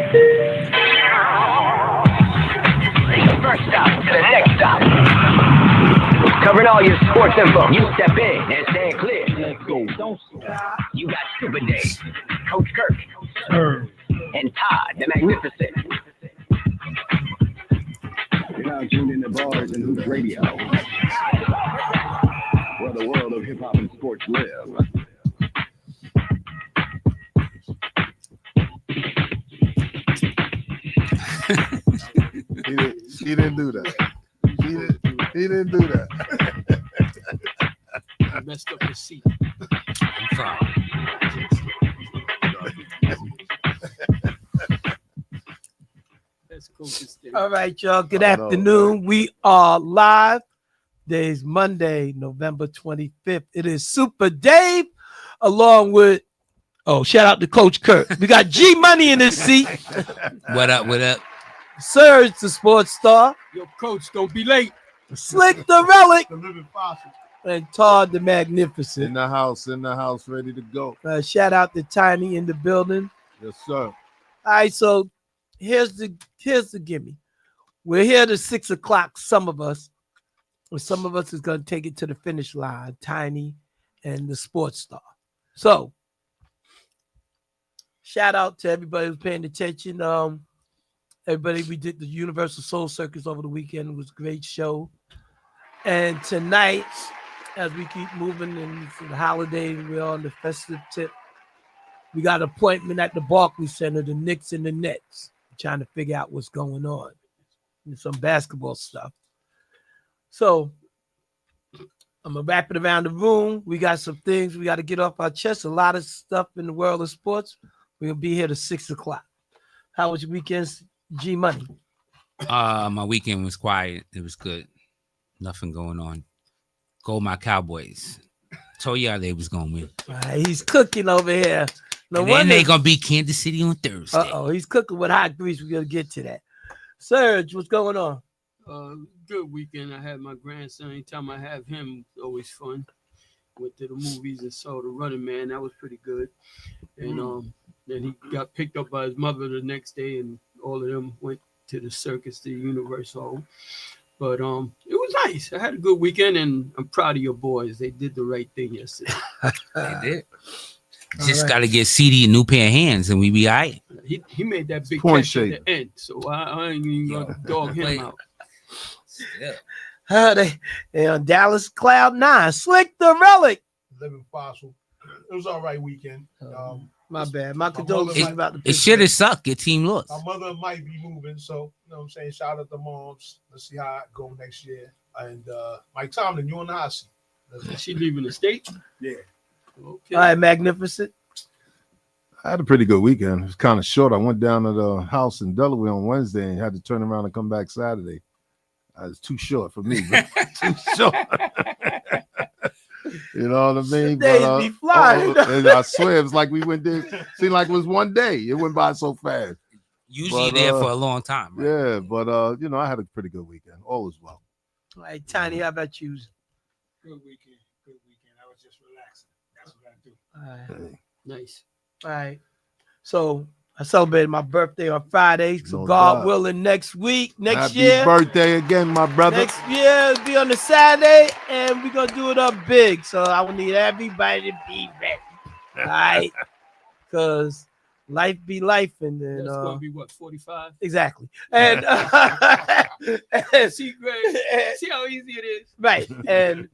First stop to the next stop. Covering all your sports info. You step in and stand clear. Let's go. Don't stop. You got Super Dave, Coach Kirk, and Todd the Magnificent. You're now tuned into Bars and Hoops Radio, where the world of hip hop and sports live. He didn't do that. He didn't do that. I messed up his seat. I'm sorry. All right, y'all. Good afternoon. We are live. Today's Monday, November 25th. It is Super Dave, along with, shout out to Coach Kirk. We got G Money in his seat. What up? What up? Surge, the sports star. Yo, Coach, don't be late. Slick the Relic. The living fossil. And Todd the Magnificent. In the house, ready to go. Shout out to Tiny in the building. Yes, sir. All right, so here's the gimme. We're here to 6 o'clock. Some of us is going to take it to the finish line. Tiny and the sports star. So shout out to everybody who's paying attention. Everybody, we did the Universal Soul Circus over the weekend. It was a great show. And tonight, as we keep moving into the holiday, we're on the festive tip. We got an appointment at the Barclays Center, the Knicks and the Nets. Trying to figure out what's going on. And some basketball stuff. So I'm going to wrap it around the room. We got some things we got to get off our chest. A lot of stuff in the world of sports. We're going to be here to 6 o'clock. How was your weekend, G Money? My weekend was quiet. It was good. Nothing going on. Go my Cowboys. Told y'all they was going to win. He's cooking over here. No and then they going to beat Kansas City on Thursday. He's cooking with hot grease. We're going to get to that. Serge, what's going on? Good weekend. I had my grandson. Anytime I have him, it's always fun. Went to the movies and saw The Running Man. That was pretty good. And then he got picked up by his mother the next day, and all of them went to the circus, the Universal. But it was nice. I had a good weekend, and I'm proud of your boys. They did the right thing yesterday. They did. Just got to get CD a new pair of hands, and we be all right. He made that big Point catch at the end, so I ain't even going to dog him out. Yeah. They on Dallas Cloud 9. Slick the Relic. Living fossil. It was all right weekend. My bad. My condolences about the It should have sucked. Your team lost. My mother might be moving, so you know what I'm saying. Shout out to moms. Let's see how it go next year. And Mike Tomlin, you on the hot seat. She leaving the state? Yeah. Okay. All right, Magnificent. I had a pretty good weekend. It was kind of short. I went down to the house in Delaware on Wednesday and had to turn around and come back Saturday. It's too short for me. Too short. You know what I mean? Days be flying. I swear, it was like we went there. Seemed like it was one day. It went by so fast. Usually there for a long time. Right? Yeah, but I had a pretty good weekend. All is well. All right, Tiny, how about you? Good weekend. I was just relaxing. That's what I do. All right. Nice. All right. So I celebrated my birthday on Friday. So No God doubt. willing, next Happy year. birthday again, my brother. Next year it'll be on the Saturday, and we're gonna do it up big. So I will need everybody to be ready. All right. Because life be life, and then That's gonna be what, 45? exactly. And See, Greg, see how easy it is. right. And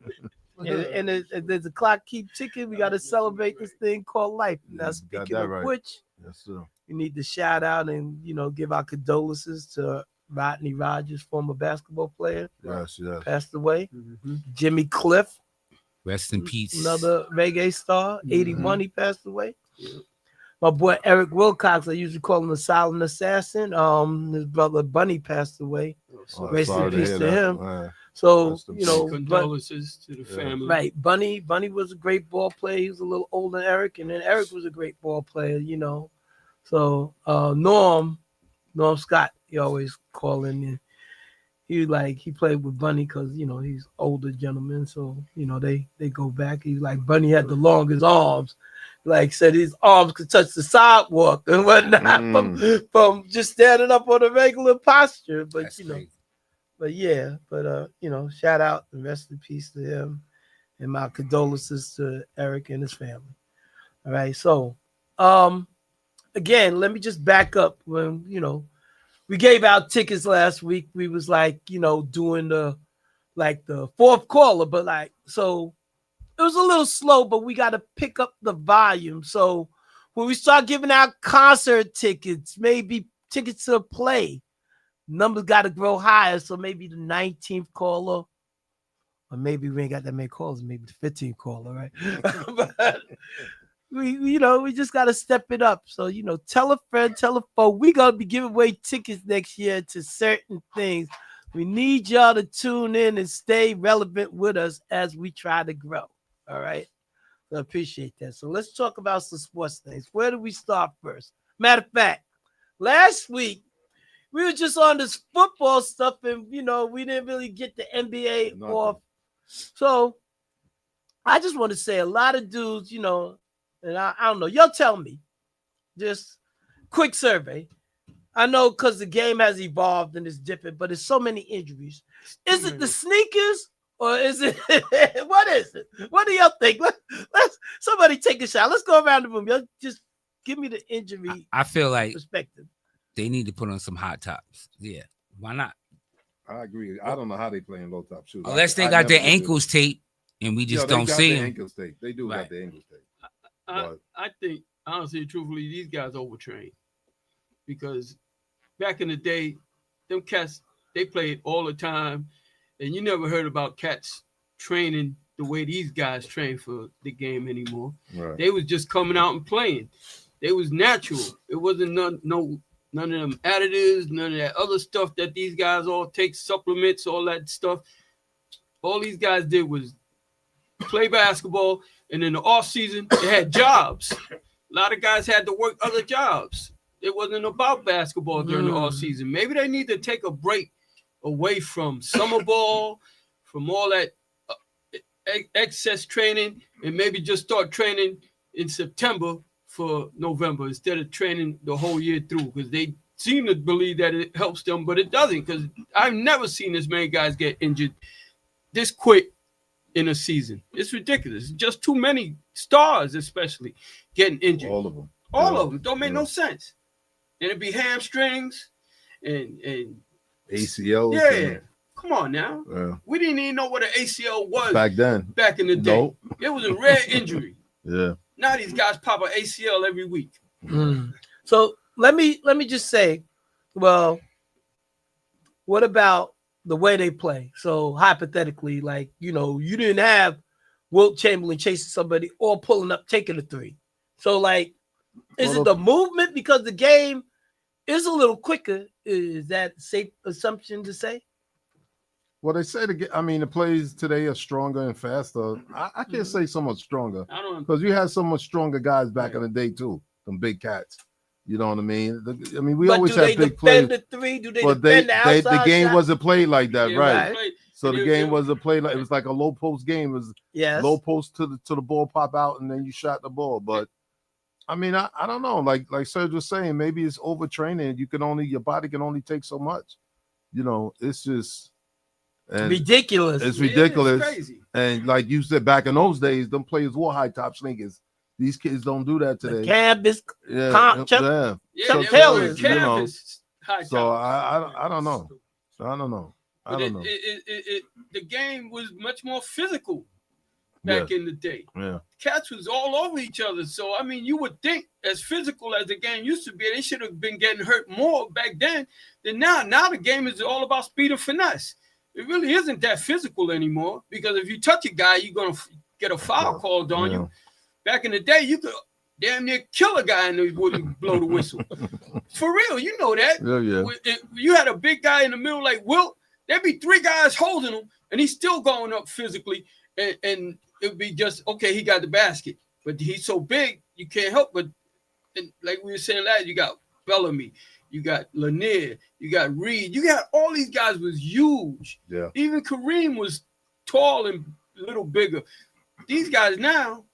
as the clock keep ticking, we gotta celebrate this thing called life. Now, Got speaking that of right. which, Yes, sir. we need to shout out and give our condolences to Rodney Rogers, former basketball player, Yes. passed away. Mm-hmm. Jimmy Cliff, Rest in peace. another reggae star, 81, he passed away. Yeah. My boy Eric Wilcox, I usually call him the silent assassin. His brother Bunny passed away. Oh, Rest in sorry to peace hear to that. him. Man. So Rest in Condolences to the family. right, Bunny was a great ball player. He was a little older than Eric, and then Eric was a great ball player. So Norm Scott, he always call in. he played with Bunny because he's older gentleman, so they go back. He's like Bunny had the longest arms, like said his arms could touch the sidewalk and whatnot from just standing up on a regular posture. But That's crazy. shout out and rest in peace to him, and my condolences to Eric and his family. All right, so again, let me just back up. When we gave out tickets last week, we was doing the fourth caller, but so it was a little slow, but we got to pick up the volume. So when we start giving out concert tickets, maybe tickets to play, numbers got to grow higher. So maybe the 19th caller, or maybe we ain't got that many callers, maybe the 15th caller, right? But we just got to step it up. So, tell a friend, tell a foe. We going to be giving away tickets next year to certain things. We need y'all to tune in and stay relevant with us as we try to grow. All right. So I appreciate that. So let's talk about some sports things. Where do we start first? Matter of fact, last week we were just on this football stuff and, we didn't really get the NBA off. So I just want to say a lot of dudes, and I don't know, y'all tell me, just quick survey. I know because the game has evolved and it's different, but there's so many injuries. Is it the sneakers or is it what is it? What do y'all think? Let's somebody take a shot. Let's go around the room. Y'all just give me the injury. I feel like perspective. they need to put on some hot tops. Yeah, why not? I agree. I don't know how they play in low top shoes. Unless they got their ankles taped and we just don't see them. Ankles taped. They do got their ankles taped. I think, honestly, truthfully, these guys overtrain because back in the day, them cats, they played all the time, and you never heard about cats training the way these guys train for the game anymore. Right. They was just coming out and playing. They was natural. It wasn't none of them additives, none of that other stuff that these guys all take, supplements, all that stuff. All these guys did was play basketball, and in the off season, they had jobs. A lot of guys had to work other jobs. It wasn't about basketball during the off season. Maybe they need to take a break away from summer ball, from all that excess training, and maybe just start training in September for November instead of training the whole year through, because they seem to believe that it helps them, but it doesn't, because I've never seen this many guys get injured this quick in a season. It's ridiculous. Just too many stars, especially, getting injured. All of them. All of them. Don't make no sense. And it'd be hamstrings and ACLs. yeah. Come on now. Yeah. We didn't even know what an ACL was Back then. back in the day. Nope. It was a rare injury. Yeah. Now these guys pop an ACL every week. So let me just say, well, what about the way they play? So hypothetically, you didn't have Wilt Chamberlain chasing somebody or pulling up, taking a three. So is it the movement because the game is a little quicker? Is that a safe assumption to say? Well, they say the plays today are stronger and faster. I can't say so much stronger I don't. because you had so much stronger guys back in the day too. Them big cats. You know what I mean? We always had big plays. Do they defend the three? Do they But defend the outside the game shot? wasn't played like that, Yeah, right? right. So And the it- game wasn't played like it was like a low post game. It was Yes. low post to the ball pop out and then you shot the ball. But I don't know. Like Serge was saying, maybe it's overtraining. Your body can only take so much. It's just Ridiculous. It's Yeah, ridiculous. It's crazy. And like you said, back in those days, them players wore high top sneakers. These kids don't do that The today. canvas. Yeah, Chuck- yeah. Yeah, Chuck they Taylor, were you canvas high So tops. I don't know. I don't know. But the game was much more physical back in the day. Yeah. Cats was all over each other. So, you would think as physical as the game used to be, they should have been getting hurt more back then than now. Now the game is all about speed and finesse. It really isn't that physical anymore because if you touch a guy, you're going to get a foul called on you. Back in the day, you could damn near kill a guy and they wouldn't blow the whistle. For real, you know that. Yeah. If you had a big guy in the middle like Wilt, there'd be three guys holding him, and he's still going up physically, and it'd be just, okay, he got the basket. But he's so big, you can't help but, and like we were saying last, you got Bellamy, you got Lanier, you got Reed, you got all these guys was huge. Yeah. Even Kareem was tall and a little bigger. These guys now,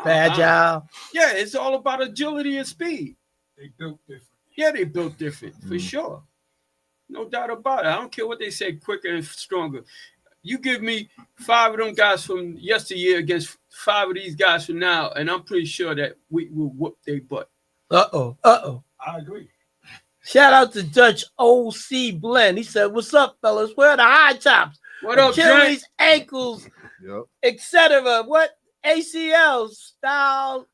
Fragile. yeah, it's all about agility and speed. They built different. Yeah, they built different for sure. No doubt about it. I don't care what they say, quicker and stronger. You give me 5 of them guys from yesteryear against 5 of these guys from now, and I'm pretty sure that we will whoop their butt. Uh-oh. I agree. Shout out to Dutch OC Blend. He said, "What's up, fellas? Where are the high tops? What up, Trent? Achilles, ankles, Yep. etc. What ACL style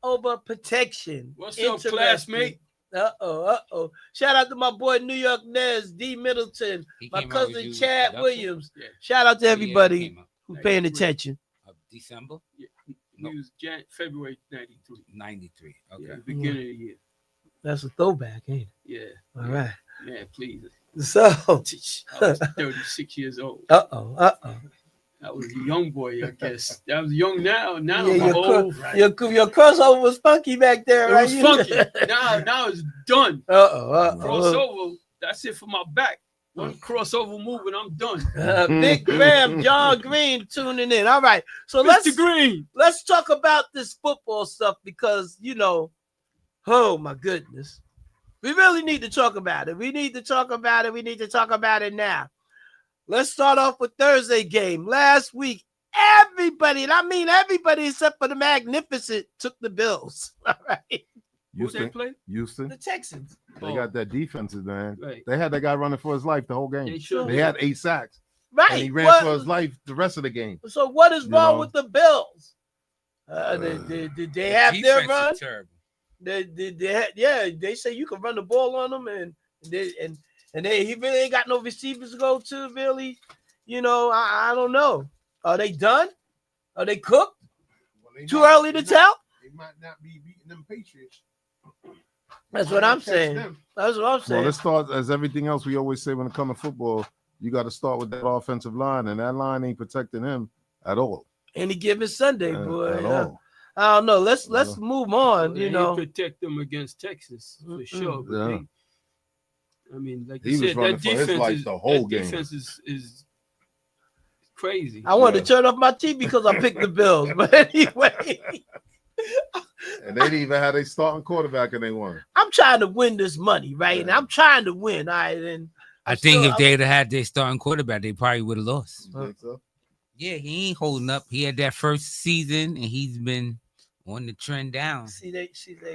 over protection? What's up, Interesting. classmate? Uh-oh. Shout out to my boy New York Nez, D. Middleton, He my came out with cousin you Chad production? Williams. Yeah. Shout out to Yeah, everybody he came out. who's paying 93. attention. Of December Yeah. He was February 93. 93. Okay. Yeah, beginning of the year. That's a throwback, ain't it? Yeah. All right. Man, please. So, I was 36 years old. uh-oh. I was a young boy, I guess. I was young now. Now Yeah, I'm old. your crossover was funky back there, It right? was funky. Now it's done. Uh-oh. Crossover. That's it for my back. One crossover move and I'm done. Big Graham, John Green tuning in. All right. So Mr. Green. let's talk about this football stuff because, oh my goodness. We really need to talk about it. We need to talk about it now. Let's start off with Thursday game. Last week, everybody, and I mean everybody except for the Magnificent, took the Bills. All right. Who they play? Houston. The Texans. They got that defense, man. Right. They had that guy running for his life the whole game. They should. They had 8 sacks. Right. And he ran What- for his life the rest of the game. So what is You wrong know? with the Bills? Did they have their Defense run? is terrible. They say you can run the ball on them, and he really ain't got no receivers to go to. Really, I don't know. Are they done? Are they cooked? Well, they Too not- early to they tell. not- They might not be beating them Patriots. That's Might what not I'm catch saying. them. That's what I'm Well, saying. let's start as everything else we always say when it comes to football. You got to start with that offensive line, and that line ain't protecting him at all. Any given Sunday, At boy. all. I don't know. Let's Yeah. move on. They protect them against Texas for sure. But Yeah. I mean, like He you was said, running that for his defense life is the whole that game. defense is crazy. I wanted to turn off my TV because I picked the Bills, but anyway. And they didn't even have a starting quarterback, and they won. I'm trying to win this money, right? And Yeah. I'm trying to win. All right. And I think if they'd have had their starting quarterback, they probably would have lost. You think so? Yeah, he ain't holding up. He had that first season, and he's been on the trend down. see they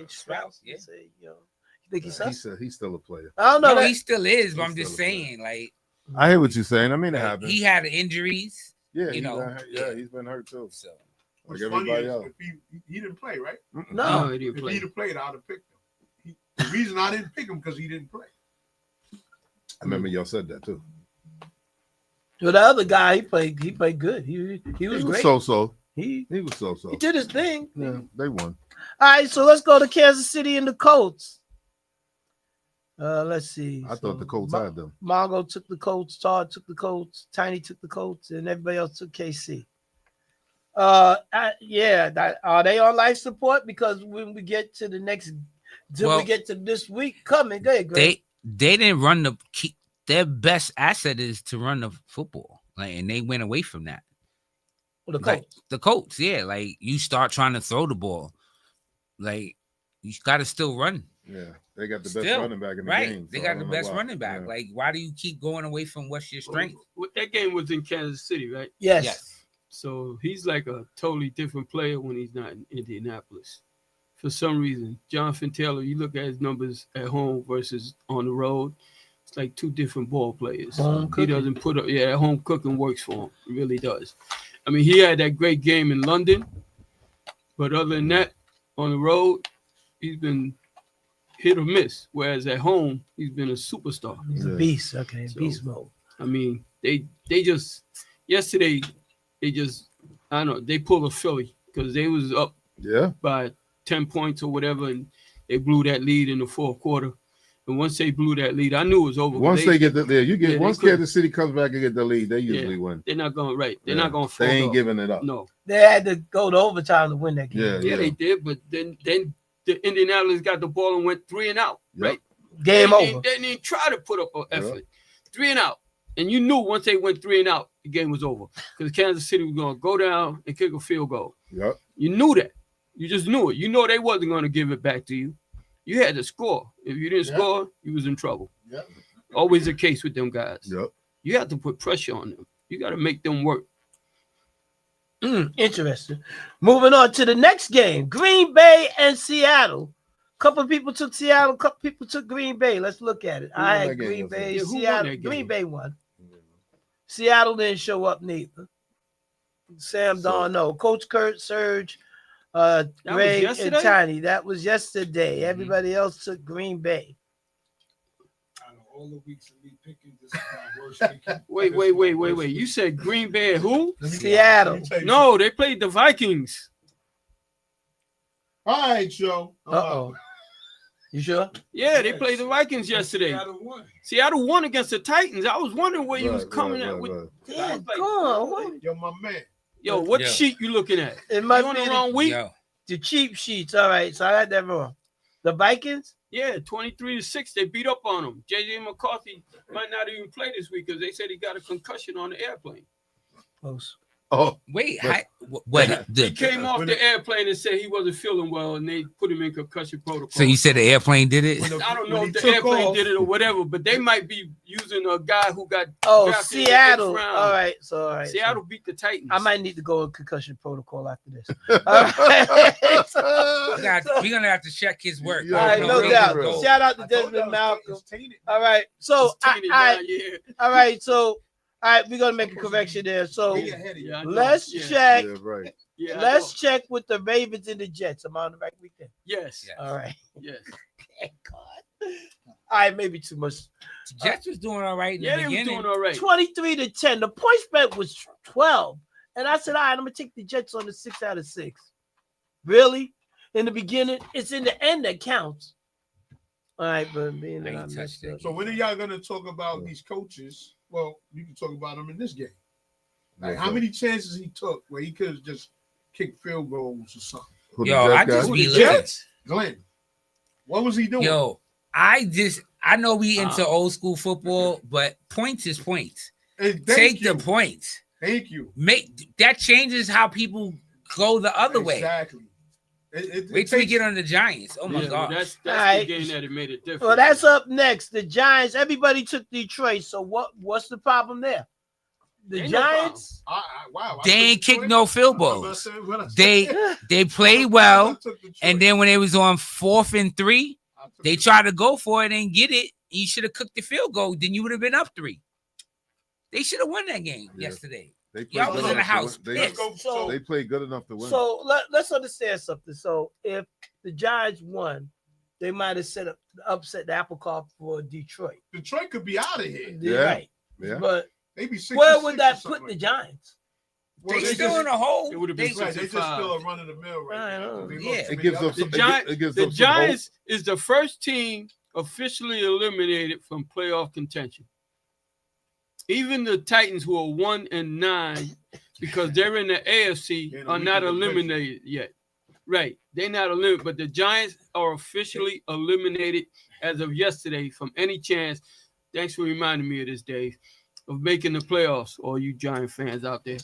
Strauss. Yeah. You think he's He sus? said he's still a player. I don't know. No, that- he still is, but He's I'm just still a player. saying, like, I hear what you're saying. I mean, it happened. he had injuries, Yeah, you he's know. been hurt. Yeah, he's been hurt too. So What's Like funny everybody is else. if he didn't play, right? No. he didn't If play. he'd have played, I'd have picked him. The reason I didn't pick him because he didn't play. I remember y'all said that too. Well, the other guy, he played good. He was great. So-so. He He was so-so. did his thing. Yeah, they won. All right, so let's go to Kansas City and the Colts. Let's see. I thought the Colts had them. Mongo took the Colts, Todd took the Colts, Tiny took the Colts, and everybody else took KC. Are they on life support? Because when we get to the next, we get to this week coming, go ahead, Greg. they didn't run the key. Their best asset is to run the football, like, and they went away from that. The Like, Colts. the Colts, yeah, like you start trying to throw the ball, like you got to still run. Yeah, they got the best Still, running back in the right? game. They so I got don't the know best why. running back. Yeah. Like, why do you keep going away from what's your strength? That game was in Kansas City, right? Yes. So he's like a totally different player when he's not in Indianapolis. For some reason, Jonathan Taylor, you look at his numbers at home versus on the road, it's like two different ball players. Home He cooking. doesn't put up, home cooking works for him. It really does. I mean, he had that great game in London, but other than that, on the road, he's been hit or miss. Whereas at home, he's been a superstar. He's a Yeah. beast. Okay, So- beast mode. I mean, they just yesterday they just I don't know, they pulled a Philly because they was up Yeah, by 10 points or whatever, and they blew that lead in the fourth quarter. And once they blew that lead, I knew it was over. once they get the they once could- Kansas City comes back and get the lead, they usually win. they're not going right. They're Yeah. not going to fall. They ain't off. giving it up. No. They had to go to overtime to win that game. Yeah, Yeah, they did, but then the Indianapolis got the ball and went 3 and out. Yep. Right. Game they over. Didn't even try to put up an effort. 3 and out. And you knew once they went 3 and out, the game was over. Because Kansas City was going to go down and kick a field goal. Yep. You knew that. You just knew it. You know they wasn't going to give it back to you. You had to score. If you didn't score, you was in trouble. Yep. Always the case with them guys. Yep. You have to put pressure on them. You got to make them work. Interesting. Moving on to the next game. Green Bay and Seattle. Couple people took Seattle, couple people took Green Bay. Let's look at it. Who I won had that game Green Bay, yesterday? Yeah, who won Seattle. that game? Green Bay won. Seattle didn't show up neither. Sam Darnold, Coach Kurt, Serge, was Greg, and yesterday? Tiny. That was yesterday. Everybody else took Green Bay. Out of all the weeks of me picking, this is my worst weekend. Wait. You said Green Bay and who? Let me- Seattle. let me tell you No, they played the Vikings. something. All right, Joe. Uh-oh. You sure? Yeah, they played the Vikings yesterday. Seattle won. Seattle won against the Titans. I was wondering where you was coming at with. Yeah, Like, come on. Yo, my man. Yo, what Yeah. sheet you looking at? It You might on be the wrong week? Yo, the cheap sheets. All right, so I got that wrong. The Vikings? Yeah, 23-6. They beat up on them. JJ McCarthy might not even play this week because they said he got a concussion on the airplane. Close. Oh, wait, But- what? He The, came off the airplane and said he wasn't feeling well, and they put him in concussion protocol. so you said the airplane did it? I don't know When if he the took airplane off- did it or whatever, but they might be using a guy who got Oh, drafted in the Seattle. fifth round. All right, so all right. so Seattle beat the Titans. I might need to go in concussion protocol after this. All right. We're gonna have to check his work. Yeah, All right, I don't no know doubt. where to go. Shout out to I told Desmond y'all Malcolm. it's tainted. All right, so It's tainted I, now, yeah. all right, so all right, we're gonna make a correction there. So Way ahead of you. Yeah, I know. let's Yeah. check. yeah, right. Yeah, I Let's know. check with the Ravens and the Jets. Am I on the right weekend? Yes. Yeah. All right. Yes. Thank God. All right, maybe too much. Jets was doing all right in Yeah, the they was beginning. doing all right. 23-10. The point spread was 12. And I said, all right, I'm gonna take the Jets on the 6 out of 6. Really? In the beginning, it's in the end that counts. All right, but being that I I ain't messed touched up. So when are y'all gonna talk about these coaches? Well, you can talk about them in this game. Like how many chances he took where he could have just kicked field goals or something? Who the Yo, Jet I guy? just Who, be the looking. Jets? Glenn, what was he doing? Yo, I know we into old school football, but points is points. Hey, thank Take you. the points. Thank you. Make that changes how people go the other way. Exactly. Wait till we get on the Giants. Oh my Yeah, well, god. that's All the right. game that it made it different. Well, that's up next. The Giants. Everybody took Detroit. So what's the problem there? The Ain't no Giants. Wow. They ain't kicked no field goals. They They played well, and then when it was on 4th and 3, they tried to go for it and get it. You should have cooked the field goal. Then you would have been up 3. They should have won that game Yeah. yesterday. They Y'all played was good in the enough to house win. pissed. They played good enough to win. So let's understand something. So if the Giants won, they might have set up upset the apple cart for Detroit. Detroit could be out of here. You're Yeah. right. Yeah. But They be 6 where or would 6 that or something put the like Giants? Well, They they still just- in a hole. It would have been Right, they just 65. still a run of the mill right I now. know. They lost Yeah. too It many gives other us The, it teams. Giants, gives the them some hope. Giants is the first team officially eliminated from playoff contention. Even the Titans, who are 1-9, because they're in the AFC, They're in the are not weekend division. eliminated yet. Right. They're not eliminated, but the Giants are officially eliminated as of yesterday from any chance. Thanks for reminding me of this, Dave, of making the playoffs. All you Giant fans out there.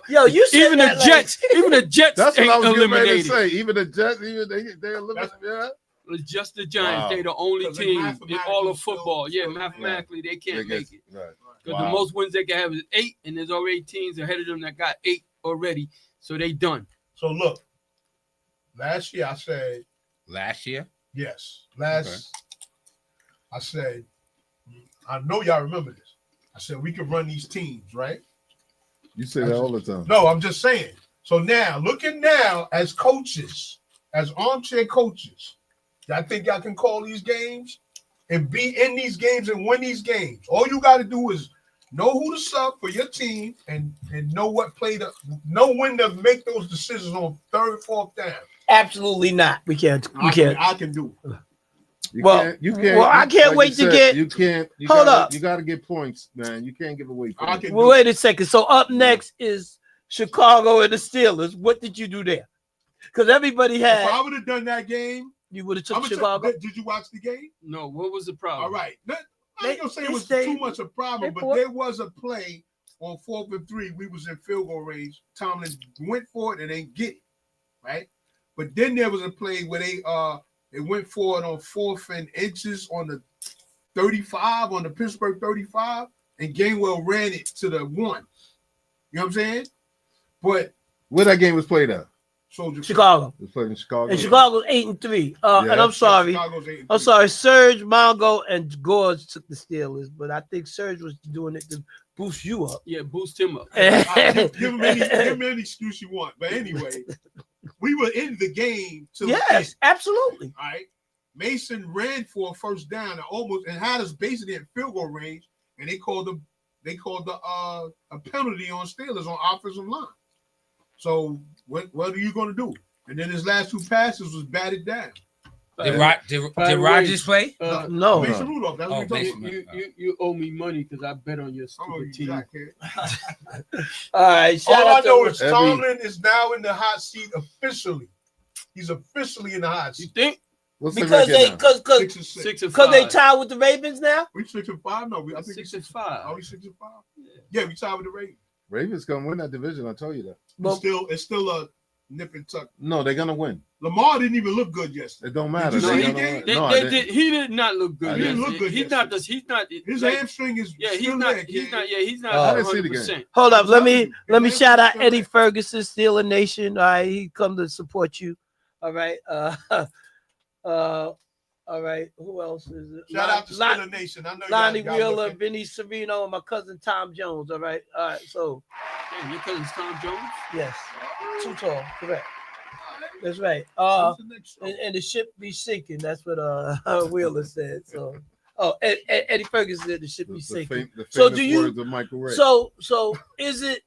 Yo, you said Even the that Jets, even the Jets That's what ain't I was getting ready to eliminated. say. Even the Jets, even they eliminated. Yeah. It's just the Giants. Wow. They're the only 'Cause they team in mathematically all of still- football. Yeah, still- mathematically they can't They make it. Right. Because the most wins they can have is 8, and there's already teams ahead of them that got 8 already. So they done. So look, last year I said Last year, yes. I said, I know y'all remember this. I said we could run these teams, right? You say that all the time. No, I'm just saying. So now, looking now as coaches, as armchair coaches, y'all think y'all can call these games and be in these games and win these games? All you got to do is know who to sub for your team and know what play to know when to make those decisions on 3rd, 4th down. Absolutely not. We can't. We can't. I can do it. You Well- can't, you can't. well, I can't like wait you to said, get- You can't. You Hold gotta, up. You got to get points, man. You can't give away I points. can Well, do it. wait a second. So up next is Chicago and the Steelers. What did you do there? Because everybody If had. I would have done that game, You would have I'm took gonna Chicago. did you watch the game? No, what was the problem? All right. I ain't gonna say it They was stayed- too much a problem, they but fought. there was a play on 4th and 3. We was in field goal range. Tomlin went for it and they get it, right? But then there was a play where they went for it on 4th and inches on the 35 on the Pittsburgh 35, and Gainwell ran it to the 1. You know what I'm saying? But Where that game was played at? Soldier Chicago. It was played in Chicago. And Chicago's 8-3. And Yeah. I'm sorry. Chicago's 8-3. I'm sorry. Serge, Mongo, and Gores took the Steelers, but I think Serge was doing it to boost you up. Yeah, boost him up. All right, give him any excuse you want. But anyway, we were in the game till the end. Yes, absolutely. All right. Mason ran for a first down and had us basically in field goal range, and they called a penalty on Steelers on offensive line. So what are you going to do? And then his last 2 passes was batted down. Did By the Rodgers way, play? No. Mason Rudolph. That's what we're talking Mason. about. you owe me money because I bet on your Oh, stupid you team. jackhead. All right. Shout All I out know to is Tomlin is now in the hot seat officially. He's officially in the hot You seat. think? What's the because record they now? because 6-6. 6-5. they tied with the Ravens now. We 6-5. No, I think 6-5. Are we 6-5? Yeah, we tied with the Ravens. Ravens gonna win that division. I tell you that. But It's still a nip and tuck. No, they're gonna win. Lamar didn't even look good yesterday. It don't matter. Did you They're see gonna the win. They, No, they I didn't. he did not look good. I didn't look good He's not. He's not. His like- hamstring is Yeah, he's still not. there, He's kid. not. Yeah, he's not. I didn't see the game. 100%. hold up, let me Telling you, shout out man. Eddie Ferguson, Steeler Nation. All right, he come to support you. All right. All right. Who else is it? Shout out to Steeler Nation. I know you Lonnie guys Wheeler, looking. Vinny Serino, and my cousin Tom Jones. All right. All right. So Damn, your cousin's Tom Jones. yes, too tall. Correct. That's right. What's the next show? And the ship be sinking. That's what Wheeler said. So Eddie Ferguson said the ship be The sinking. the So famous do you- words of Michael Ray. So is it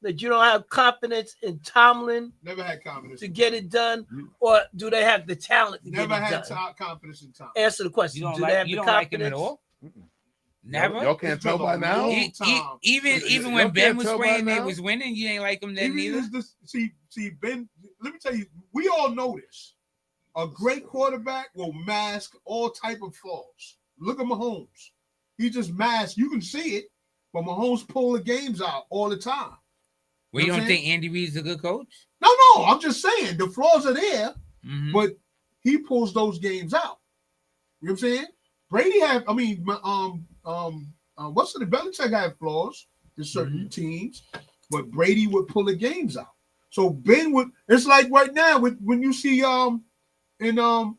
that you don't have confidence in Tomlin Never had confidence. to get it done, or do they have the talent to Never get it had done? confidence in Tom. Answer the question. You don't Do they have like you the don't like him confidence? at all? Mm-mm. Never. Y'all can't It's been tell by a now. long Even Y'all when Ben can't was tell by playing, they now? was winning. You ain't like him then neither. See, Ben, let me tell you, we all know this. A great quarterback will mask all type of flaws. Look at Mahomes. He just masks. You can see it, but Mahomes pull the games out all the time. Well, you know what don't I'm think Andy Reid's a good coach? No, I'm just saying the flaws are there, Mhm. but he pulls those games out. You know what I'm saying? Brady had, what's the Belichick had flaws in certain teams, but Brady would pull the games out. So Ben would. It's like right now when you see remember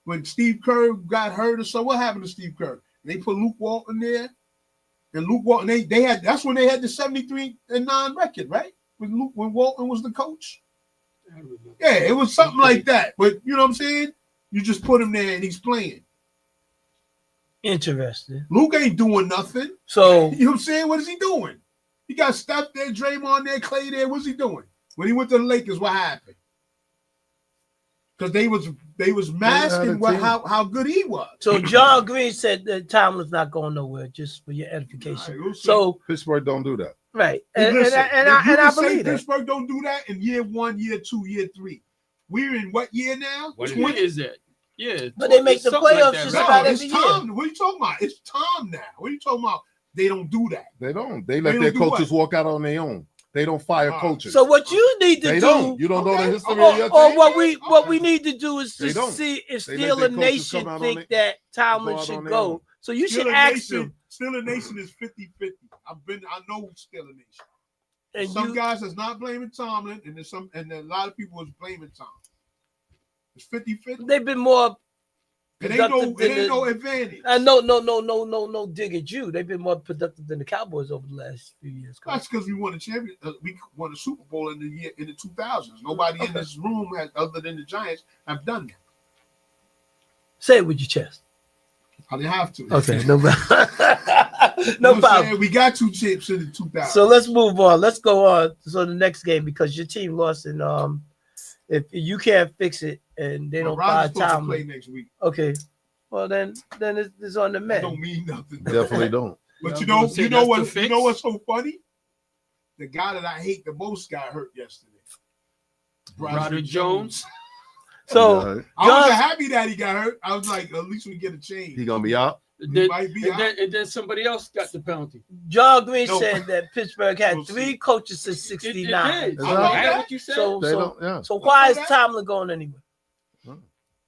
when Steve Kerr got hurt or so. What happened to Steve Kerr? They put Luke Walton there, and Luke Walton they had that's when they had the 73-9 record, right? When Walton was the coach. Yeah, it was something like that. But you know what I'm saying? You just put him there and he's playing. Interesting. Luke ain't doing nothing. So You know what I'm saying? What is he doing? He got Steph there, Draymond there, Clay there. What's he doing? When he went to the Lakers, what happened? Because they was masking how good he was. So John Green said that Tomlin's not going nowhere, just for your edification. All right, we'll see. So Pittsburgh don't do that. right, Hey, and listen, I if you can say believe that. Pittsburgh don't do that in year 1, year 2, year 3. We're in what year now? What is What is that? Yeah, But they make the something like playoffs that, just right? about No, it's every year. Tom. What are you talking about? It's Tom now. What are you talking about? They don't do that. They don't. They let They their don't do coaches walk out on their own. They don't fire coaches. So what you need to they do, don't. You don't know Okay. the history Oh, of your or team. what we need to do is They to don't. see if They let their Steeler coaches Nation come out on think it- that go Tomlin out should on their go. own. So you should Steeler ask Nation, him. Steeler Nation is 50-50. I know Steeler Nation. And Some you, guys is not blaming Tomlin, and a lot of people is blaming Tom. It's 50-50. they've been more. It ain't productive no than advantage. no dig at you. They've been more productive than the Cowboys over the last few years. That's because we won a champion. We won a Super Bowl in the 2000s. Nobody in this room has, other than the Giants, have done that. Say it with your chest. I didn't have to. Okay, no, You know no what I'm problem. saying? We got 2 chips in the 2000s. So let's move on. Let's go on. So the next game, because your team lost, and if you can't fix it, and they don't buy Rodgers supposed to play Tomlin, next week. okay, well then it's on the That men. don't mean nothing. Definitely don't. But Yeah, you I'm know gonna say that's the what's fix. so funny? The guy that I hate the most got hurt yesterday. Broderick Jones. So Yeah, I wasn't John- happy that he got hurt. I was like, at least we get a change. he gonna be out. And He then, might be out. and then somebody else got the penalty. John Green No. said that Pittsburgh had We'll see. 3 coaches since It '69. did. Is I that like right? that what you said. So They don't. Yeah. so why is that? Tomlin going anywhere? Huh.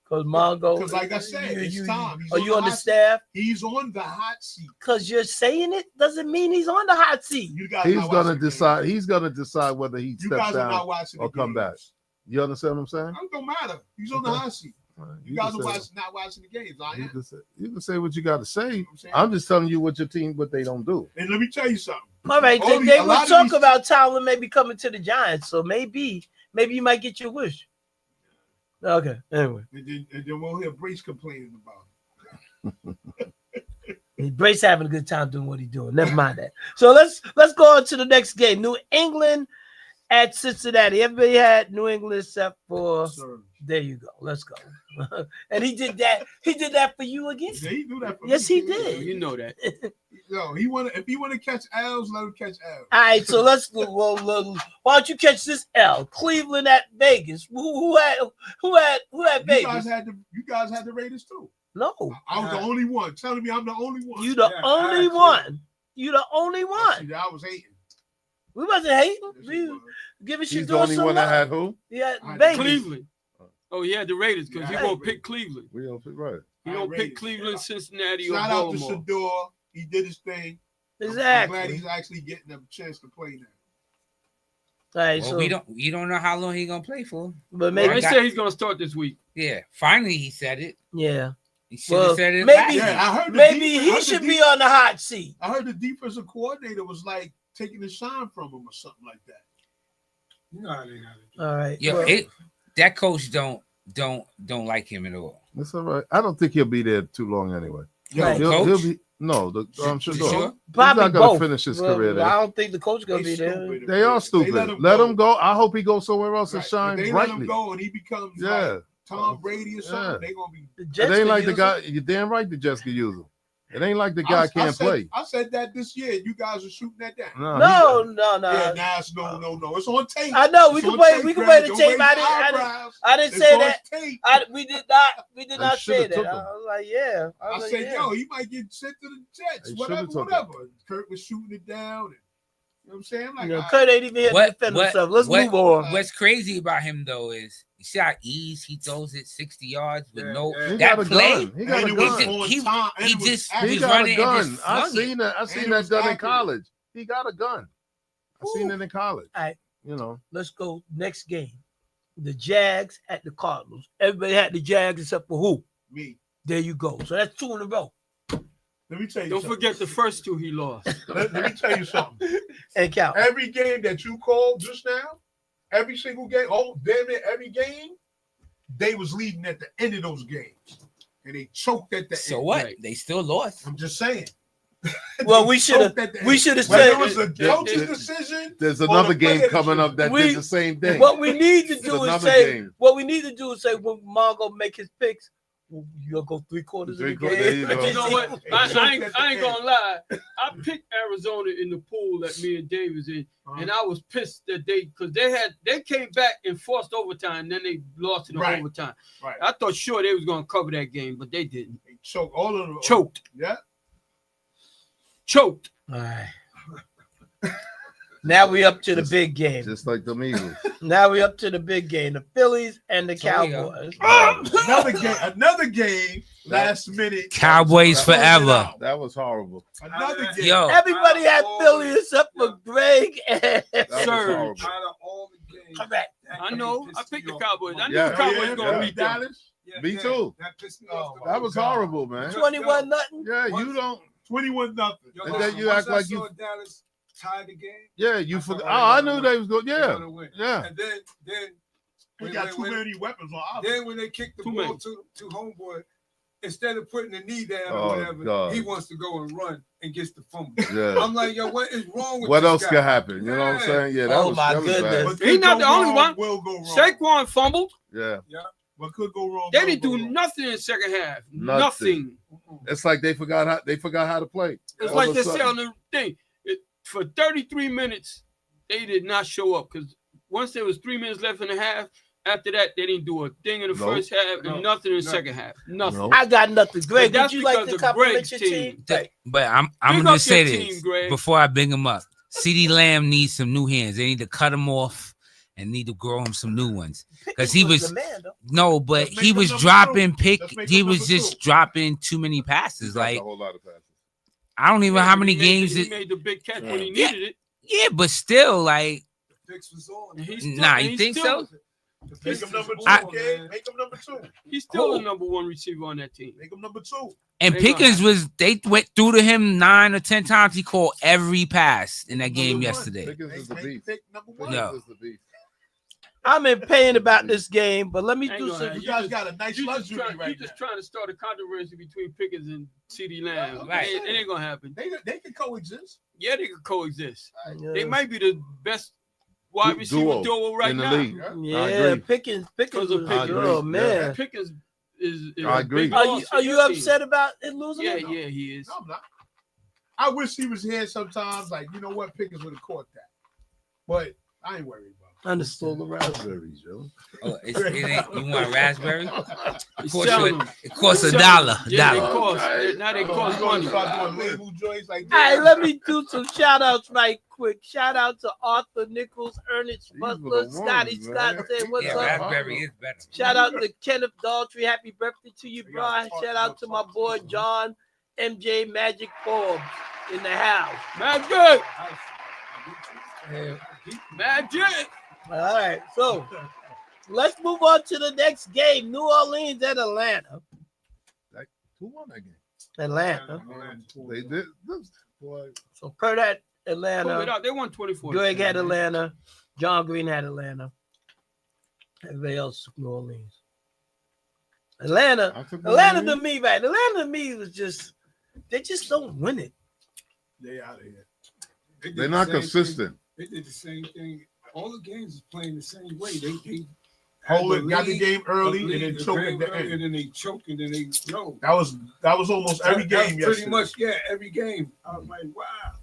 Because Mongo. 'Cause like I said, it's Tom. He's Are on you the on the hot staff? He's on the hot seat. Because you're saying it doesn't mean he's on the hot seat. You guys He's not gonna watching the decide. games. He's gonna decide whether he You steps guys are down not watching the or come back. games. You understand what I'm saying? It don't matter. He's on the Okay. hot seat. You You guys can are say- not watching the games. I You am. can say what you got to say. I'm saying. I'm just telling you what your team, what they don't do. And let me tell you something. All right, All they a will lot of talk these- about Tomlin maybe coming to the Giants. So maybe you might get your wish. Okay, anyway. And then we'll hear Brace complaining about Brace having a good time doing what he's doing. Never mind that. So let's go on to the next game. New England at Cincinnati. Everybody had New England except for it. Sir. there you go. Let's go. And he did that. He did that for you again. Yeah, he do that for Yes, me. he did. You know that. No, if he want to catch L's, let him catch L's. All right, so let's go. Well, why don't you catch this L? Cleveland at Vegas. Who had You Vegas? guys had the Raiders too. No, I was the only one. Telling me I'm the only one. you the Yeah, only actually. one. You the only one. See, I was hating. We wasn't hating. Yes, We you was. giving He's the Shador only some one that love. had who? Yeah, I had Vegas. Cleveland. Oh, yeah, the Raiders, because Yeah, he won't Raiders. pick Cleveland. We don't pick right. He I don't Raiders. pick Cleveland, Cincinnati, or Shout out to Baltimore. Shador. He did his thing. I'm glad Exactly. he's actually getting a chance to play now. All right, Well, so we don't know how long he's gonna play for. but They maybe say he's going to start this week. Yeah, finally he said it. yeah. He should have Well, said it. maybe- last Yeah, week. I heard. Maybe he should be on the hot seat. I heard the defensive coordinator was like taking the shine from him or something like that. You know how they got it. All right. Yo, well, that coach don't like him at all. That's all right. I don't think he'll be there too long anyway. Right. He'll Coach? be no. You Shador. sure? probably not gonna both. finish his Well, career there. I don't think the coach gonna be there. stupid. They are stupid. Let him go. I hope he goes somewhere else and Right. shine If they let him brightly. go and he becomes Yeah, like Tom Brady or something, Yeah. they gonna be. The it Jets ain't could like the use guy. him. You're damn right the Jets can use him. It ain't like the guy can't play. I said that this year. You guys are shooting that down. No. Yeah, nah, it's no. It's on tape. I know we It's can on play. tape, We can Brad. play the Don't tape. raise I your didn't eyebrows. say It's on that. tape. We did They not say should've that. took I him. was like, yeah. I was like, said, yeah. yo, he might get sent to the Jets. They Whatever. should've took Kurt was shooting it down. And, you know what I'm saying? Like, You know, I- Kurt ain't even here to defend himself. Let's move on. What's crazy about him though is you see how ease he throws it 60 yards with Yeah, no yeah. He that got a play. gun. He got and a it was gun. on He- time. And he it was just- accurate. He was got a running and gun. just I flung seen that. I And seen it that was done in accurate. college. He got a gun. I seen it in college. All right. You know. Let's go next game. The Jags at the Cardinals. Everybody had the Jags except for who? Me. There you go. So that's 2 in a row. Let me tell you Don't something. forget the first 2 he lost. Let me tell you something. And count. Every game that you called just now, every single game, damn it, every game, they was leading at the end of those games. And they choked at the So end. what? Right. They still lost. I'm just saying. Well, They we should have. choked at the We end. should have Whether said. it was a There- coach's there- decision. There's Or another the game player coming up that We- did the same thing. What we need to It's do is another say. game. What we need to do is say when Mongo make his picks, you'll go 3/4 of the Three-quarters, there you game. go. You know what? They I choked ain't at the end. gonna lie. I picked Arizona in the pool that me and Dave was in, and I was pissed that they came back and forced overtime, then they lost in the Right. overtime. Right. I thought sure they was gonna cover that game, but they didn't. They choked all of them. Choked. Yeah. Choked. All right. Now we up to the big game. Just like the Eagles. Now we up to the big game. The Phillies and the So we go. Cowboys. Another game, last minute. Cowboys forever. That was horrible. Another game. Yo, Everybody had Philly except for Greg and That was Sir. horrible. Out of all the games, Correct. that I game know. pissed I picked me the off. Cowboys. I knew Yeah. the Cowboys Yeah, gonna yeah, beat them. Dallas. Yeah, Me yeah, too. That pissed me off. That was horrible, man. 21 nothing. Yeah, you don't. 21-0. Yo, And listen, then you once act I like saw you- Dallas tie the game. Yeah, you I forgot. thought Oh, I they knew were they was going. They're Yeah, gonna win. yeah. And then We when got they- too when- many weapons on offense. Then when they kick the Too ball many. to homeboy, instead of putting the knee down Oh, or whatever, God. he wants to go and run and gets the fumble. Yeah. I'm like, yo, what is wrong with What this else guy? could happen? You know what I'm Yeah. saying? Yeah, that Oh, was my that was goodness. What bad. He could not go the only wrong one. Will go wrong. Saquon fumbled. Yeah, What could go wrong? They will didn't go do wrong. nothing in the second half. Nothing. Nothing. it's like they forgot how to play. It's All like of they a say sudden. on the thing. For 33 minutes, they did not show up because once there was 3 minutes left in the half. After that, they didn't do a thing in the No. first half and No. nothing in the No. second half. Nothing. No. I got nothing. Greg, that's did you like because to of compliment Greg's your team. team? Th- But I'm Big gonna up say your this team, Greg. before I bring him up. CD Lamb needs some new hands. They need to cut him off and need to grow him some new ones. Because he was the man, though. no, but Let's make he him was number dropping two. pick. Let's make He him was number just two. dropping too many passes. Dropped Like a whole lot of passes. I don't even know how many He made games. the- It, he made the big catch when he Yeah. needed it. yeah, but still, like Fix was on. And he's Nah, and you he's think still, so? Make him number two, I- kid. Make him number two. He's still the number one receiver on that team. Make him number two. And They gonna Pickens have- was they went through to him 9 or 10 times. He caught every pass in that Number game one. yesterday. Pickens is the beast. Pick number one. No. Pickens is the beast. I'm in pain about this game, but let me Ain't do gonna some. happen. You guys got a nice You luxury just right now. trying to start a controversy between Pickens and CD Lamb. Right. It ain't gonna happen. They can coexist. Yeah, they can coexist. Yeah. They might be the best wide receiver Duo duo right in the now. league. Yeah, I agree. Pickens. Because of was- Pickens. Oh I man, Pickens is I a agree. big are loss you for are you your team. upset about it losing? Yeah, it? yeah, he is. No, I'm not. I wish he was here sometimes. Like, you know what? Pickens would have caught that. But I ain't worried about Understood the right. Raspberries, yo. Oh, it ain't, you want raspberry? He's course selling you- them. It costs He's $1. selling them. Yeah, they $1. cost. Now they it. cost You gonna money. start doing label joints like All right, that. let me do some shout outs right quick. Shout out to Arthur Nichols, Ernest These were Butler, the Scotty ones, Scott man. saying what's Yeah, up. raspberry is better. Shout out to Kenneth Daltrey. Happy birthday to you, bro. Shout out to my boy John MJ Magic Forbes in the house. Magic. Magic. All right, so let's move on to the next game. New Orleans at Atlanta. Who won that game? Atlanta. They did. Boy, So per that Pull it Atlanta. out. They won 24. Greg had Atlanta. John Green had Atlanta. Everybody else took New Orleans. Atlanta. I took Atlanta New to me, right? Atlanta to me was just they just don't win it. They out of here. They did They're the not same consistent. Thing. They did the same thing. All the games is playing the same way. They Hold it, got the lead- game early, the and then lead, choke the at the game early, end. and then they choke, and then they no. That was almost every That- game that's yesterday. pretty much, yeah, every game. I was like, wow.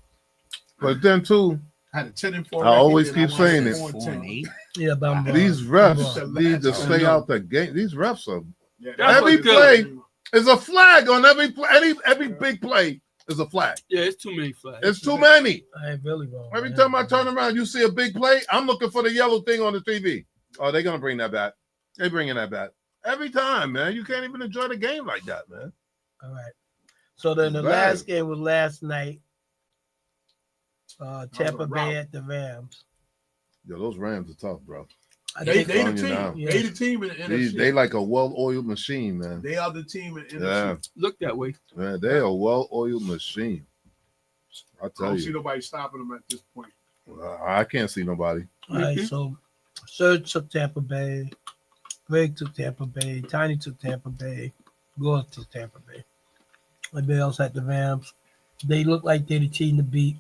But then too, Had a 10-4. I always record, and keep won saying 4-10. Yeah, but these refs need to I stay know. out the game. These refs are Yeah, That's every what good. play is a flag on every play. Every big play is a flag. Yeah, it's too many flags. It's too many. I ain't really wrong. Every man. time I turn around, you see a big play. I'm looking for the yellow thing on the TV. Oh, they're gonna bring that back. They bringing that back every time, man. You can't even enjoy the game like that, man. All right. So then the Bad. last game was last night. Tampa a Bay rout. at the Rams. Yo, those Rams are tough, bro. I They think the Telling you now. team. They the team in the NFC. They like a well-oiled machine, man. They are the team in the Yeah, NFC. Look that way. man, they are a well-oiled machine. I I tell don't see you, nobody stopping them at this point. I can't see nobody. all right, so Serge took Tampa Bay, Greg took Tampa Bay, Tiny took Tampa Bay, Gore took Tampa Bay. Everybody else had the Rams. They look like they're the team to beat.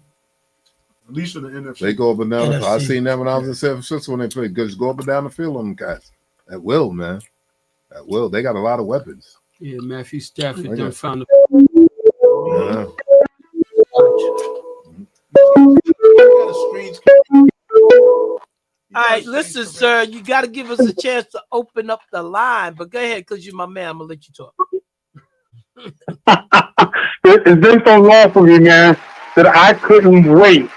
At least in the NFC. They go up and down. I NFC. seen that when I was in San Francisco when they played. Just go up and down the field on them guys. At will, man. At will. They got a lot of weapons. Yeah, Matthew Stafford Okay. done found the Yeah. Got a strange- All right, listen, sir, you got to give us a chance to open up the line, but go ahead, because you're my man. I'm going to let you talk. It's been so long for me, man, that I couldn't wait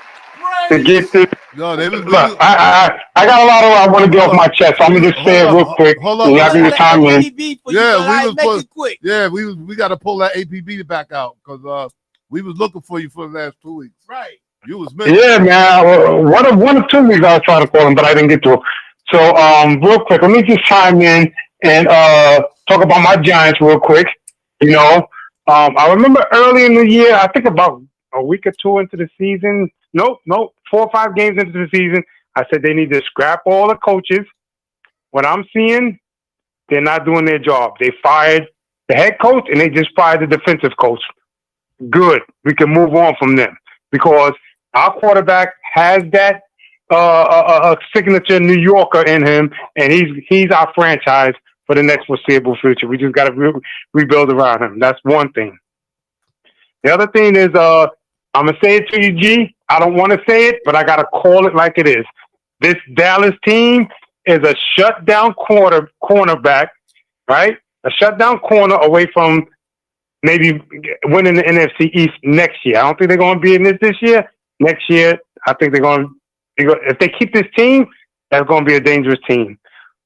to get this. Yo, they was Look, I got a lot of I want to get off my chest. So I'm gonna just say it real quick. Hold and on. y'all can get time in. Yeah, we was make put- it quick. Yeah, we got to pull that APB back out because we was looking for you for the last 2 weeks. Right. You was missing. Yeah, man. One of 2 weeks I was trying to call him, but I didn't get to him. So, real quick, let me just chime in and talk about my Giants real quick. You know, I remember early in the year, I think about a week or two into the season. Nope, 4 or 5 games into the season, I said they need to scrap all the coaches. What I'm seeing, they're not doing their job. They fired the head coach and they just fired the defensive coach. Good. We can move on from them because our quarterback has that signature New Yorker in him, and he's our franchise for the next foreseeable future. We just got to rebuild around him. That's one thing. The other thing is, I'm going to say it to you, G. I don't want to say it, but I got to call it like it is. this Dallas team is a shutdown cornerback, right? A shutdown corner away from maybe winning the NFC East next year. I don't think they're going to be in this year. Next year, I think they're going to. If they keep this team, that's going to be a dangerous team.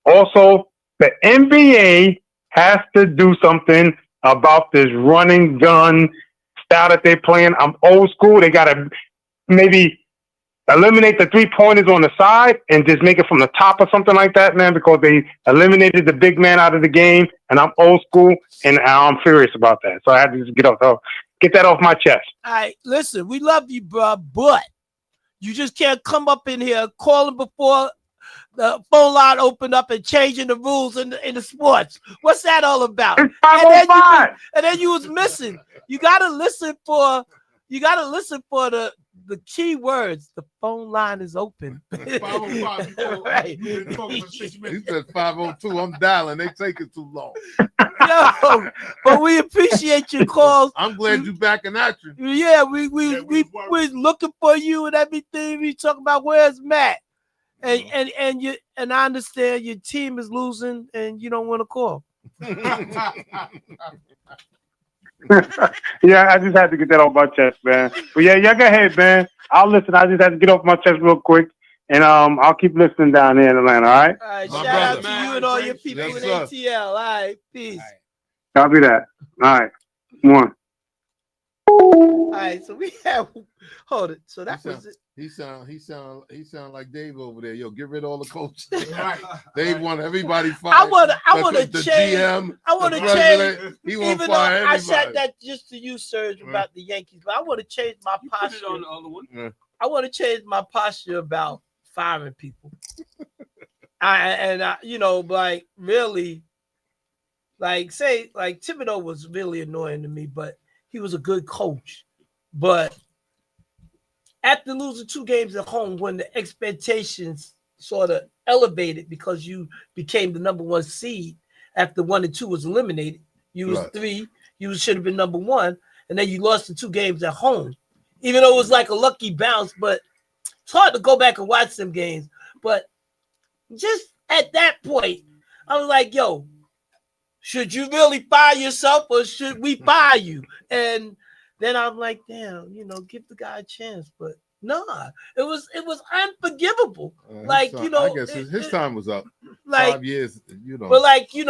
Also, the NBA has to do something about this running gun style that they're playing. I'm old school. They got to maybe eliminate the 3-pointers on the side and just make it from the top or something like that, man, because they eliminated the big man out of the game, and I'm old school, and I'm furious about that. So I had to just get that off my chest. All right, listen, we love you, bro, but you just can't come up in here calling before the phone line opened up and changing the rules in the sports. What's that all about? It's 505. And then you was missing. You gotta listen for the key words. The phone line is open. 505. Right. You've been talking for 6 He minutes. said 502. I'm dialing. They taking too long. Yo, but we appreciate your calls. I'm glad you back in action. Yeah, we was we're looking for you and everything. We talking about where's Matt, and I understand your team is losing and you don't want to call. Yeah, I just had to get that off my chest, man. But yeah, go ahead, man. I'll listen. I just had to get off my chest real quick, and I'll keep listening down here in Atlanta. All right, All right, My shout out brother. to you and all your people Yes, in sir. ATL. All right, peace. I'll do that. All right, one. All right, so we have hold it. So that was it. He sound like Dave over there. Yo, get rid of all the coaches. Right. They want everybody fired. I want to the change. GM. I want the to president, change. He want Even to though fire I everybody. said that just to you, Serge, about the Yankees, but I want to change my You put it posture. on the other one. I want to change my posture about firing people. I like really, like say, like Thibodeau was really annoying to me, but he was a good coach. But after losing 2 games at home, when the expectations sort of elevated because you became the number 1 seed after 1 and 2 was eliminated, you was Right. 3. You should have been number 1, and then you lost the 2 games at home. Even though it was like a lucky bounce, but it's hard to go back and watch some games. But just at that point, I was like, yo, should you really fire yourself or should we fire you? And then I'm like, damn, give the guy a chance. But nah, it was unforgivable. I guess his time was up. Like 5 years, But like, you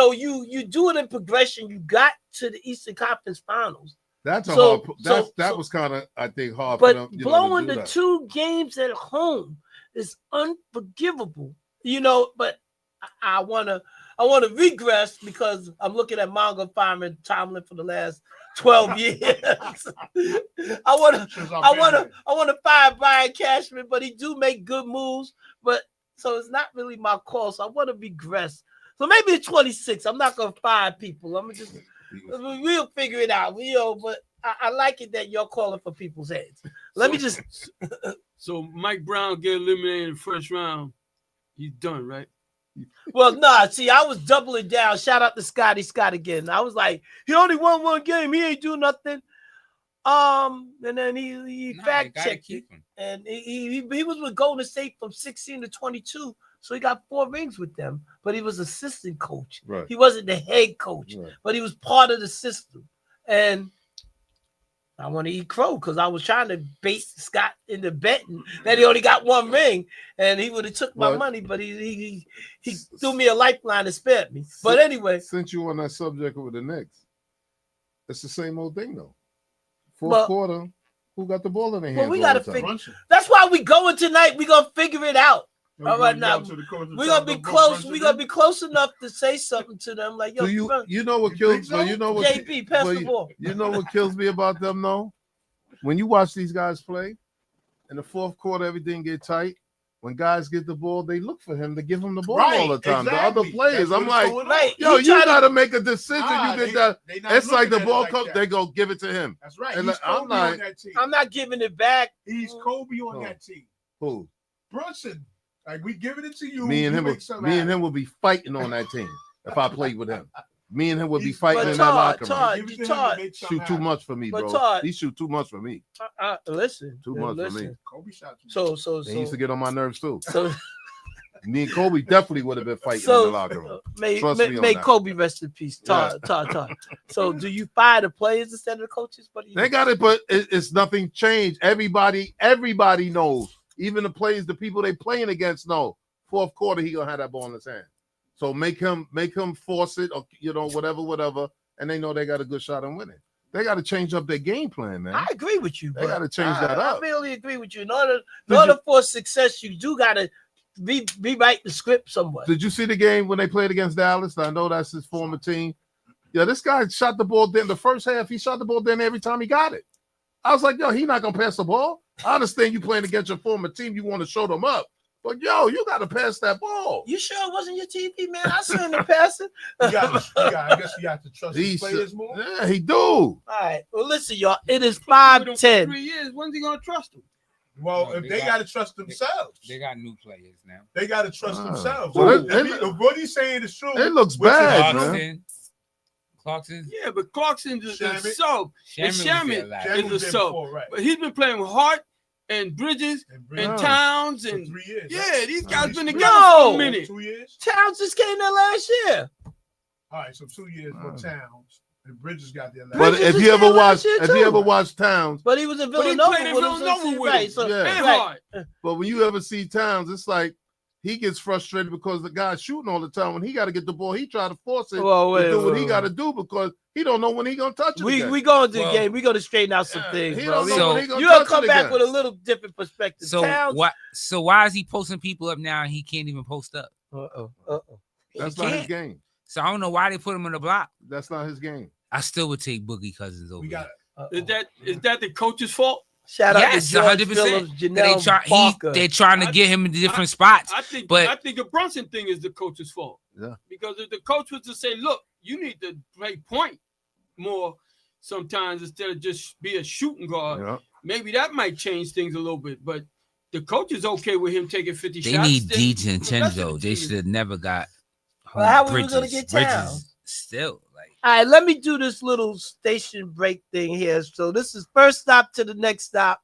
do it in progression. You got to the Eastern Conference Finals. That's a So- hard. so- That was kind of, I think, hard But for them. blowing to do the that. 2 games at home is unforgivable. But I wanna regress because I'm looking at Mongo firing Tomlin for the last 12 years. I wanna fire Brian Cashman, but he do make good moves. But so it's not really my call. So I want to regress. So maybe at 26, I'm not gonna fire people. I'm just we'll figure it out. But I like it that you're calling for people's heads. Let me just. So Mike Brown get eliminated in the first round. He's done, right? Well, nah. See, I was doubling down. Shout out to Scotty Scott again. I was like, he only won 1 game. He ain't do nothing. And then he fact checked it, and he was with Golden State from 16 to 22. So he got 4 rings with them, but he was assistant coach. Right. He wasn't the head coach, Right. but he was part of the system. And I want to eat crow because I was trying to bait Scott into betting that he only got 1 ring, and he would have took my Well, money, but he threw me a lifeline and spared me. But anyway, Since you on that subject with the Knicks, it's the same old thing though. Fourth Well- quarter, who got the ball in their hands? well, we all got to the time? figure. Brunson. That's why we going tonight. We gonna figure it out. All right, now Down to the coach and we're tell gonna be them to close. Brunson We're in. gonna be close enough to say something to them, like, yo, Do you bro, you know what You think kills? so? Well, you know what? JP, pass well, the ball. You know what kills me about them though? When you watch these guys play, in the fourth quarter, everything get tight. When guys get the ball, they look for him to give him the ball Right, all the time. exactly. The other players, That's I'm what's like, going on. Right. yo, He you tried to- gotta make a decision. Nah, you get they- that. they not It's like the looking at it ball like comes, that. they go give it to him. That's right. And He's I'm Kobe like- on that team. I'm not giving it back. He's Kobe on Oh. that team. Who? Brunson. Like, we giving it to you. Me and you him, make would, something me and happen. him would be fighting on that team if I played with him. Me and him would be He's- fighting But in that locker room. Todd, Give it to him to Todd, make something Shoot too happen. much for me, But bro. Todd- He shoot too much for me. listen. Too much for me. listen. Kobe shot you. So And he used to get on my nerves too. So Me and Kobe definitely would have been fighting in the So locker room. may Trust me on may that. Kobe rest in peace. Todd. So do you fire the players instead of the coaches? What do you They got it, but it's nothing changed. Everybody knows. Even the players, the people they playing against know. Fourth quarter, he gonna have that ball in his hand. So make him force it, or whatever, and they know they got a good shot on winning. They got to change up their game plan, man. I agree with you. They got to change that up. I really agree with you. In order for success, you do gotta rewrite the script somewhat. Did you see the game when they played against Dallas? I know that's his former team. Yeah, this guy shot the ball in the first half. He shot the ball in every time he got it. I was like, yo, he not gonna pass the ball. I understand you playing against your former team. You want to show them up. But yo, you got to pass that ball. You sure it wasn't your TV, man? I seen him passing. I guess you have to trust these players more. Yeah, he do. All right. Well, listen, y'all. It is 5:10. 3 years. When's he gonna trust him? Well, No, if they got to trust themselves, They got new players now. they got to trust themselves. Well, If what he's saying is true, It looks which is bad, true, man. Clarkson. Yeah, but Clarkson's a Shaman. sub. And Shaman Shaman was there last Shaman is was a there sub. before, right. But he's been playing with Hart and Bridges and Towns For and 3 years. yeah, these guys been No. together for a minute. 2 years. Towns just came there last year. All right, so 2 years for Towns and Bridges got there last. But Bridges if was you ever there last watch, year, if too. you ever watch Towns, But he was in But he Villanova played in with him. Villanova with Right. him. So, Yeah. And right. Hart. but when you ever see Towns, it's like he gets frustrated because the guy's shooting all the time. When he got to get the ball, he try to force it Well, to do what wait. he got to do because he don't know when he gonna touch it. We again. going to the Well, game. We going to straighten out some Yeah, things, he bro. don't know So- when he gonna You gonna touch come it back again. with a little different perspective. So Towns. what? So why is he posting people up now and he can't even post up? That's He not his can't. game. So I don't know why they put him on the block. That's not his game. I still would take Boogie Cousins over. We got Is that the coach's fault? Shout out Yes, to George 100%. Phillips, They Janelle Parker. they're trying to get him in different spots. I think But- the Brunson thing is the coach's fault. Yeah. Because if the coach was to say, look, you need to play point more sometimes instead of just be a shooting guard, Yeah. maybe that might change things a little bit. But the coach is okay with him taking 50 They shots. need then Deej and the rest of Chenzo. the They team is- should have never got Well, how we Bridges. gonna get Bridges Towns? still like All right, let me do this little station break thing here. So this is first stop to the next stop.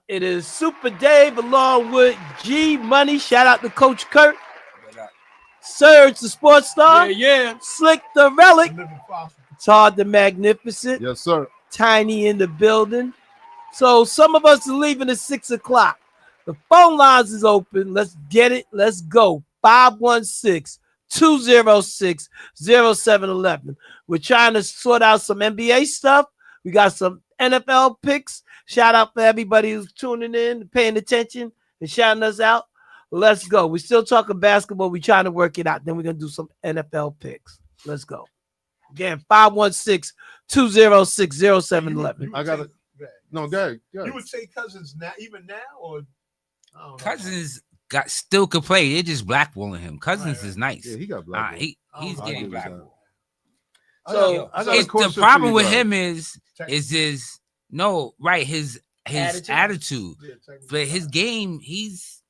It is Super Dave along with G Money. Shout out to Coach Kurt. Surge the sports star. Yeah. Slick the relic. living fossil. Todd the Magnificent. Yes, sir. Tiny in the building. So some of us are leaving at 6 o'clock. The phone lines is open. Let's get it. Let's go. 516-206-0711. We're trying to sort out some NBA stuff. We got some NFL picks. Shout out for everybody who's tuning in, paying attention, and shouting us out. Let's go. We're still talking basketball. We're trying to work it out. Then we're going to do some NFL picks. Let's go. Again, 516-206-0711. I got it. No, go ahead. You would say Cousins now, even now, or I don't know. Cousins still could play. They're just blackballing him. Cousins is nice. Yeah, he got black. He's I'll getting give you that. blackballed. So I got a It's the question for problem you with guys. him is his attitude. Yeah, technically. But his game, he's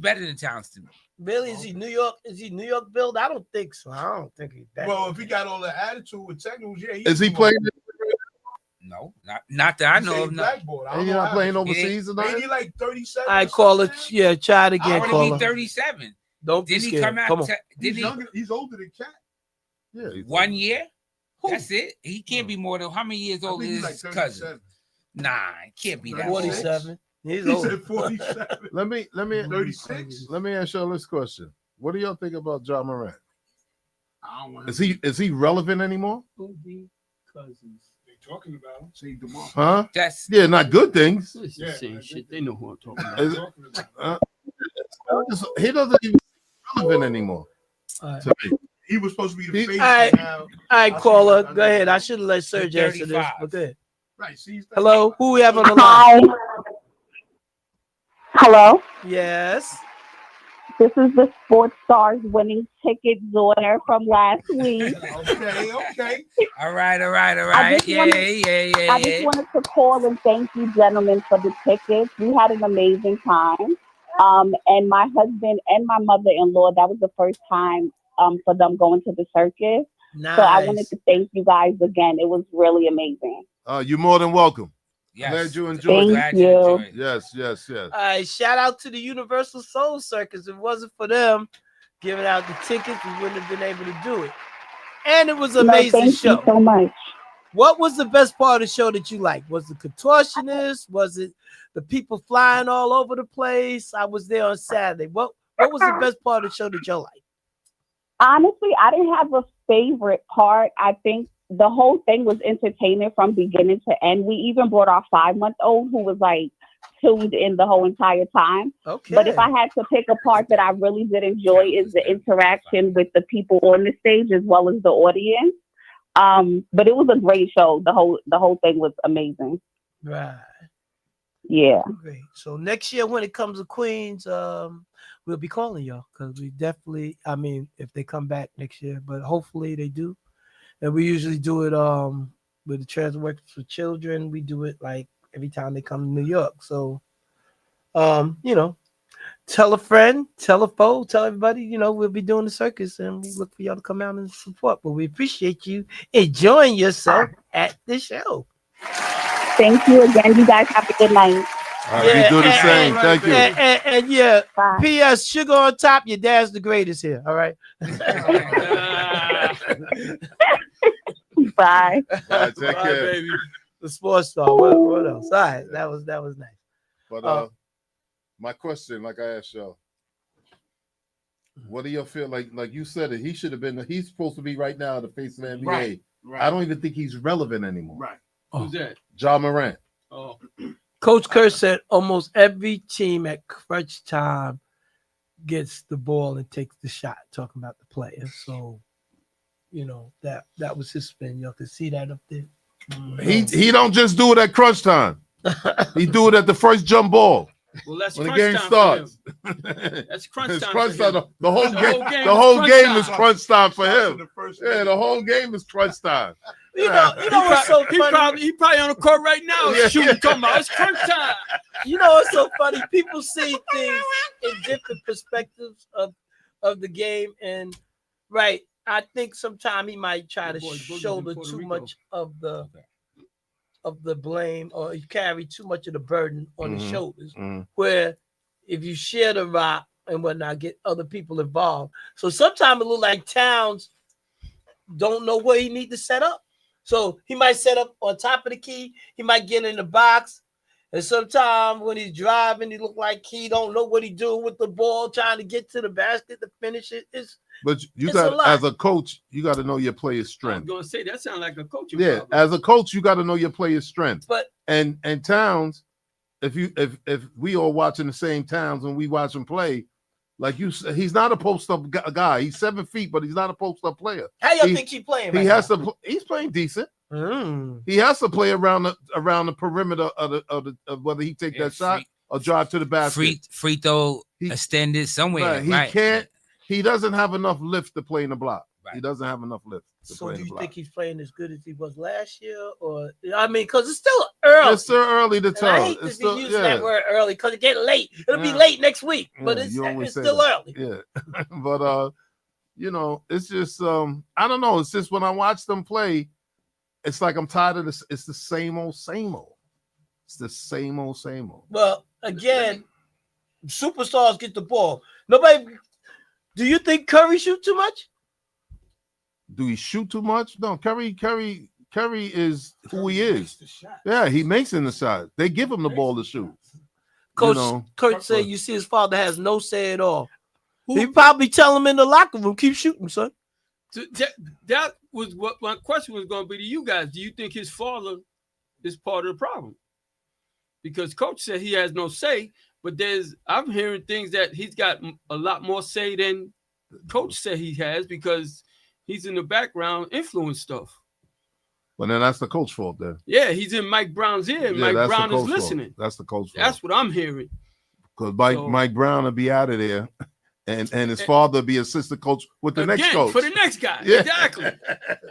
better than Towns to me. Really? Is he New York? Is he New York build? I don't think so. I don't think he's that. Well, if he got all the attitude with technicals, yeah. Is he playing? No, not that I know of. No. Blackboard. I Ain't don't he know not how. playing overseas or Ain't nothing? he like 37? I or call it. something? Yeah, try it again, I caller. want to be 37. Don't be Didn't he scared. come out? Come on. He's Didn't he? younger. He's older than Cat. Yeah, he's 1 year. That's it. He can't be more than how many years I old think is he's like his cousin? 37. Nah, it can't be that old. 47. He's He old. said 47. Let me 36. let me ask y'all this question. What do y'all think about John Morant? I don't want Is he relevant anymore? Cousins. They talking about him. Say DeMar. Huh? That's Yeah, not good things. It's the Yeah, same I shit. think- They know who I'm talking about. Is- Talking about He doesn't even relevant anymore. All right. To me. He was supposed to be the He- face. All right. Now. All right, I see caller. that. Go ahead. I should have let Serge answer this, 35. but go ahead. Right. See, he's Hello, who we have on the line? Hi. Hello. Yes. This is the Sports Stars winning ticket winner from last week. Okay. all right. just Yeah. I just wanted to call and thank you, gentlemen, for the tickets. We had an amazing time. And my husband and my mother-in-law, that was the first time for them going to the circus. Nice. So I wanted to thank you guys again. It was really amazing. You're more than welcome. Yes. Glad you enjoyed Thank it. Glad you. enjoyed it. Yes, yes, yes. All right, shout out to the Universal Soul Circus. If it wasn't for them giving out the tickets, we wouldn't have been able to do it. And it was an No, amazing thank show. you so much. What was the best part of the show that you liked? Was it contortionist? Was it the people flying all over the place? I was there on Saturday. What was the best part of the show that y'all liked? Honestly, I didn't have a favorite part. I think the whole thing was entertaining from beginning to end. We even brought our 5-month-old who was like tuned in the whole entire time. Okay. But if I had to pick a part that I really did enjoy is the interaction with the people on the stage as well as the audience. But it was a great show. The whole thing was amazing. Right. Yeah. Great. So next year when it comes to Queens, we'll be calling y'all because we definitely, I mean, if they come back next year, but hopefully they do. And we usually do it with the Trans Workers for Children. We do it like every time they come to New York. So you know, tell a friend, tell a foe, tell everybody, you know, we'll be doing the circus and we look for y'all to come out and support. But we appreciate you enjoying yourself at the show. Thank you again. You guys have a good night. All right, we do the same. right, Thank you. And yeah, Bye. P.S. Sugar on top, your dad's the greatest here. All right. Bye. All right, take Bye, care. baby. The sports star. What else? All right, that was nice. But my question, like I asked y'all, what do you feel like you said it? He should have been. He's supposed to be right now the face of the NBA. Right, right. I don't even think he's relevant anymore. Right. Who's that? Ja Morant. Oh, Coach Kerr said almost every team at crunch time gets the ball and takes the shot, talking about the players. So, you know, that was his spin. Y'all can see that up there. He don't just do it at crunch time. He do it at the first jump ball well, that's when the crunch game time starts. for him. That's crunch It's time. crunch for him. time. The whole game. The is whole crunch game time. is crunch time for Shots in him. the first Yeah, minute. the whole game is crunch time. You know what's so funny? He probably on the court right now. Yeah. Shooting, talking about it's crunch time. You know what's so funny? People see things in different perspectives of the game, and right, I think sometimes he might try to Boys in shoulder Puerto too Rico. much of the blame, or you carry too much of the burden on his Mhm. shoulders. Mhm. Where if you share the rock and whatnot, get other people involved. So sometimes it look like Towns don't know where he need to set up. So he might set up on top of the key. He might get in the box. And sometimes when he's driving, he look like he don't know what he doing with the ball, trying to get to the basket to finish it. But you It's a got lot. as a coach, you got to know your player's I was strength. gonna say that sounds like a coaching Yeah, problem. as a coach, you got to know your player's strength. But And Towns, if we all watching the same Towns and we watch him play, like you said, he's not a post up guy. He's 7 feet, but he's not a post up player. how y'all He- think he playing? He right has now? to. He's playing decent. Mm. He has to play around the perimeter of whether he take Yeah, that shot or drive to the basket. Free throw He- extended somewhere. Right, he Right. can't. He doesn't have enough lift to play in the block. Right. He doesn't have enough lift to So play do in the you block. think he's playing as good as he was last year, or I mean, because it's still early. It's still early to And I tell. hate to It's be still, using that word early because it get late. It'll be Yeah. late next week, but Yeah, it's you always say still that. early. Yeah, but you know, it's just I don't know. It's just when I watch them play, it's like I'm tired of this. It's the same old, same old. It's the same old, same old. Well, again, superstars get the ball. Nobody. Do you think Curry shoot too much? Do he shoot too much? No, Curry is who he Curry makes is. the shot. Yeah, he makes in the shot. They give him the ball to shoot. Coach know, Kurt said you see his father has no say at all. He probably tell him in the locker room, keep shooting, son. So that was what my question was going to be to you guys. Do you think his father is part of the problem? Because Coach said he has no say, but I'm hearing things that he's got a lot more say than Coach said he has because he's in the background influence stuff. But then that's the coach fault there. Yeah, he's in Mike Brown's ear, and Yeah, Mike that's the Brown is coach fault. listening. That's the coach fault. That's what I'm hearing. Because So- Mike Brown will be out of there, and his father will be assistant coach with the next Again, coach. for the next guy. Yeah. Exactly.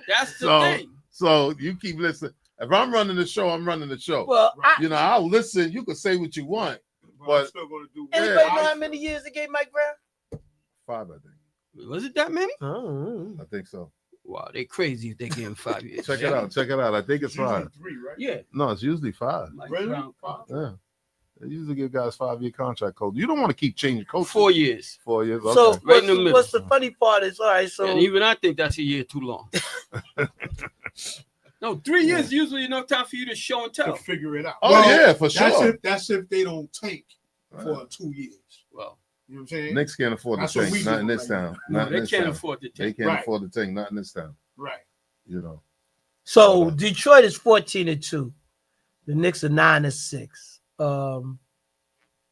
That's the So, thing. so you keep listening. If I'm running the show, I'm running the show. Well, You know, I'll listen. You can say what you want. I'm But still gonna do. anybody Yeah. know how many years they gave Mike Brown? 5, I think. Was it that many? Oh, I think so. Wow, they crazy if they give him 5 years. Check it out. Check it out. I think it's Usually 5. 3, right? Yeah. No, it's usually 5. Mike Really? Brown, Yeah. They usually give guys 5-year contract codes. You don't want to keep changing coaches. 4 years. 4 years. Okay. So Right in the middle. what's the funny part is, all right, so And even I think that's a year too long. No, 3 years is usually enough time for you to show and To tell. figure it out. Oh, yeah, for That's sure. That's if they don't tank for 2 years. Well, You know what I'm saying? Knicks can't afford to That's what tank. we Not do in this right town. no, Not in they this can't town. afford to They take. can't Right. afford to tank. Not in this town. Right. You know. so Detroit is 14-2. The Knicks are 9-6. Well,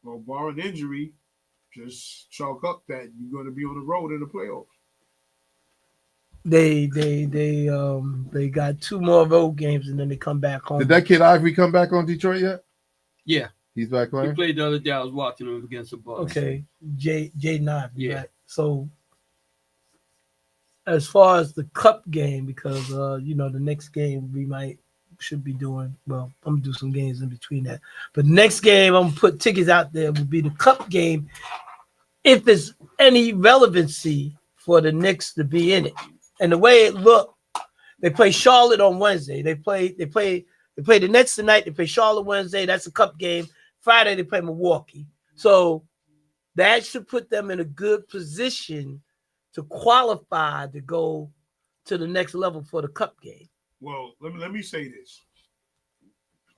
barring injury, just chalk up that you're going to be on the road in the playoffs. They got 2 more road games and then they come back home. Did that kid Ivory come back on Detroit yet? Yeah, He's back he playing? played the other day. I was watching him against the Bucks. Okay, Jaden Ivey. Yeah. Right? So as far as the cup game, because the next game we should be doing. Well, I'm gonna do some games in between that. But the next game I'm gonna put tickets out there will be the cup game, if there's any relevancy for the Knicks to be in it. And the way it looked, they play Charlotte on Wednesday. They play the Nets tonight. They play Charlotte Wednesday. That's a cup game. Friday they play Milwaukee. So that should put them in a good position to qualify to go to the next level for the cup game. Well, let me say this.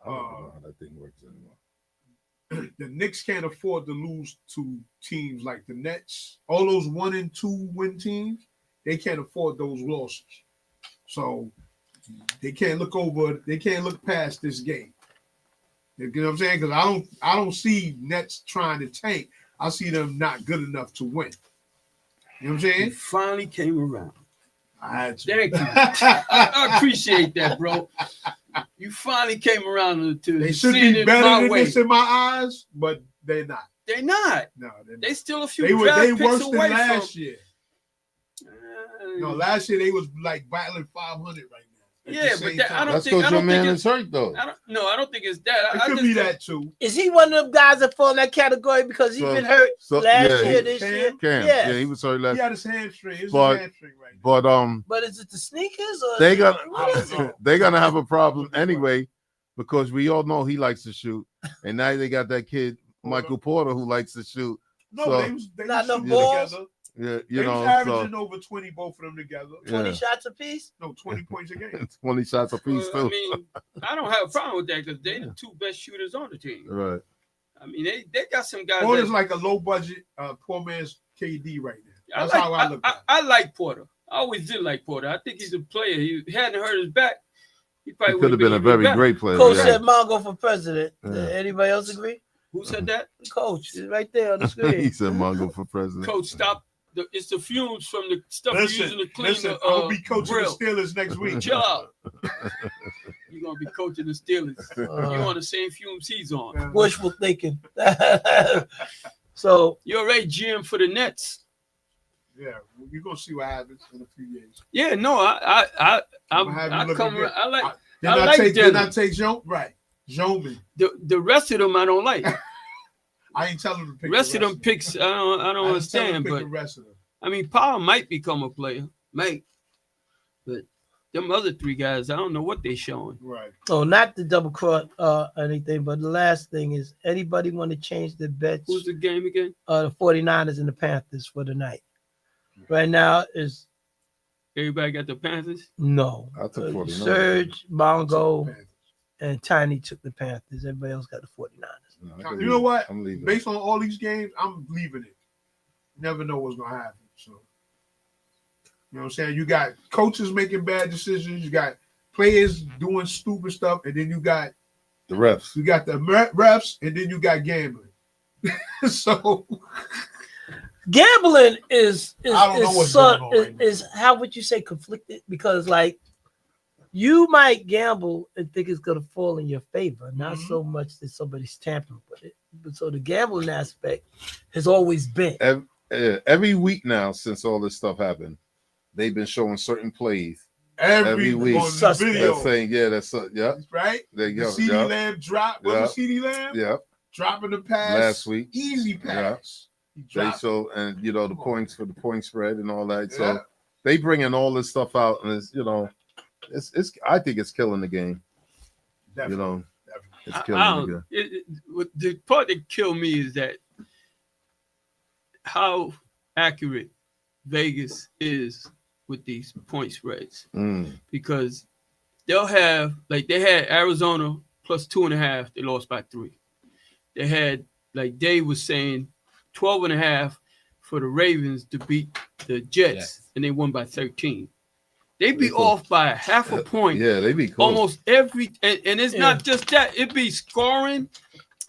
I don't know how that thing works anymore. The Knicks can't afford to lose to teams like the Nets. All those 1 and 2 win teams, they can't afford those losses. So they can't look past this game. You know what I'm saying? Because I don't see Nets trying to tank. I see them not good enough to win. You know what I'm He saying? finally came around. I had to. Thank you. I appreciate that, bro. You finally came around to They should seeing be it better my than way. this in my eyes, but they're not. They're not. No, they're not. They still a few They draft they picks worse than away last from. year. No, last year they was like battling 500 right now. at the Yeah, but same that, I time. don't That's think. because I your don't man think is hurt, though. I don't think it's that. It I could just be think- that too. Is he one of them guys that fall in that category because he's So- been hurt so, last yeah, year, he- this Cam? year? Cam, Yes. yeah, he was hurt last. He had his hamstring. It's But- his hamstring right now. But But is it the sneakers or they what is it? got they're gonna have a problem anyway because we all know he likes to shoot, and now they got that kid Michael Porter who likes to shoot. No, So- they Not was no shooting balls? together. Yeah, They you was know, averaging so over 20, both of them together. 20 yeah. shots apiece? No, 20 points a game. 20 shots apiece Well, I too. mean, I don't have a problem with that because they're the 2 best shooters on the team. Right. I mean, they got some guys. Porter's that, like a low budget, poor man's KD right now. I That's like, how I look at it. I like Porter. I always did like Porter. I think he's a player. He hadn't hurt his back. He He probably could have been a even very better. great player. Coach yeah. said Mongo for president. Yeah. Anybody else agree? Who said that? Coach is right there on the he screen. said Mongo for president. Coach, stop. It's the fumes from the stuff you're using to clean Listen, the I'm gonna be coaching grill. the Steelers next week. Chill out. You're gonna be coaching the Steelers. You're Uh, on the same fumes he's on. wishful thinking. So You're already GM for the Nets. Yeah, you're gonna see what happens in a few years. Yeah, no, I'ma have you I looking come. good. I like Did I I like take Denver. Jean? Right, Jean. the rest of them. I don't like. I ain't telling him to The pick rest of them picks. I don't I just tell him understand. to pick But the rest of them. I mean, Powell might become a player, might. But them other 3 guys, I don't know what they showing. Right. oh, not the double cross anything, but the last thing is anybody want to change their bets? Who's the game again? The 49ers and the Panthers for the night. Right now is Everybody got the Panthers. no. I took 49ers. Surge, Mongo, and Tiny took the Panthers. Everybody else got the 49ers. No, I You know what? I'm leaving. Based on all these games, I'm leaving it. Never know what's gonna happen. So, you know what I'm saying? You got coaches making bad decisions. You got players doing stupid stuff, and then you got The refs. the refs, and then you got gambling. So Gambling is I don't know what's going on right now. is how would you say conflicted? Because like you might gamble and think it's gonna fall in your favor, not Mhm. so much that somebody's tampering with it. But so the gambling aspect has always been. Every week now, since all this stuff happened, they've been showing certain plays. every week. on the Suspect. video, They're saying, yeah, that's yeah, right? there you The go. CD Yeah, Lamb drop. Was Yeah. it CD Lamb? yeah. Dropping the pass Last week, Easy pass. He they dropped. show, and you know the points for the point spread and all that. So Yeah. they bringing all this stuff out, and it's it's I think it's killing the game. Definitely. You know, it's I killing the don't- game. the part that killed me is that how accurate Vegas is with these point spreads, because they'll have, like, they had Arizona plus 2.5, they lost by 3. They had, like Dave was saying, 12.5 for the Ravens to beat the Jets, and they won by 13. They be off by half a point. Yeah, they be close. Almost every, and it's not just that, it be scoring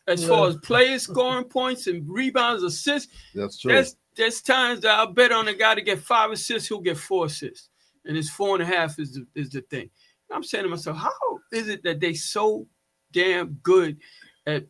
as far as players scoring points and rebounds, assists. That's true. There's times that I'll bet on a guy to get 5 assists, he'll get 4 assists. And it's 4.5 is the thing. And I'm saying to myself, how is it that they so damn good at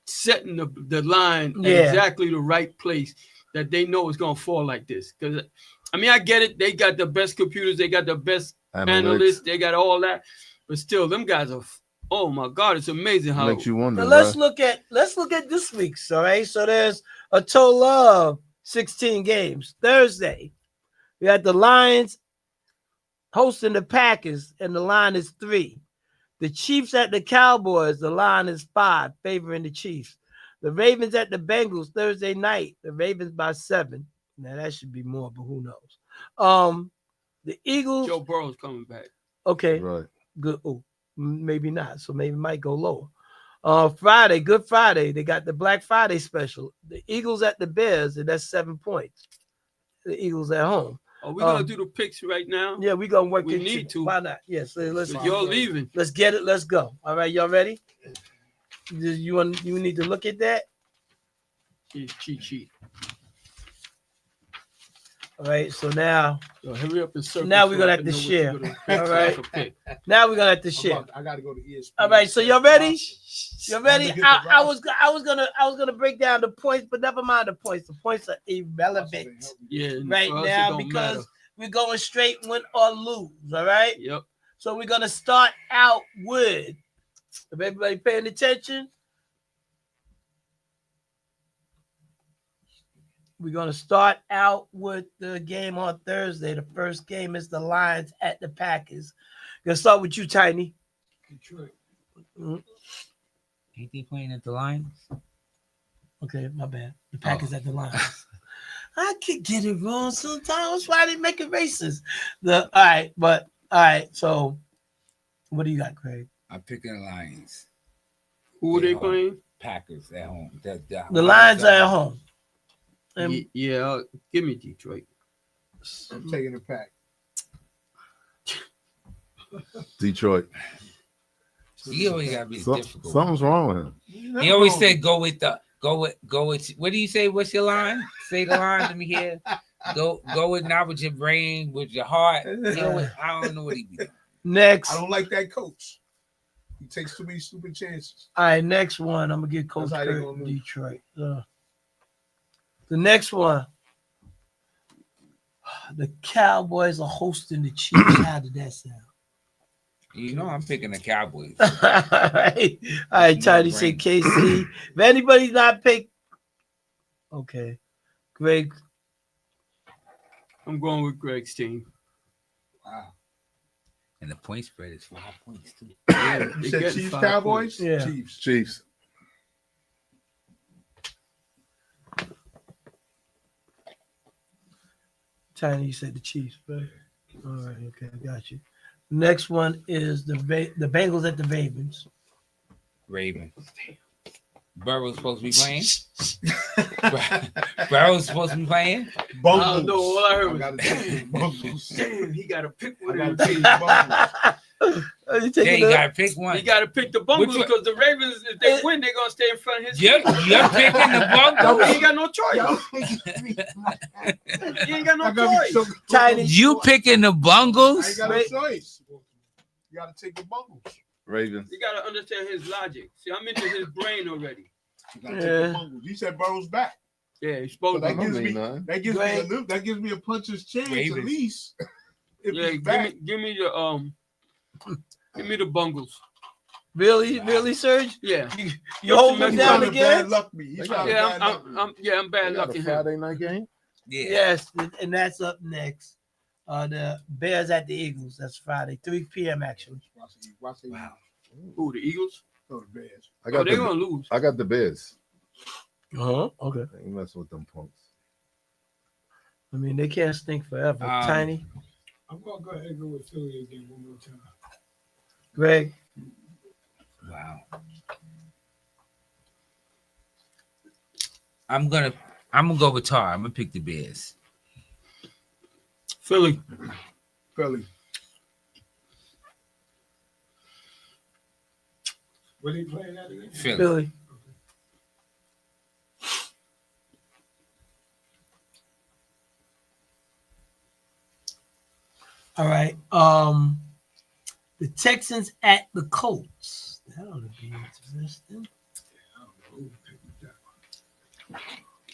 setting the line at exactly the right place that they know it's gonna fall like this? Because I mean, I get it, they got the best computers, they got the best analysts, they got all that, but still, them guys are, oh my God, it's amazing how makes you wonder. Now let's look at this week's. All right, so there's a total of 16 games. Thursday, we had the Lions hosting the Packers, and the line is 3. The Chiefs at the Cowboys, the line is 5, favoring the Chiefs. The Ravens at the Bengals Thursday night, the Ravens by 7. Now that should be more, but who knows? The Eagles. Joe Burrow's coming back. Okay, right. Good. Oh, maybe not. So maybe it might go lower. Friday, Good Friday. They got the Black Friday special. The Eagles at the Bears, and that's 7 points. The Eagles at home. Are we gonna do the picks right now? Yeah, we're gonna work. We need to. Why not? Yes. Let's. You're leaving. Let's get it. Let's go. All right, y'all ready? You need to look at that. It's cheat sheet. All right. So now. Yo, hurry up and circle. Now we're gonna have to share. All right. Now we're gonna have to share. I gotta go to ESPN. All right. So y'all ready? You ready? I was gonna break down the points, but never mind the points. The points are irrelevant right now because we're going straight win or lose. All right. Yep. So we're gonna start out with. If everybody paying attention, we're gonna start out with the game on Thursday. The first game is the Lions at the Packers. Gonna start with you, Tiny. Detroit. Ain't they playing at the Lions? Okay, my bad. The Packers at the Lions. I could get it wrong sometimes. Why they make it racist? All right. So, what do you got, Craig? I'm picking the Lions. Who are they playing? Packers at home. The Lions are at home. Yeah, give me Detroit. I'm taking the Pack. Detroit. He always gotta be difficult. Something's wrong with him. He always said go with. What do you say? What's your line? Say the line. Let me hear. Go with not with your brain, with your heart. I don't know what he be doing. Next. I don't like that coach. He takes too many stupid chances. All right, next one. I'm gonna get Coach Kirk, Detroit. The next one. The Cowboys are hosting the Chiefs. How did that sound? You know I'm picking the Cowboys. All right, Tiny said KC. If anybody's not picked, okay. Greg. I'm going with Greg's team. Wow. And the point spread is 5 points too. Yeah, You said Chiefs, Cowboys? Yeah. Chiefs. Tiny, you said the Chiefs, right? All right, okay, I got you. Next one is the Bengals at the Ravens. Ravens. Burrow's supposed to be playing. Burrow's supposed to be playing. Bungles. I don't know. All I heard was, damn, he got to pick one of them teams. You got to pick one. He got to pick the Bungles because the Ravens, if they win, they're going to stay in front of his team. You're picking the Bungles. He ain't got no choice. He ain't got no choice. Tiny. You picking the Bungles? I ain't got no choice. You got to take the Bungles. Ravens. You got to understand his logic. See, I'm into his brain already. You got to take the Bungles. You said Burrow's back. Yeah, he's supposed So to. that gives me a puncher's chance Ravens. at least. Yeah, give me the Bungles. Really, Serge? Yeah. You holding him down again? Bad luck me. I'm bad luck in him. Friday night game. Yeah. Yes, and that's up next. The Bears at the Eagles. That's Friday, 3 p.m. actually. Wow. Who, the Eagles? Oh, the Bears. I got they're the, gonna lose. I got the Bears. Okay. I ain't messing with them punks. I mean, they can't stink forever. Tiny, I'm gonna go ahead and go with Philly again one more time. Greg. Wow. I'm gonna go with Tar. I'm gonna pick the Bears. Philly. Philly. Where they playing at again? Philly. All right. The Texans at the Colts. That ought to be interesting.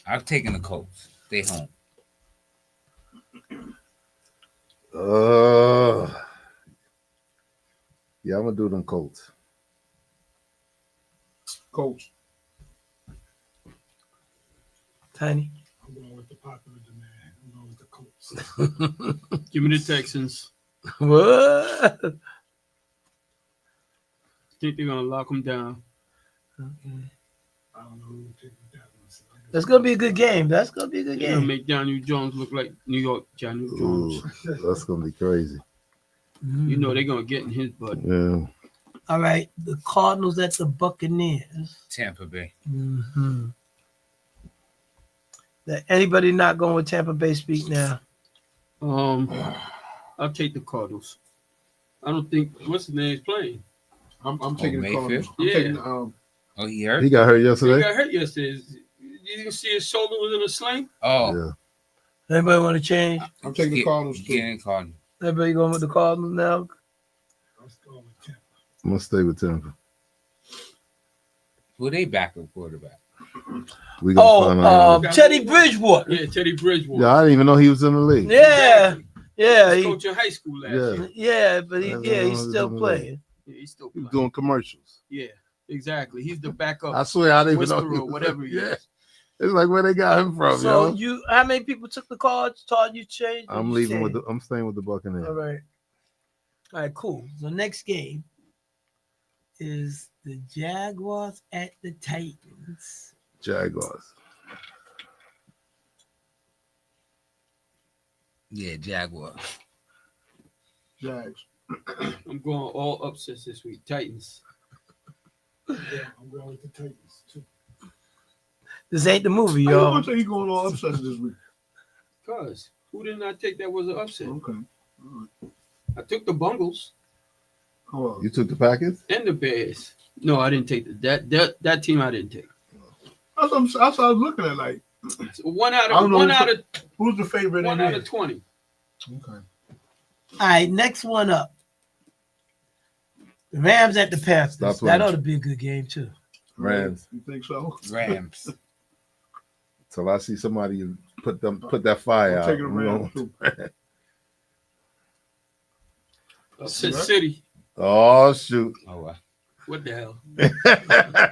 I've taken the Colts. They home. Yeah, I'm gonna do them Colts. Colts. Tiny. I'm going with the popular demand. I'm going with the Colts. Give me the Texans. What? Think they're gonna lock them down. Okay. I don't know who to take with that one. So That's gonna be a good game. That's gonna be a good They're gonna game. make Daniel Jones look like New York Daniel Ooh, Jones. that's gonna be crazy. You know they're gonna get in his butt. Yeah. All right. The Cardinals at the Buccaneers. Tampa Bay. Mm-hmm. That anybody not going with Tampa Bay speak now? I'll take the Cardinals. I don't think what's his name's playing. I'm taking the Mayfield? Cardinals. I'm Yeah. taking Oh, he hurt? He got hurt He yesterday. got hurt yesterday. You didn't see his shoulder was in a sling? Oh, Yeah. Anybody want to change? I'm taking the Cardinals Get too. in Cardinals. Everybody going with the Cardinals now? I'm going with Tampa. I'm gonna stay with Tampa. Who they backup quarterback? We gonna find out. Teddy Bridgewater. Yeah, Teddy Bridgewater. Yeah, I didn't even know he was in the league. Yeah, Exactly. yeah, He he, was coaching high school last Yeah. year. yeah, but That's he's what still I'm playing. Yeah, he's still He was playing. doing commercials. Yeah, exactly. He's the backup. I swear I didn't even know. whisperer, whatever he Yeah. is. It's like where they got him from, So yo. how many people took the cards? Todd, you changed? or I'm you leaving with staying? I'm staying with the Buccaneers. All right. All right, cool. The next game is the Jaguars at the Titans. Jaguars. Yeah, Jaguars. Jags. I'm going all upsets this week. Titans. Yeah, I'm going with the Titans too. This ain't the movie, How you y'all. gonna say he going all upsets this week? Cause who did I take that was an upset? Okay. I took the Bungles Hold on. You took the Packers? and the Bears. No, I didn't take that team. I didn't take. That's what I was looking at. Like, So one out I don't of know one out of who's the favorite one in out there? of 20. Okay. All right, next one up. The Rams at the Panthers. Stop playing. That ought to be a good game too. Rams. You think so? Rams. Till I see somebody put that fire I'm out. taking the I'm Rams going- too. Upset City. Oh shoot. Oh, wow. What the hell? You're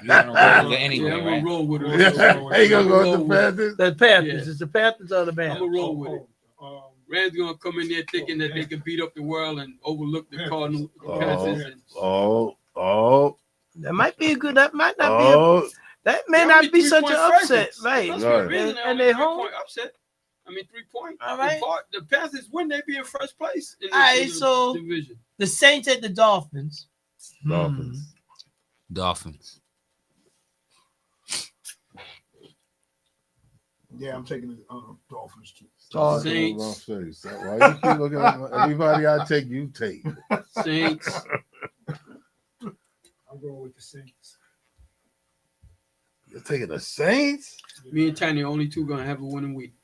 gonna roll with it anyway, Yeah, I'm right? gonna roll with it. Hey, you gonna go with the Panthers? The Panthers. Yeah. It's the Panthers or the I'm Rams? gonna roll with it. Um, Rams gonna come in there thinking that they can beat up the world and overlook the Cardinals. Panthers and- Oh. That might be a good. That might not be. Oh. That may They not only be such an 3-point upset, favorites. right? That's Right. what reason And they they only home? 3-point upset. I mean 3 point. All right. The Panthers win, they be in first place in All right, in the so- division. The Saints at the Dolphins. Dolphins. Dolphins. Yeah, I'm taking the Dolphins too. Oh, Saints. Wrong face. Why you keep looking at everybody I take, you take. Saints. I'm going with the Saints. You're taking the Saints? Me and Tiny only two gonna have a winning week.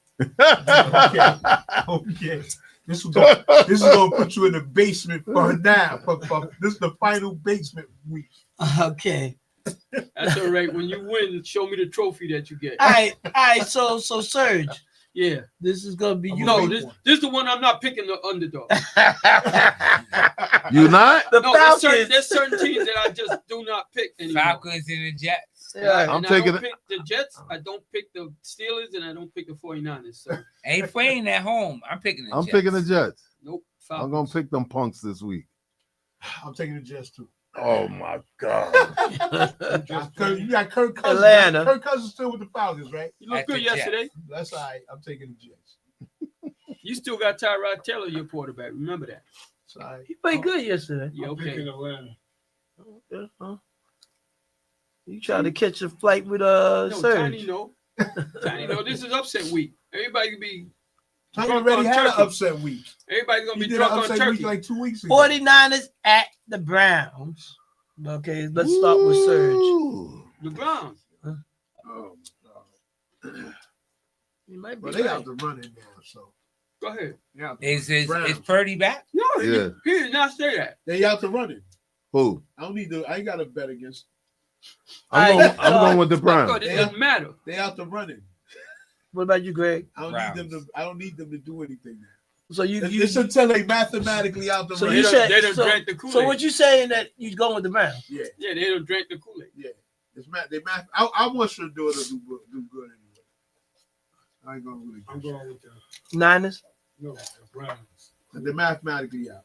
Okay. This is gonna put you in the basement for now. This is the final basement week. Okay. That's all right. When you win, show me the trophy that you get. All right. So Serge, Yeah. this is gonna be you. No, this is the one I'm not picking the underdog. You not? The No, Falcons. there's certain teams that I just do not pick anymore. Falcons and the Jets. Yeah, I'm And taking I don't it. pick the Jets. I don't pick the Steelers, and I don't pick the 49ers. So Ain't playing at home. I'm picking the I'm Jets. picking the Jets. nope. I'm gonna pick them punks this week. I'm taking the Jets too. Oh my God. You got Kirk Cousins. Atlanta. Kirk Cousins still with the Falcons, right? You looked At the good yesterday. That's all right. I'm taking the Jets. You still got Tyrod Taylor, your quarterback. Remember that. It's all right. He played good yesterday. Yeah, I'm picking okay. Atlanta. Yeah, huh? You trying to catch a flight with No, Surge? Tiny, no. Tiny, no. This is upset week. Everybody can be. Tony Drunk already on had an turkey. upset week. Everybody's gonna He be did an drunk on upset turkey. week like 2 weeks ago. 49ers at the Browns. Okay, let's start with Surge. Ooh. The Browns. Oh, You might be but they right. out the running now, so Go ahead. yeah. Is Browns. Purdy back? No, Yeah. he did not say that. They out the running. Who? I don't need to. I ain't got to bet against. I'm going with the Because Browns. it doesn't matter. They out the running. What about you, Greg? I don't Browns. need them to. I don't need them to do anything now. So you It's until they mathematically out the so running. you They said don't so, drink the Kool-Aid. so what you saying that you going with the Browns? Yeah, Yeah, they don't drink the Kool-Aid. yeah. It's math. They math. I want your daughter to do good anyway. I ain't gonna really. I'm going with the Niners? no the Browns. They're mathematically out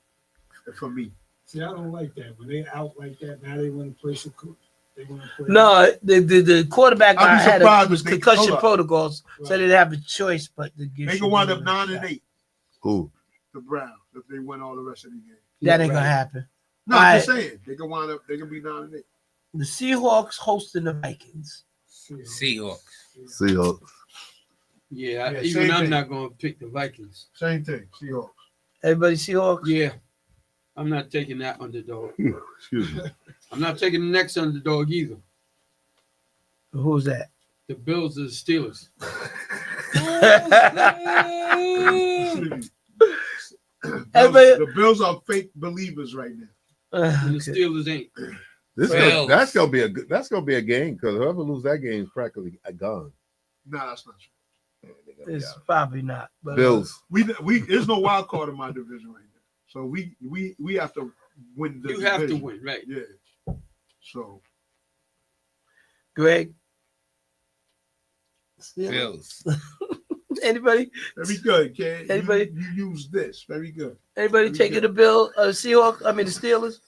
for me. See, I don't like that. When they out like that, now they want to play some cool. They want to play. No, the quarterback I'd be had surprised was if they- concussion hold up. protocols, so Right. they didn't have a choice but to give. They you can wind up the 9-8. Who? The Browns if they win all the rest of the game. That ain't gonna Right. happen. No, I'm just saying they can wind up. They can be 9-8. The Seahawks hosting the Vikings. Seahawks. Seahawks. Yeah, Yeah, even same I'm thing. not going to pick the Vikings. Same thing. Seahawks. Everybody Seahawks? Yeah, I'm not taking that underdog. Excuse me. I'm not taking the next underdog either. Who's that? The Bills and the Steelers. Everybody- The Bills are fake believers right now. And the Okay. Steelers ain't. Bills. That's gonna be a good. That's gonna be a game because whoever loses that game is practically gone. No, that's not true. It's probably not. But Bills. We there's no wild card in my division right now. So we have to win the You have to division. win, right? Yeah. So Greg. Bills. Anybody? very good, kid. Anybody- You use this. Very good. Anybody Very taking good. the Bill? Seahawks? I mean the Steelers.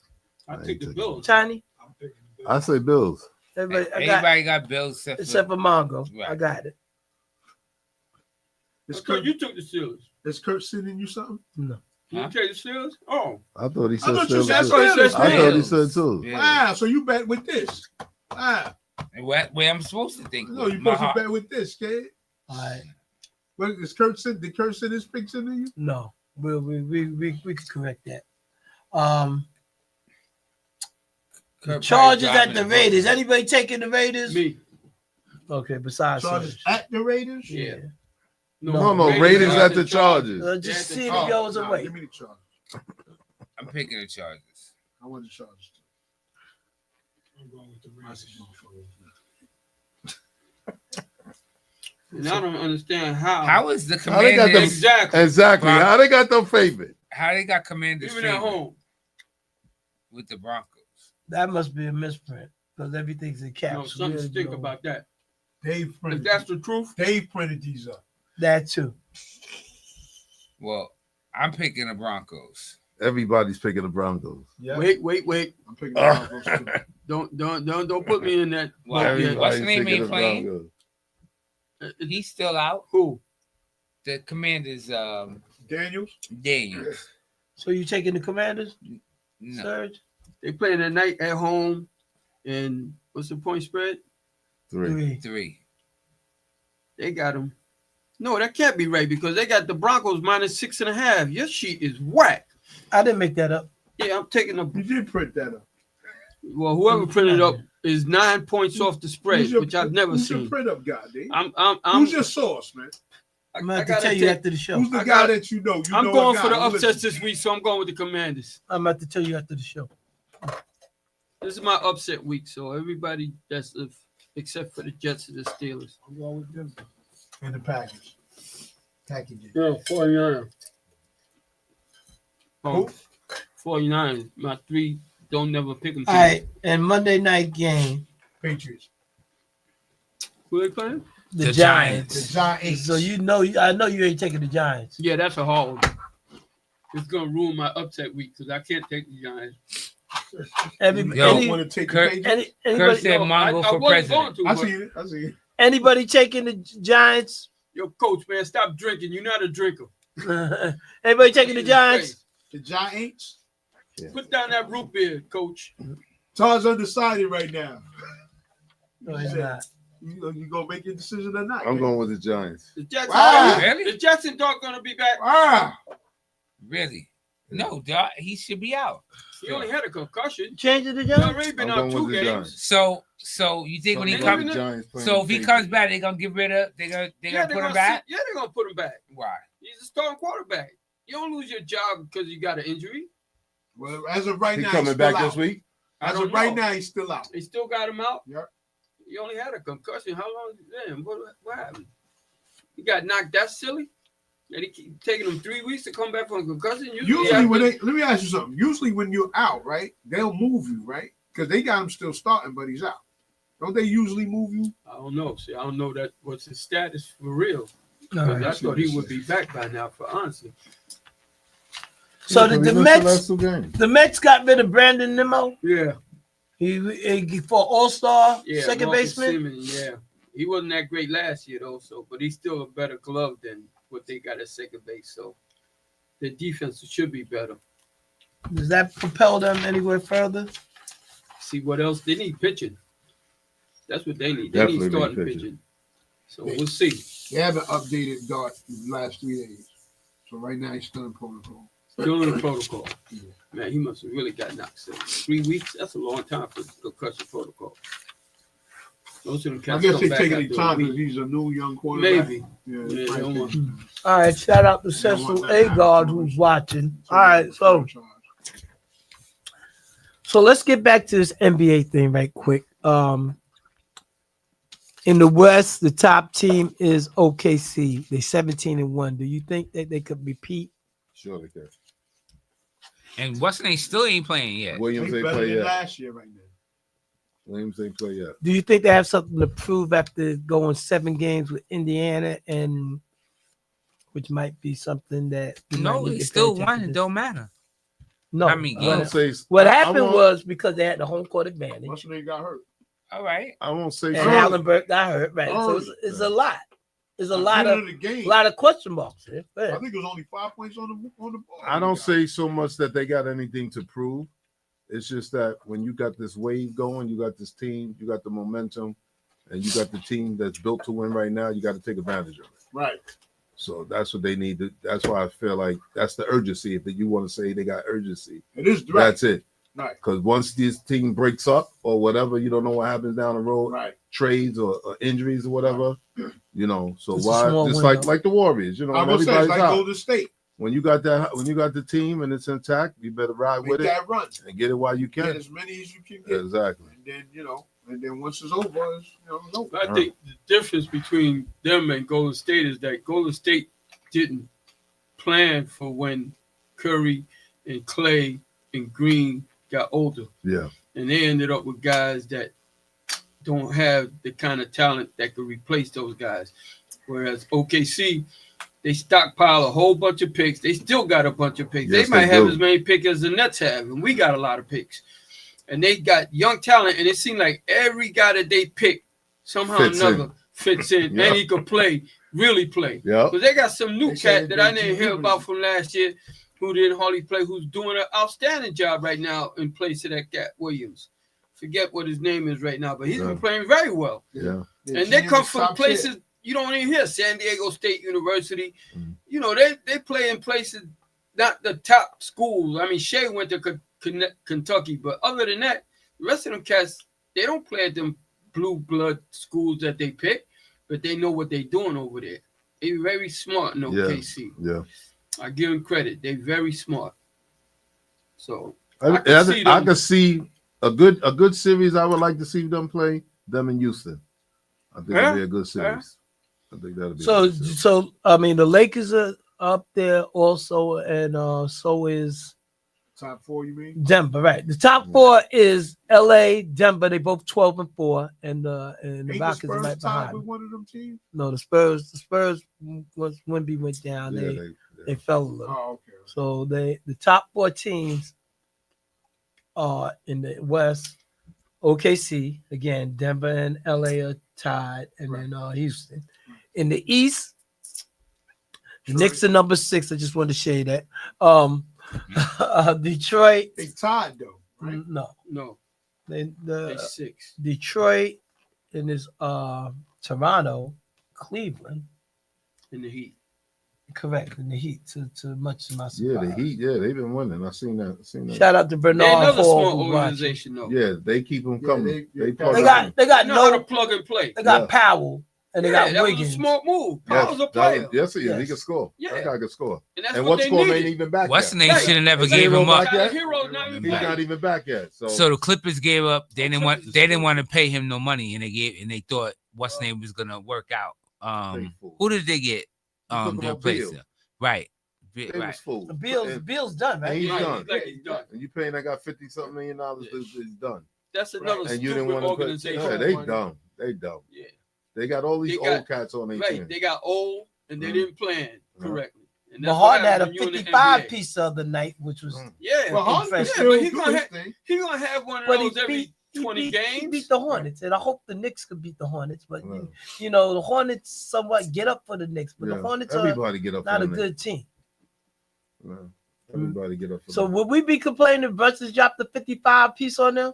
I I take ain't the taking Bills. Tiny. I'm picking the I say Bills. Everybody. I got Everybody got Bills except for Mongo. I Right. got it. Is I thought Kurt, you took the Steelers. is Kurt sending you something? No. You Huh? take the Steelers? Oh, I thought he said thought you Steelers. said too. Steelers. I thought he Bills. said too. Yeah. Wow. So you bet with this. Wow. Where I'm supposed to think. No, you're My supposed to heart. bet with this, kid. All right. What is Kurt send? Did Kurt send his picture to you? No. We could correct that. The Kirk Chargers probably at the driving Raiders. boat. Anybody taking the Raiders? me. Okay, besides Chargers Surge. at the Raiders? Yeah. No, Raiders at the Chargers. Just Yeah, see if Oh, y'all was nah, away. Give me the Chargers. I'm picking the Chargers. I want the Chargers. I'm going with the Raiders. And I don't understand how. How is the How they got Commanders? Exactly. Exactly. Broncos. How they got them favorite? How they got Commanders Even at favored home. with the Broncos? That must be a misprint because everything's in caps. No, something Really, stink you know, about that. Dave If printed. that's the truth, Dave printed these up. that too. Well, I'm picking the Broncos. Everybody's picking the Broncos. Yeah. wait. I'm picking the Broncos too. Don't put me in that. Well, boat yet. what's Everybody's the name picking ain't the playing? Broncos. He's still out. Who? The Commanders, Daniels. Daniels. So you taking the Commanders, No. Surge? They playing at night at home, and what's the point spread? 3. 3. They got them. No, that can't be right because they got the Broncos -6.5. Your sheet is whack. I didn't make that up. Yeah, I'm taking the. You did print that up. Well, whoever printed up is 9 points off the spread, Who's your- which I've never who's your seen. print up guy, Dave? I'm Who's your source, man? I'm gonna have to gotta tell you take- after the show. Who's the I guy got- that you know? You I'm know a going guy for the who upsets listens. this week, so I'm going with the Commanders. I'm about to tell you after the show. This is my upset week, so everybody that's except for the Jets and the Steelers. I'm going with them. in the package. Packaging. Yeah, 49. Oh, 49. My 3 don't never pick them. All right, and Monday night game. Patriots. Who they playing? The Giants. The Giants. So I know you ain't taking the Giants. Yeah, that's a hard one. It's gonna ruin my upset week because I can't take the Giants. Want to take Kurt, the Patriots? Kurt said Mongo for president. I see it. I see it. Anybody taking the Giants? Yo, coach, man, stop drinking. You're not a drinker. Anybody taking the Giants? The Giants. Put down that root beer, coach. Todd's undecided right now. No, he's not. You gonna make your decision or not? I'm going with the Giants. The Jackson, Really? the Jackson dog gonna be back. Really? No, dog, he should be out. He only had a concussion. Changing the He Giants? already been I'm out going 2 with the games. Giants. So you think when he I'm comes, going Giants playing so if the he Patriots. comes back, they're gonna get rid of, they're gonna put him back. Yeah, they're gonna put him back. Why? He's a starting quarterback. You don't lose your job because you got an injury. Well, as of right He now, coming he's back still this out. week? As of right now, he's still out. They still got him out. Yep. He only had a concussion. How long? Damn, what happened? He got knocked that silly? And he keep taking him 3 weeks to come back from a concussion? Usually when let me ask you something. Usually when you're out, right, they'll move you, right? Because they got him still starting, but he's out. Don't they usually move you? I don't know. See, I don't know that what's his status for real. All I thought he would be back by now, for honestly. So Yeah, the we missed Mets, last 2 games. the Mets got rid of Brandon Nimmo. Yeah. He for All-Star second Marcus baseman. Simmons, yeah. He wasn't that great last year, though, but he's still a better glove than what they got at second base. So the defense should be better. Does that propel them anywhere further? See what else? They need pitching. That's what they need. They Definitely need starting need pitching. pitching. So we'll see. They haven't updated Dart the last 3 days. So right now he's still in protocol. Still in the protocol. Man, he must have really got knocked sick. 3 weeks? That's a long time for concussion protocol. Most of them I cats guess come they're back taking after their a time week. because he's a new young quarterback. Maybe. Yeah, Yeah, might don't take want- time. All right, shout out to Cecil Agard who's watching. All right, so let's get back to this NBA thing right quick. In the West, the top team is OKC. They're 17-1. Do you think that they could repeat? Sure they can. And what's name still ain't playing yet. Williams He's ain't better play than yet. last year right now. Williams ain't play yet. Do you think they have something to prove after going 7 games with Indiana, and which might be something that we No, might need he to still pay won. attention It to? don't matter. No, I mean, I don't say. what I happened won't- was because they had the home court advantage, Once they got hurt. All right. I won't say. and so. Hallenberg got hurt. Right, so Oh, it's a lot. There's a At lot the end of the game, question marks here. I think it was only 5 points on the board. I don't say so much that they got anything to prove. It's just that when you got this wave going, you got this team, you got the momentum, and you got the team that's built to win right now. You got to take advantage of it. Right. So that's what they need to. That's why I feel like that's the urgency. If you want to say they got urgency, It is right. that's it. Right. Because once this team breaks up or whatever, you don't know what happens down the road, Right. trades or injuries or whatever, you know. So It's a why small just window. like the Warriors, you know, I when would say it's everybody's like out. Golden State. When you got the team and it's intact, you better ride Make with it that run. and get it while you Get can. as many as you can get. Exactly. And then once it's over, it's over. I think the difference between them and Golden State is that Golden State didn't plan for when Curry and Clay and Green got older. Yeah. And they ended up with guys that don't have the kind of talent that could replace those guys. Whereas OKC, they stockpile a whole bunch of picks. They still got a bunch of picks. Yes, they might they have do. as many picks as the Nets have, and we got a lot of picks. And they got young talent, and it seemed like every guy that they pick somehow Fits or another in. fits in, Yeah. and he could play, really play. Yeah. Because they got some new They said cat that I that didn't Jimmy hear was- about from last year who didn't hardly play, who's doing an outstanding job right now in place of that Cat Williams. Forget what his name is right now, but he's Yeah. been playing very well. Yeah. And they come from places you don't even hear. San Diego State University. Mhm. You know, they play in places, not the top schools. I mean, Shea went to Kentucky, but other than that, the rest of them cats, they don't play at them blue blood schools that they pick, but they know what they're doing over there. They're very smart in OKC. Yeah. I give them credit. They're very smart. So I can see them. can see a good series. I would like to see them play them in Houston. I think it'll be a good series. I think that'll be. a good series. So I mean, the Lakers are up there also, and so is Top 4, you mean? Denver, right? The top 4 is L.A., Denver. They both 12-4, and the Ain't the Rockets are Spurs right tied behind. with one of them teams? No, the Spurs was Wemby went down. Yeah, They fell a little. Oh, okay. So the top 4 teams are in the West. OKC again, Denver and LA are tied, and then Houston. In the East, the Knicks are number 6. I just wanted to share that. Detroit. They tied though, right? No. They The 6. Detroit and is Toronto, Cleveland, In the Heat. correct, in the Heat. To much of my surprise. Yeah, the Heat. Yeah, they've been winning. I seen that. Shout out to Bernard They're another Hall, small who watched. organization, though. Yeah, they keep them coming. they plug They them got in. they got They know how to no. plug and play. They got Yeah. Powell and they got that was Wiggins. a smart move. Yes, Powell's a that player. was- yes, he is. He Yes. can score. Yeah. That guy can score. And that's And what what's they score needed. ain't even back What's the yet. name should have never Is gave Hero him up. back yet? Hero not even He's back. not even back yet. So, So the Clippers gave up. They didn't want. Clippers They is didn't want to pay him no money, and they thought what's name was gonna work out. They fool. Who did they get? took him To on replace Beal. him. Right. they Right. was fooled. The Bill's done, And right? he's Right, done. like he's done. And you paying that guy $50-something million, Yeah. he's done. That's another And you didn't stupid want to put. organization. Yeah, they dumb. They dumb. Yeah. They got all these They got- old cats on their Right. team. They got old and they didn't plan correctly. And But that's what Harden had a happens when you're in the 55 NBA. piece the other night, which was Yeah. Well, Harden Impressive. can Yeah, but still he's do gonna his have thing. he's gonna have one of but those every 20 he games. beat the Hornets, and I hope the Knicks could beat the Hornets. But Yeah. you know, the Hornets somewhat get up for the Knicks, but the Yeah. Hornets are Everybody get up. not for a them. good team. Yeah. Everybody get up. For So them. would we be complaining if Brunson dropped the 55 piece on them?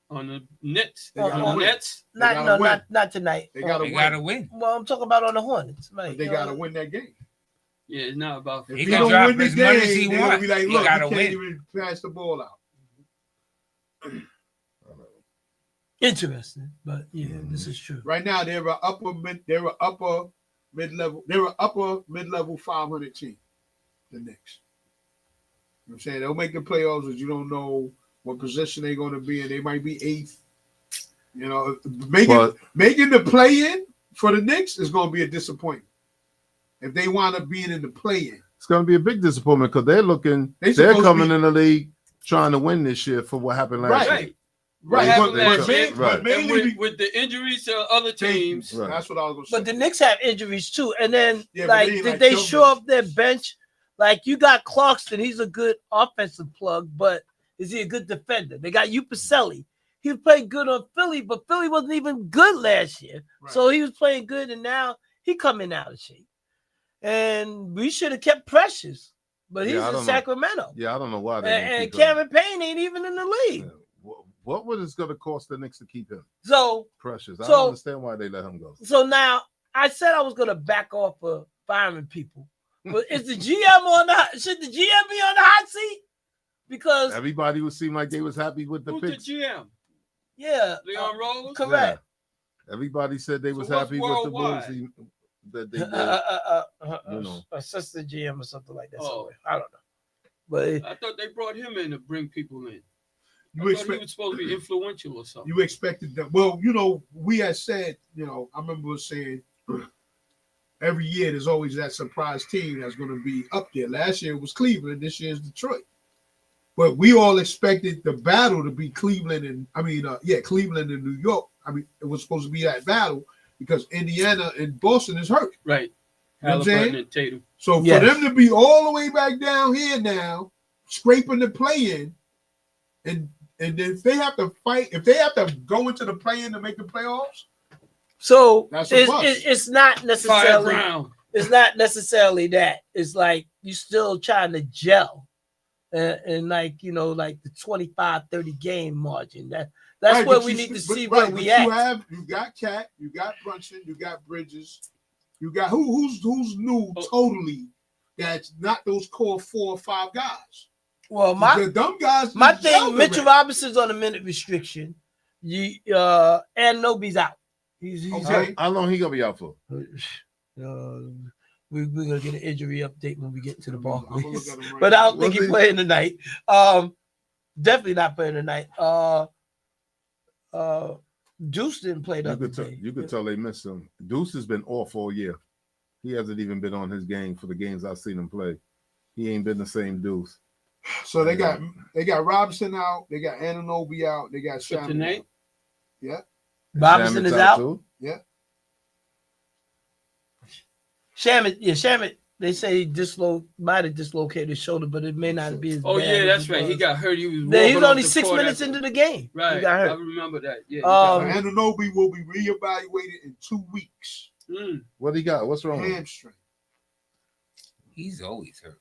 On the Nets. They gotta On the win. Nets. They gotta win. Not tonight. They gotta They win. gotta win. Well, I'm talking about on the Hornets, right? But they gotta win that game. Yeah, it's not about If He he can don't drop win the as much as he game, they're gonna want. be like, He look, you gotta can't win. even pass the ball out. Interesting, but yeah, this is true. Right now, they're an upper mid-level 500 team. The Knicks. You know what I'm saying? They'll make the playoffs, but you don't know what position they're going to be in. They might be 8th. You know, making the play-in for the Knicks is going to be a disappointment. If they wind up being in the play-in. It's going to be a big disappointment because they're supposed they're to coming be- in the league trying to win this year for what happened last year. right. Right. They- happened they- last year, right. But mainly And with the injuries to other teams, Right. That's what I was going to say. But the Knicks have injuries too. And then, Yeah, but like, they ain't did like they Joe show up their bench? Like, you got Clarkson. He's a good offensive plug, but is he a good defender? They got Upacelli. He was playing good on Philly, but Philly wasn't even good last year. Right. So he was playing good, and now he coming out of shape. And we should have kept Precious, but he's Yeah, I in don't know. Sacramento. Yeah, I don't know why they didn't And keep him. Cameron Payne ain't even in the league. Yeah. What was it going to cost the Knicks to keep him? So Precious. I So- don't understand why they let him go. So now I said I was gonna back off of firing people, but is the GM on the? Should the GM be on the hot seat? Because Everybody would seem like they was happy with the who's the picks. GM? yeah, Leon Rose? correct. Everybody said they was what's happy with the moves worldwide? that they did. You know. Assistant GM or something like that. Oh. Somewhere. I don't know, but I thought they brought him in to bring people in. You I thought he expect was supposed to be influential or something. you expected that. Well, you know, we had said, you know, I remember us saying every year there's always that surprise team that's going to be up there. Last year it was Cleveland. This year is Detroit. But we all expected the battle to be Cleveland Cleveland and New York. I mean, it was supposed to be that battle because Indiana and Boston is hurt. Right. You know what I'm saying? Halliburton and Tatum. So Yes. for them to be all the way back down here now, scraping the play-in, and if they have to fight, if they have to go into the play-in to make the playoffs, so That's a it's, plus. it's not Fire necessarily. Brown. It's not necessarily that. It's like you still trying to gel, and like you know, like the 25-30 game margin. That's Right, where but we you need to st- see but- where right, we but at. You got Cat, you got Brunson, you got Bridges, you got who's new Oh. totally. That's not those core 4 or 5 guys. Well, my The dumb guys. My just yelled thing, Mitchell already. Robinson's on a minute restriction. And Nobi's out. He's Okay. How long he gonna be out for? hurt. We're gonna get an injury update when we get to the I'm gonna look Barclays. at him right But I now. don't think Was he's he- playing tonight. Definitely not playing tonight. Deuce didn't play the other day. You could tell they missed him. Deuce has been off all year. He hasn't even been on his game for the games I've seen him play. He ain't been the same Deuce. So they got Robinson out. They got Anunoby out. They got Shaman tonight? out. Yeah. Robinson Shaman's is out. too. Yeah. Shaman. They say he might have dislocated his shoulder, but it may not be as Oh bad yeah, as that's it right. He was. got hurt. He was He was walking only off the 6 court minutes after- into the game. Right. He got I hurt. remember that. Yeah. Anunoby will be reevaluated in 2 weeks. What he got? What's wrong? Hamstring. He's always hurt.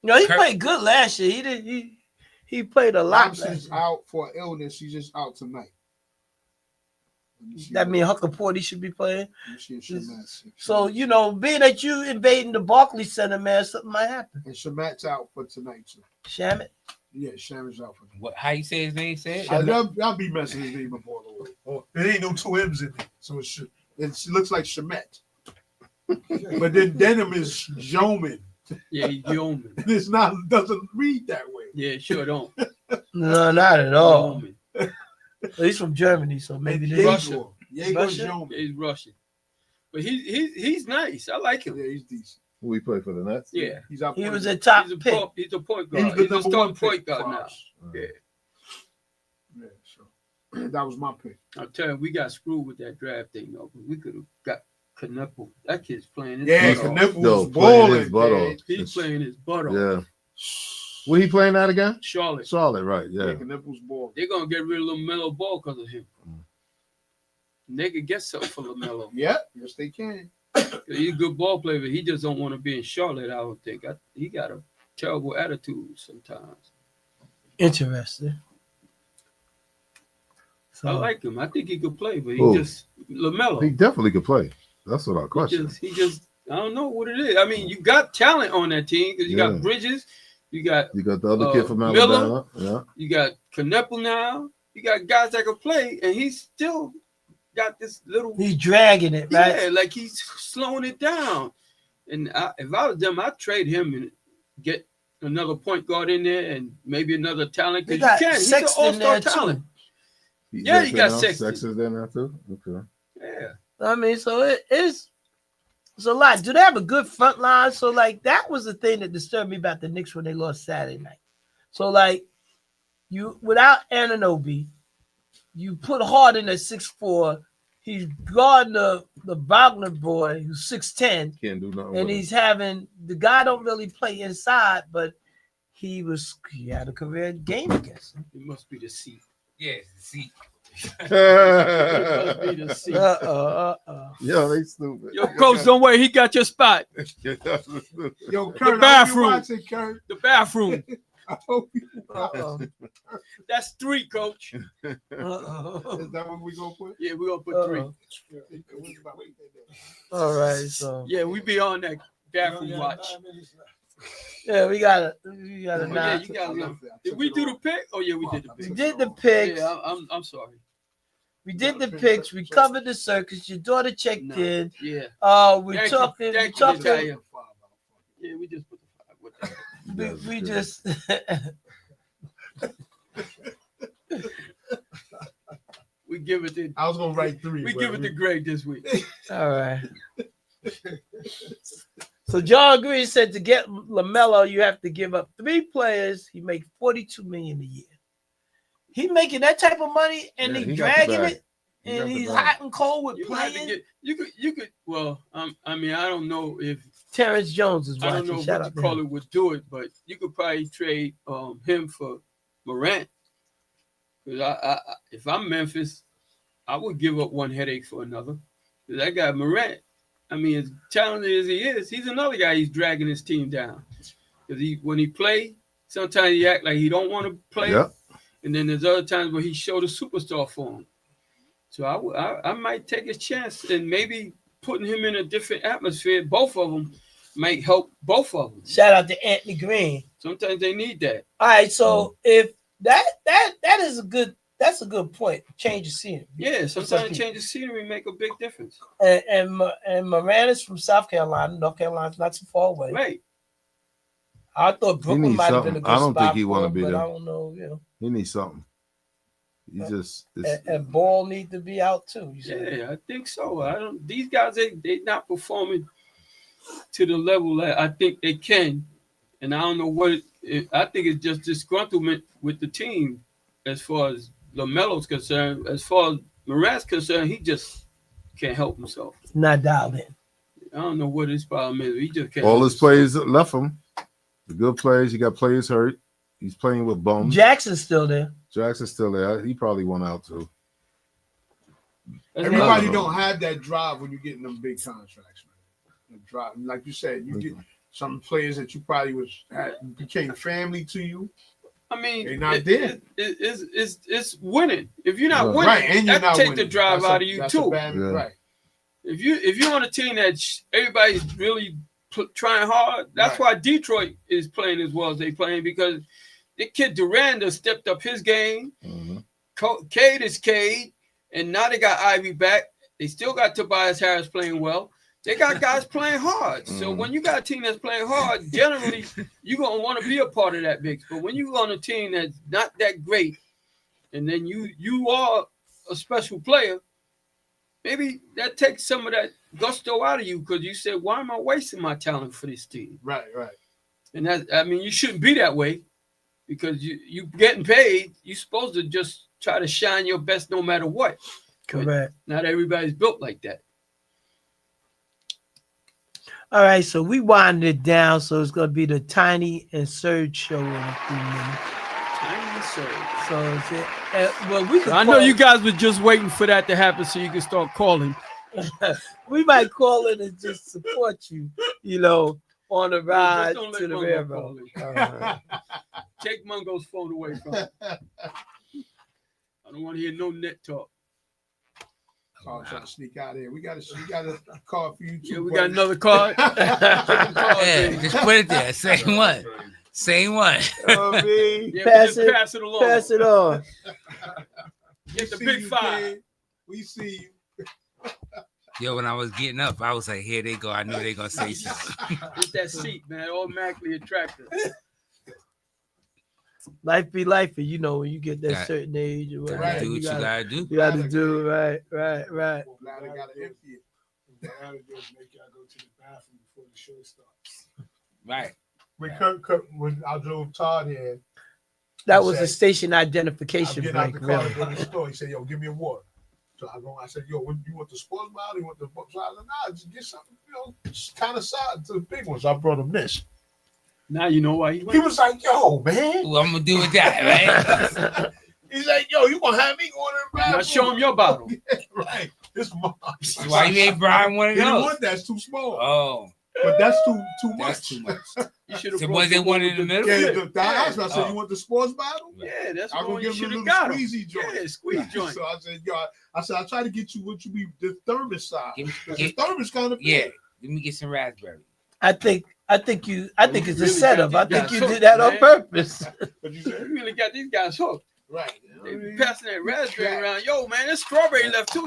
No, he Kirk- played good last year. He did. He played a lot. Robson's out for illness. He's just out tonight. That means Hucker Porty should be playing. Shamat's. So being that you invading the Barclays Center, man, something might happen. And Shamat's out for tonight too. Shaman. Yeah, Shaman's out for tonight. What? How you say his name? Said Y'all be messing his name up all the way. There ain't no 2 M's in it, so it looks like Shamet. But then denim is Joman. Yeah, he's Yeoman. It's doesn't read that way. Yeah, sure don't. No, not at all. Yeoman. He's from Germany, so maybe And they. Russia. Yeager's Russia? Joman. Yeah, he's Russian. But he's nice. I like him. Yeah, he's decent. Who he play for the Nets? Yeah. He's out. He for was the- a top He's a pick. he's a point He was guard. the He's a number starting 1 point pick guard for now. us. Yeah. Yeah, so that was my pick. I'll tell you, we got screwed with that draft thing though. We could have got Knuckle. That kid's playing his Yeah, butt off. Knuckle Yo, was playing his balling, butt man. off. He's playing his butt off. Yeah. Where he playing at again? Charlotte. Charlotte, right? Yeah. Knuckle's balling. They're gonna get rid of LaMelo Ball because of him. They could get something for LaMelo. Yeah, yes they can. He's a good ball player, but he just don't want to be in Charlotte. I don't think. He got a terrible attitude sometimes. Interesting. So, I like him. I think he could play, but he Who? just LaMelo. He definitely could play. That's what I question. He just I don't know what it is. I mean, you got talent on that team because you Yeah. got Bridges, you got You got the other kid from Miller. Alabama. Yeah. you got Knuckle now. You got guys that can play, and he's still got this little he's dragging it, right? yeah, like he's slowing it down. And if I was them, I'd trade him and get another point guard in there and maybe another talent. He Because got you can. He's an Sexton all-star there, too. talent. He Yeah, you got now? Sexton. Sexton's there now too. Okay. Yeah. I mean, so it's a lot. Do they have a good front line? So, like, that was the thing that disturbed me about the Knicks when they lost Saturday night. So, like, you without Anunoby, you put Harden at 6'4". He's guarding the Wagner boy who's 6'10", Can't do nothing. and with he's having the guy don't really play inside, but he had a career game against him. It must be the seat. Yeah, see. It must be the seat. Yo, they stupid. Yo, coach, don't worry. He got your spot. Yo, Kurt, The bathroom. Watching, Kurt. The bathroom. I hope you That's 3, coach. Is that what we gonna put? Yeah, we're going to put 3. All right, so Yeah, we be on that bathroom watch. yeah, we got a Oh, yeah, nine. you got to Did we do the pick? Oh, yeah, we did the We pick. did the picks. Yeah, I'm sorry. We did the picks. We covered the circus. Your daughter checked No. in. Yeah. We Thank talking. you. We Thank you, talking. Natalia. Yeah, we just put the 5 with that. We just. We give it the I was gonna write 3. we give it the grade this week. All right. So John Green said to get LaMelo, you have to give up 3 players. He make $42 million a year. He making that type of money, and Yeah, he he got the dragging bag. it, He and got the he's bag. hot and cold with You have to playing. get you could well I mean I don't know if Terrence Jones is I don't watching. know Shout what out you to call him. it would do it, but you could probably trade him for Morant. Because I if I'm Memphis, I would give up one headache for another. Because that guy Morant, I mean, as talented as he is, he's another guy he's dragging his team down. Because when he play, sometimes he act like he don't want to play. Yep. And then there's other times where he showed a superstar form. So I might take a chance and maybe putting him in a different atmosphere. Both of them might help both of them. Shout out to Anthony Green. Sometimes they need that. All right, so if that is that's a good point. Change of scenery. Yeah, some sometimes people. change of scenery make a big difference. And Moran is from South Carolina. North Carolina's not too far away. Right. I thought Brooklyn needs might have been a something. good I don't spot think he for wanna him, be but there. I don't know, He needs something. He just and Ball need to be out too. You said. Yeah, I think so. These guys they not performing to the level that I think they can. And I don't know what I think it's just disgruntlement with the team as far as LaMelo's concerned. As far as Morant's concerned, he just can't help himself. Not dialed in. I don't know what his problem is. He just can't. All help his himself. players left him. The good players, you got players hurt. He's playing with bums. Jackson's still there. Jackson's still there. He probably won out too. Everybody don't have that drive when you're getting them big contracts, man. The drive, like you said, you get some players that you probably became family to you. I mean, they're not there. It's winning. If you're not winning, right, and you're that not take winning. the drive That's out of you too. Right. If you're on a team that everybody's really trying hard, that's why Detroit is playing as well as they playing, because the kid Durant has stepped up his game. Cade is Cade, and now they got Ivy back. They still got Tobias Harris playing well. They got guys playing hard. So when you got a team that's playing hard, generally you're gonna want to be a part of that mix. But when you're on a team that's not that great, and then you are a special player, maybe that takes some of that gusto out of you, because you said, why am I wasting my talent for this team? Right. And that, I mean, you shouldn't be that way, because you getting paid. You're supposed to just try to shine your best no matter what. Correct. But not everybody's built like that. All right, so we winded it down. So it's going to be the Tiny and Surge show in a few minutes. Tiny and Surge. So is it, well, we could I know call- you guys were just waiting for that to happen so you can start calling. We might call in and just support you, on the ride don't let to the Mungo railroad. call in. All right. Take Mungo's phone away from him. I don't want to hear no net talk. Oh, I'm trying to sneak out of here. We got a card for you too. Yeah, we got another card. Yeah, just put it there. Same one. Same one. Yeah, Pass just it- pass it along. Pass it on. Get the See big you, five. kid. We see you. Yo, when I was getting up, I was like, here they go. I knew they gonna say something. Get that seat, man. Automatically attractive. Life be life, and when you get that Got- certain age or whatever, Gotta do what you gotta do. You got to do right. Glad I got to empty it. What I gotta do is make y'all go to the bathroom before the show starts. Right. When I drove Todd here, That was said- a station I'm identification getting out break. the car Really. to go to the store. He said, "Yo, give me a water." So I said, "Yo, you want the sports bottle? You want the book?" So I said, "Nah, just get something, kind of side to the big ones." I brought him this. Now you know why he He went. was like, "Yo, man." What I'm gonna do with that, right? He's like, "Yo, you gonna have me going to the bathroom?" Now show him your bottle. Right. This mine. Why you ain't Brian one He of didn't those? want that's too small. Oh, But that's too much. that's too much. You should have So brought was the there one with in the middle? Yeah, flip. that's what I said. Oh. You want the sports bottle? Yeah, that's I'm the gonna one you give him a should little have got him. squeezy joint. Yeah, squeeze joint. So I said, "Yo," I said, "I try to get you what you be the thermos size. Give me- Because the thermos kind of Yeah, let me get some raspberry. I think it's you a really setup. got I these think guys you hooked, did that on man. purpose. But you said, You really got these guys hooked. right. They be passing that raspberry around. Yo, man, there's strawberry left too,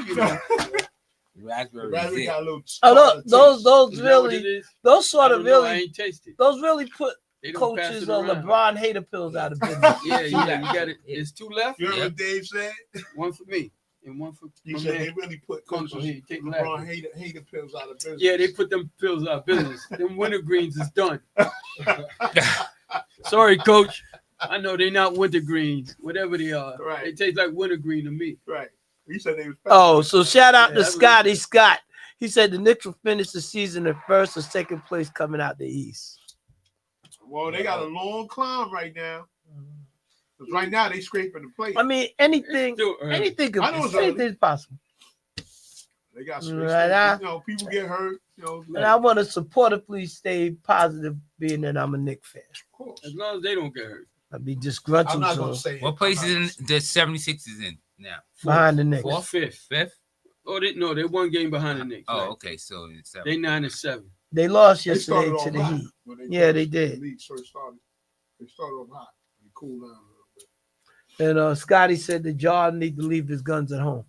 Raspberry Raspberry is it. got a little. Oh, those Is that what it really, is? those I sort of don't know, I really, ain't tasted. those really put They don't pass coaches it on around. LeBron hater pills out of business. Yeah, you got it. It's two left. You heard Yep. what Dave said? One for me and one for He my said man. they really put Come coaches. here, take LeBron left. hater pills out of business. Yeah, they put them pills out of business. Them wintergreens is done. Sorry, coach. I know they're not wintergreens, whatever they are. Right. They taste like wintergreen to me. Right. He said they was. Oh, so shout out Yeah, to that was- Scotty Scott. He said the Knicks will finish the season in first or second place coming out the East. Well, they got a long climb right now. 'Cause right now they scraping the plate. I mean, anything, It's still early. anything, I know it's early. anything's possible. They got Right now. people get hurt. And I want to supportively stay positive, being that I'm a Knicks fan. Of course. As long as they don't get hurt. I'd be I'm disgruntled not gonna so say What place is in the 76ers in now? behind the Knicks. Or fifth. Fifth? Oh, they one game behind the Knicks. Oh, right? okay. So it's They 9-7. They lost They yesterday started to off the hot Heat. when Yeah, first- they did. the league first started. They started off hot. They cooled down a little bit. And Scotty said that Jordan need to leave his guns at home.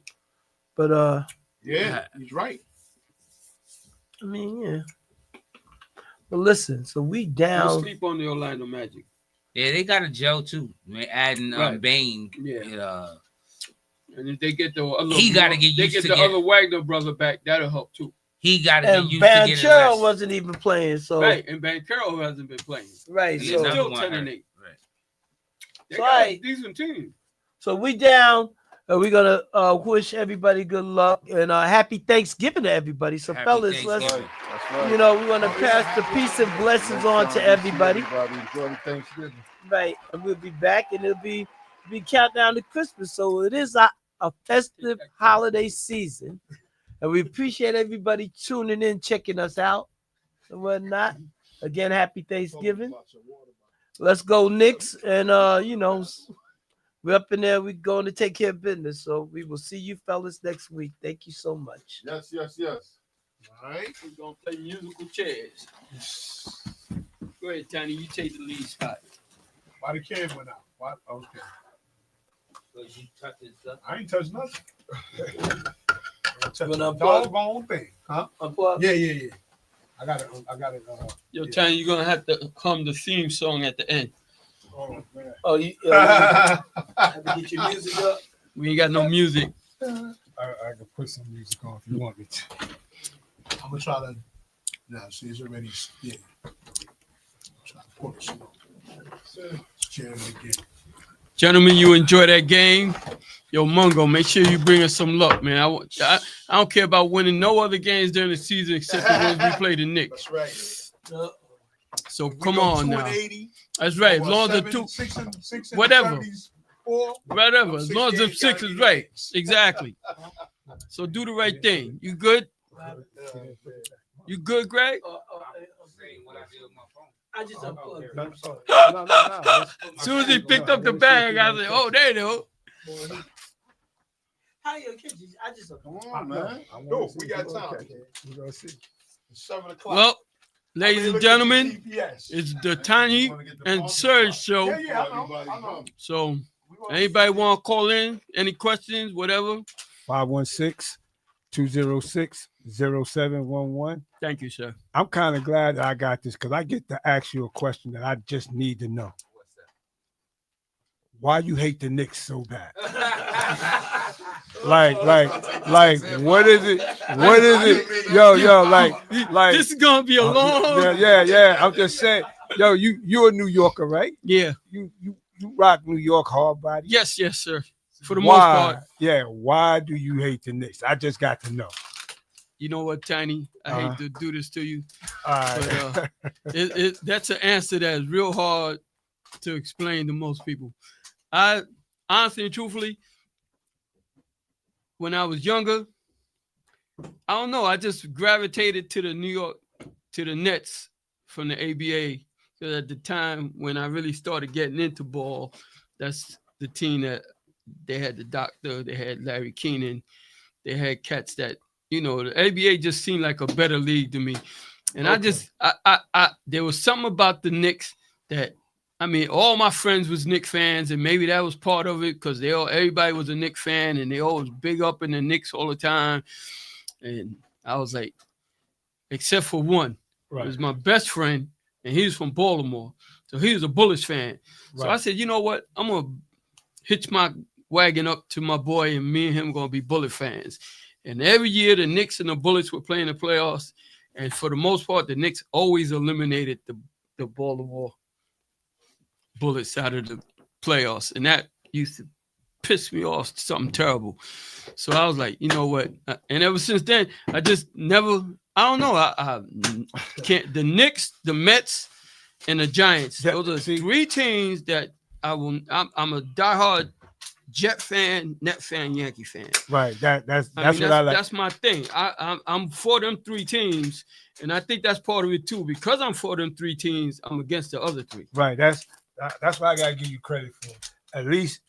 But Yeah, he's right. I mean, yeah. But listen, so we Don't down. sleep on the Orlando Magic. Yeah, they got a Joe too. Man, adding Right. Bane. And if they get the other, He gotta get they used get to the get- other Wagner brother back, that'll help too. he got to And get used to getting Banchero less. wasn't even playing. So Right, and Banchero hasn't been playing. right. He's So, another Still one 10 hurt. and 8. Right. They So, got I- a decent team. so we down. We're gonna wish everybody good luck and happy Thanksgiving to everybody. So Happy fellas, let's Thanksgiving. That's right. you know we want to pass the peace and blessings on to everybody. Enjoy the Thanksgiving. Right, and we'll be back, and it'll be countdown to Christmas. So it is a festive holiday season, and we appreciate everybody tuning in, checking us out, and whatnot. Again, happy Thanksgiving. Let's go, Knicks, and you know, we're up in there. We're going to take care of business. So we will see you fellas next week. Thank you so much. Yes. All right, we're going to play musical chairs. Go ahead, Tiny. You take the lead spot. Why the can went out? What? Okay. Because you touched his stuff. I ain't touched nothing. You wanna unplug? Doggone thing, huh? Unplug. Yeah. I got it. Yo, Yeah. Tiny, you're going to have to hum the theme song at the end. Oh man. Oh, you have to get your music up. We ain't got no music. I can put some music on if you want me to. I'm gonna try to. No, see, it's already. Yeah. Try to pull it. Let's jam it again. Gentlemen, you enjoy that game. Yo, Mungo, make sure you bring us some luck, man. I don't care about winning no other games during the season except the ones we play the Knicks. That's right. So We come go on 2 now. and 80, That's right. As or long as the 7, two, 6 and 6 and whatever. 74. whatever. As long as the 68 six gotta is be right. Knicks. Exactly. So do the right thing. You good? You good, Greg? I just unplugged. No. As soon as he picked up the bag, I said, "Oh, there you go." How you catch it? I just Come on, man. No, we got time. We're gonna see. It's 7 o'clock. Well, I ladies mean, and look at the gentlemen, GPS. it's the Tiny and Serge show. Yeah, I know. So, We gonna- anybody want to call in? Any questions? Whatever. 516-206-0711. Thank you, sir. I'm kind of glad that I got this because I get to ask you a question that I just need to know. Why you hate the Knicks so bad? like, what is it? What is it? Yo, like, This is gonna be a long. yeah. I'm just saying, yo, you're a New Yorker, right? Yeah. You rock New York hard body. Yes, sir. For the Why? most part. Yeah. Why do you hate the Knicks? I just got to know. You know what, Tiny? I hate to do this to you, All right. but that's an answer that is real hard to explain to most people. I honestly and truthfully, when I was younger, I don't know. I just gravitated to the Nets from the ABA. Because at the time when I really started getting into ball, that's the team that they had the doctor, they had Larry Keenan, they had cats that, you know, the ABA just seemed like a better league to me. And I there was something about the Knicks that, I mean, all my friends was Knicks fans, and maybe that was part of it because everybody was a Knicks fan, and they always big up in the Knicks all the time. And I was like, except for one, it was my best friend, and he was from Baltimore, so he was a Bullets fan. So I said, you know what? I'm gonna hitch my wagon up to my boy, and me and him gonna be Bullet fans. And every year, the Knicks and the Bullets were playing the playoffs, and for the most part, the Knicks always eliminated the Baltimore Bullets out of the playoffs, and that used to piss me off something terrible. So I was like, you know what? And ever since then, I just never. I don't know. I can't. The Knicks, the Mets, and the Giants. Those are three teams that I will. I'm a diehard Jet fan, Net fan, Yankee fan. Right. That's I what I like. That's my thing. I'm for them three teams, and I think that's part of it too. Because I'm for them three teams, I'm against the other three. Right. That's what I gotta give you credit for. At least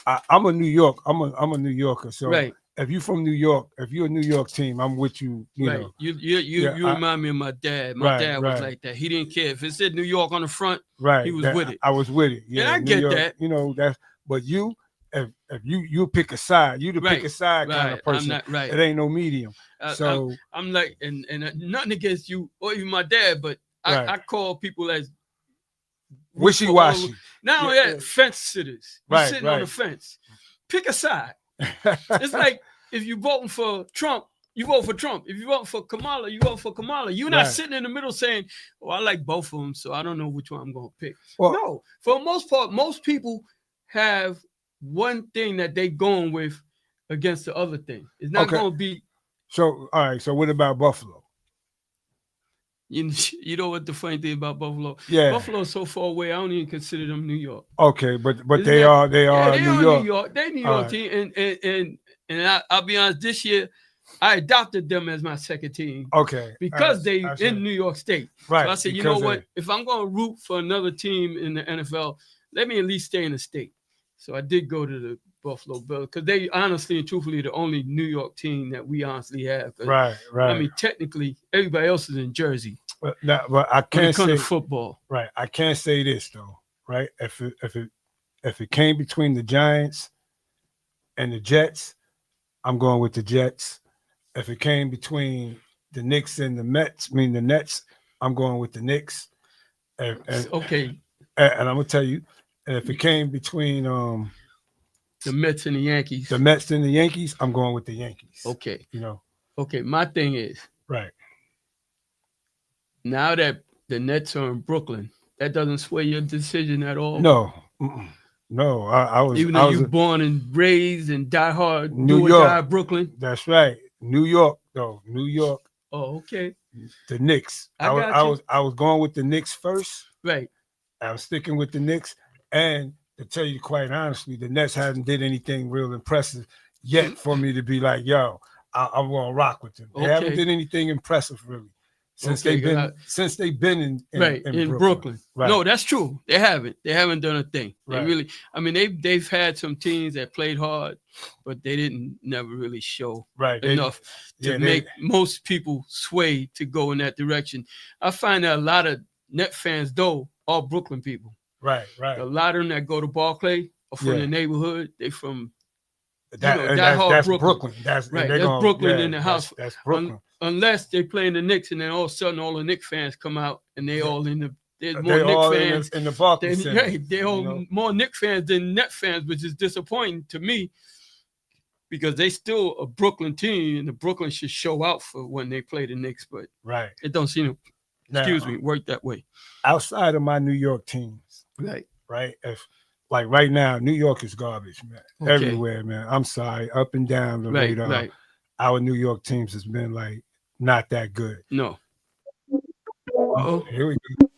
I'm a New York. I'm a New Yorker. So Right. if you from New York, if you're a New York team, I'm with you. You Right. know. You remind me of my dad. My dad was like that. He didn't care if it said New York on the front. Right. He was with it. I was with it. Yeah. And I New get York, that. You know that. But if you pick a side, you pick a side kind of person. I'm not right. It ain't no medium. So I'm like, and nothing against you or even my dad, but I call people as wishy-washy. Now that fence sitters, Right, sitting on the fence. Pick a side. It's like if you're voting for Trump you vote for Trump. If you vote for Kamala, you vote for Kamala. You're not sitting in the middle saying, "Oh, I like both of them, so I don't know which one I'm going to pick." Well, no, for the most part, most people have one thing that they going with against the other thing. It's not going to be. So, all right. So, what about Buffalo? You know what the funny thing about Buffalo? Yeah, Buffalo's so far away. I don't even consider them New York. Okay, but they are New York. New York. They New York team, and I'll be honest. This year, I adopted them as my second team. Okay, because they in New York State. Right. So I said, you know what? If I'm going to root for another team in the NFL, let me at least stay in the state. So I did go to the Buffalo Bills because they honestly and truthfully the only New York team that we honestly have. Right. I mean, technically, everybody else is in Jersey. But I can't say football. Right. I can't say this though. Right. If it came between the Giants and the Jets, I'm going with the Jets. If it came between the Knicks and the Nets, I'm going with the Knicks. Okay. And I'm gonna tell you, and if it came between the Mets and the Yankees, I'm going with the Yankees. Okay. You know. Okay. My thing is right now that the Nets are in Brooklyn, that doesn't sway your decision at all. No. No, I was. Even though you're born and raised in diehard New York, Brooklyn. That's right, New York, though. New York. Oh, okay. The Knicks. I was going with the Knicks first. Right. I was sticking with the Knicks, and to tell you quite honestly, the Nets hasn't did anything real impressive yet for me to be like, yo, I'm gonna rock with them. They haven't did anything impressive really. Since they've been in Brooklyn. Right. No, that's true. They haven't done a thing. They Right. really, I mean, they've had some teams that played hard, but they didn't never really show enough to make most people sway to go in that direction. I find that a lot of Net fans though are Brooklyn people. Right. A lot of them that go to Barclay are from the neighborhood. They from that's Brooklyn. That's right. That's Brooklyn in the house. That's Brooklyn. Unless they play in the Knicks, and then all of a sudden all the Knicks fans come out and they all in the there's more They're all Knicks fans in the Barclays Center. Right, they're all more Knicks fans than Net fans, which is disappointing to me because they still a Brooklyn team, and the Brooklyn should show out for when they play the Knicks, but it don't seem to work that way. Outside of my New York teams, right. If like right now, New York is garbage, man. Everywhere, man. I'm sorry, up and down the radar. Right. Our New York teams has been like not that good. No. Here we go.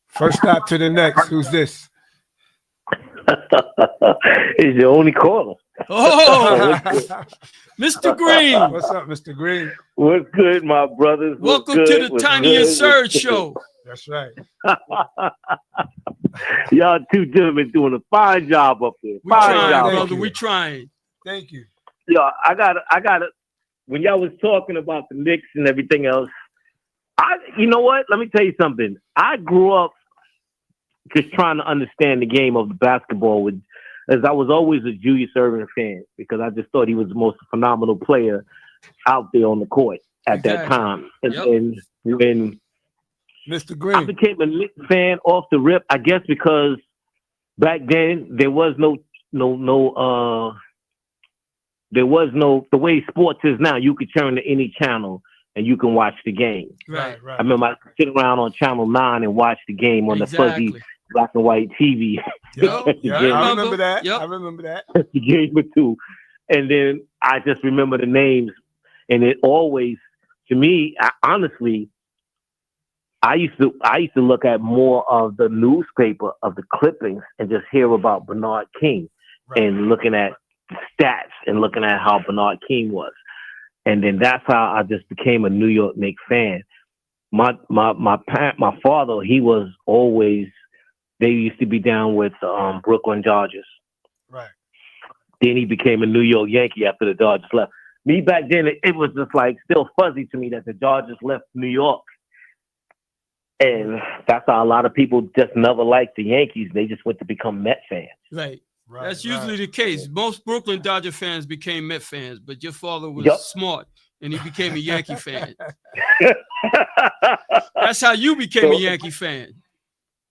First stop to the next. Who's this? He's the only caller. Oh, Mr. Green. What's up, Mr. Green? What's good, my brothers? Welcome to the Tiny and Surge show. That's right. Y'all two gentlemen doing a fine job up there. We trying, brother. We trying. Thank you. Yeah, I got it. When y'all was talking about the Knicks and everything else, you know what? Let me tell you something. I grew up just trying to understand the game of the basketball as I was always a Julius Erving fan because I just thought he was the most phenomenal player out there on the court at that time. And when Mr. Green, I became a Knicks fan off the rip, I guess because back then there was no the way sports is now. You could turn to any channel and you can watch the game. Right. I remember I sit around on Channel 9 and watch the game on the fuzzy black and white TV. I remember that. I remember that. The game or two. And then I just remember the names. And it always, to me, honestly, I used to look at more of the newspaper of the clippings and just hear about Bernard King and looking at the stats and looking at how Bernard King was. And then that's how I just became a New York Knicks fan. My father, he was always, they used to be down with Brooklyn Dodgers. Right. Then he became a New York Yankee after the Dodgers left. Me back then, it was just like still fuzzy to me that the Dodgers left New York. And that's how a lot of people just never liked the Yankees. They just went to become Met fans. Right. That's usually the case. Most Brooklyn Dodger fans became Met fans, but your father was smart and he became a Yankee fan. That's how you became a Yankee fan.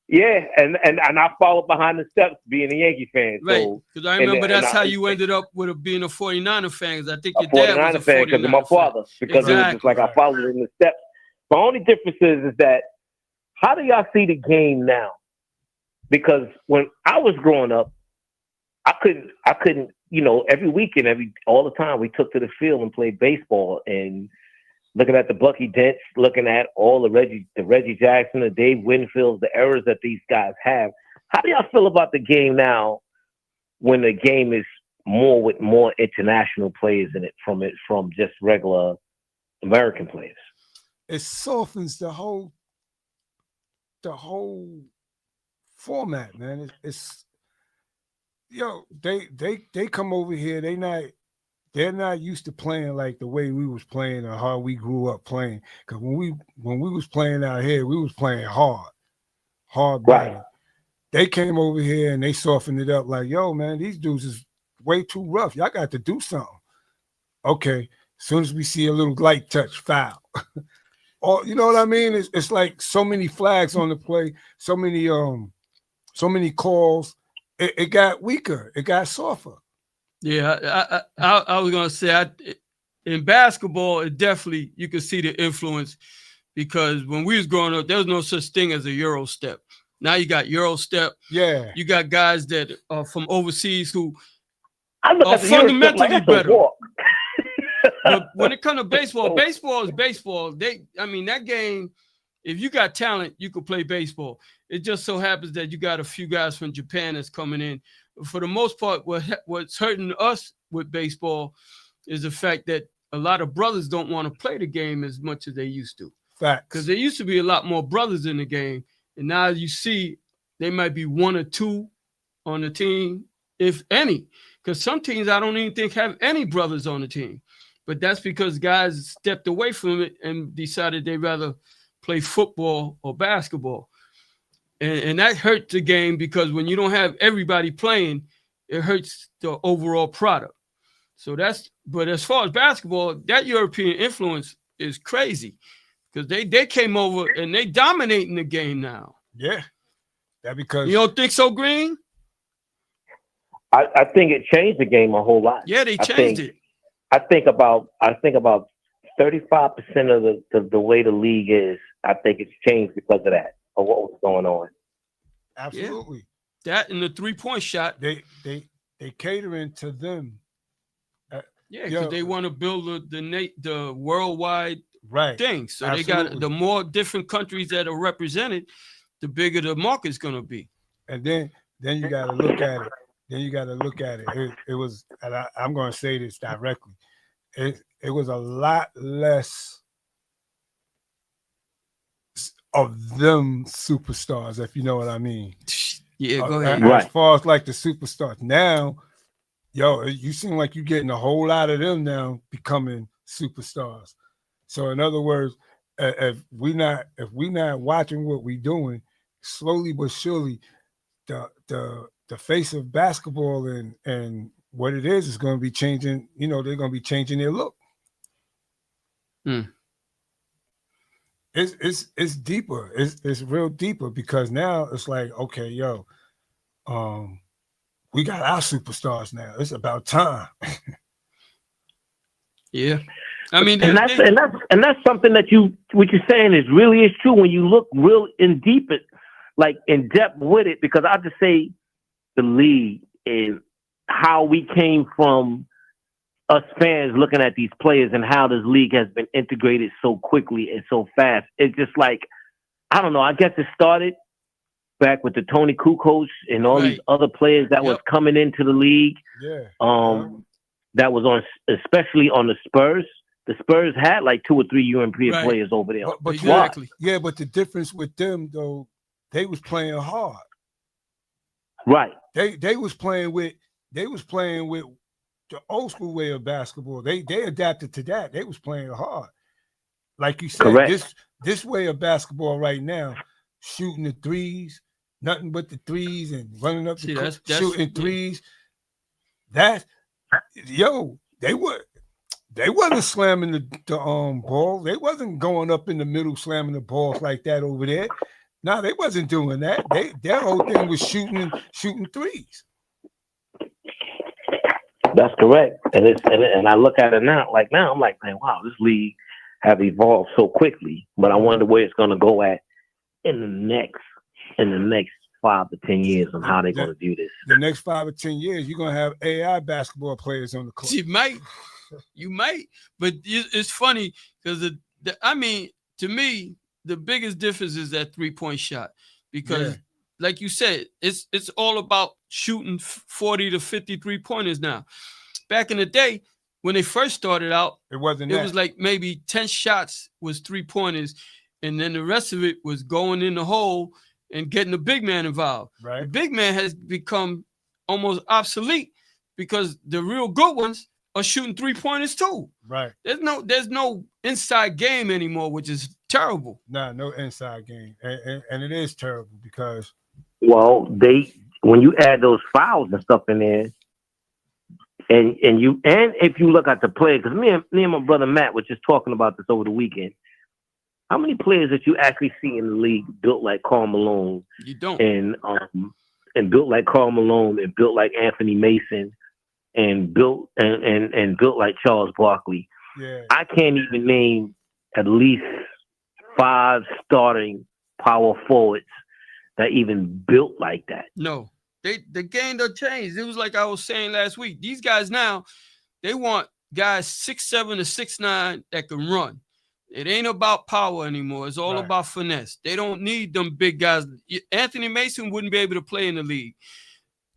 Yeah, and I followed behind the steps being a Yankee fan. Right, So, because I remember and that's how you ended up with being a 49er fan. 'Cause I think your a dad 49er was a fan because of my 49er fan. father. Because it was just like I followed in the steps. The only difference is that how do y'all see the game now? Because when I was growing up, I couldn't, you know, every weekend, all the time we took to the field and played baseball and looking at the Bucky Dents, looking at all the Reggie Jackson, the Dave Winfields, the errors that these guys have. How do y'all feel about the game now when the game is more with more international players in it from just regular American players? It softens the whole format, man. It's yo, they come over here, they're not used to playing like the way we was playing or how we grew up playing. Because when we was playing out here, we was playing hard body. They came over here and they softened it up like, yo, man, these dudes is way too rough. Y'all got to do something. Okay, as soon as we see a little light touch, foul. Or you know what I mean? It's like so many flags on the play, so many calls. It got weaker. It got softer. Yeah, I was gonna say in basketball, it definitely you can see the influence because when we was growing up, there was no such thing as a Euro step. Now you got Euro step. Yeah, you got guys that are from overseas who are fundamentally better. But when it comes to baseball is baseball. That game, if you got talent, you could play baseball. It just so happens that you got a few guys from Japan that's coming in. For the most part, what's hurting us with baseball is the fact that a lot of brothers don't want to play the game as much as they used to. Facts. Because there used to be a lot more brothers in the game, and now you see they might be one or two on the team, if any. Because some teams I don't even think have any brothers on the team. But that's because guys stepped away from it and decided they'd rather play football or basketball. And that hurt the game because when you don't have everybody playing, it hurts the overall product. But as far as basketball, that European influence is crazy because they came over and they dominating the game now. Yeah. That because you don't think so, Green? I think it changed the game a whole lot. Yeah, they changed it. I think about 35% of the way the league is. I think it's changed because of that, of what was going on. Absolutely. Yeah. That and the 3-point shot. They catering to them. Yeah, because they want to build the worldwide thing. So Absolutely. they got the more different countries that are represented, the bigger the market's gonna be. And then you got to look at it. It was, and I'm going to say this directly. It was a lot less of them superstars, if you know what I mean. Yeah, go ahead. As far as like the superstars now, yo, you seem like you're getting a whole lot of them now becoming superstars. So in other words, if we not watching what we're doing, slowly but surely, the face of basketball and what it is going to be changing. You know, they're going to be changing their look. It's deeper. It's real deeper because now it's like, okay, yo, we got our superstars now. It's about time. Yeah, I mean, and that's something that what you're saying is true when you look real in depth with it. Because I just say the league is how we came from us fans looking at these players and how this league has been integrated so quickly and so fast. It's just like, I don't know, I guess it started back with the Tony Kukoc and all these other players that was coming into the league. Yeah. That was especially on the Spurs. The Spurs had like 2 or 3 European players over there. But exactly. Yeah, but the difference with them though, they was playing hard. Right. They was playing with the old school way of basketball. They adapted to that. They was playing hard. Like you said, this way of basketball right now, shooting the threes, nothing but the threes and running up the shooting threes. That they wasn't slamming the ball. They wasn't going up in the middle slamming the balls like that over there. No, they wasn't doing that. Their whole thing was shooting threes. That's correct. And I look at it now, I'm like, man, wow, this league have evolved so quickly. But I wonder where it's gonna go at in the next 5 to 10 years and how they're gonna do this. The next 5 or 10 years, you're gonna have AI basketball players on the court. You might, but it's funny because I mean, to me, the biggest difference is that 3-point shot because, like you said, it's all about shooting 40 to 53 pointers now. Back in the day, when they first started out, it wasn't. It was like maybe 10 shots was 3-pointers, and then the rest of it was going in the hole and getting the big man involved. Right. The big man has become almost obsolete because the real good ones are shooting 3-pointers too. Right. There's no inside game anymore, which is terrible. No inside game, and it is terrible because. Well, when you add those fouls and stuff in there, and if you look at the play, because me and my brother Matt were just talking about this over the weekend. How many players that you actually see in the league built like Karl Malone? You don't. And built like Karl Malone and built like Anthony Mason and built like Charles Barkley. Yeah. I can't even name at least 5 starting power forwards that even built like that. No, the game done changed. It was like I was saying last week. These guys now, they want guys 6'7" to 6'9" that can run. It ain't about power anymore. It's all about finesse. They don't need them big guys. Anthony Mason wouldn't be able to play in the league.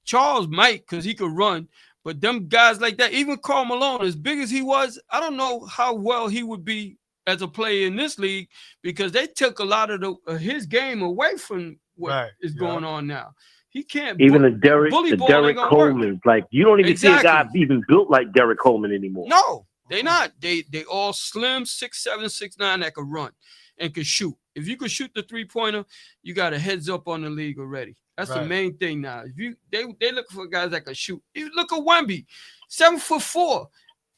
Charles might because he could run, but them guys like that, even Karl Malone, as big as he was, I don't know how well he would be as a player in this league because they took a lot of his game away from what is going on now. He can't even the Derek Coleman. Like you don't even see a guy even built like Derek Coleman anymore. No, they not. They all slim, 6'7", 6'9" that can run and can shoot. If you can shoot the 3-pointer, you got a heads up on the league already. That's the main thing now. If they look for guys that can shoot. You look at Wemby, 7'4",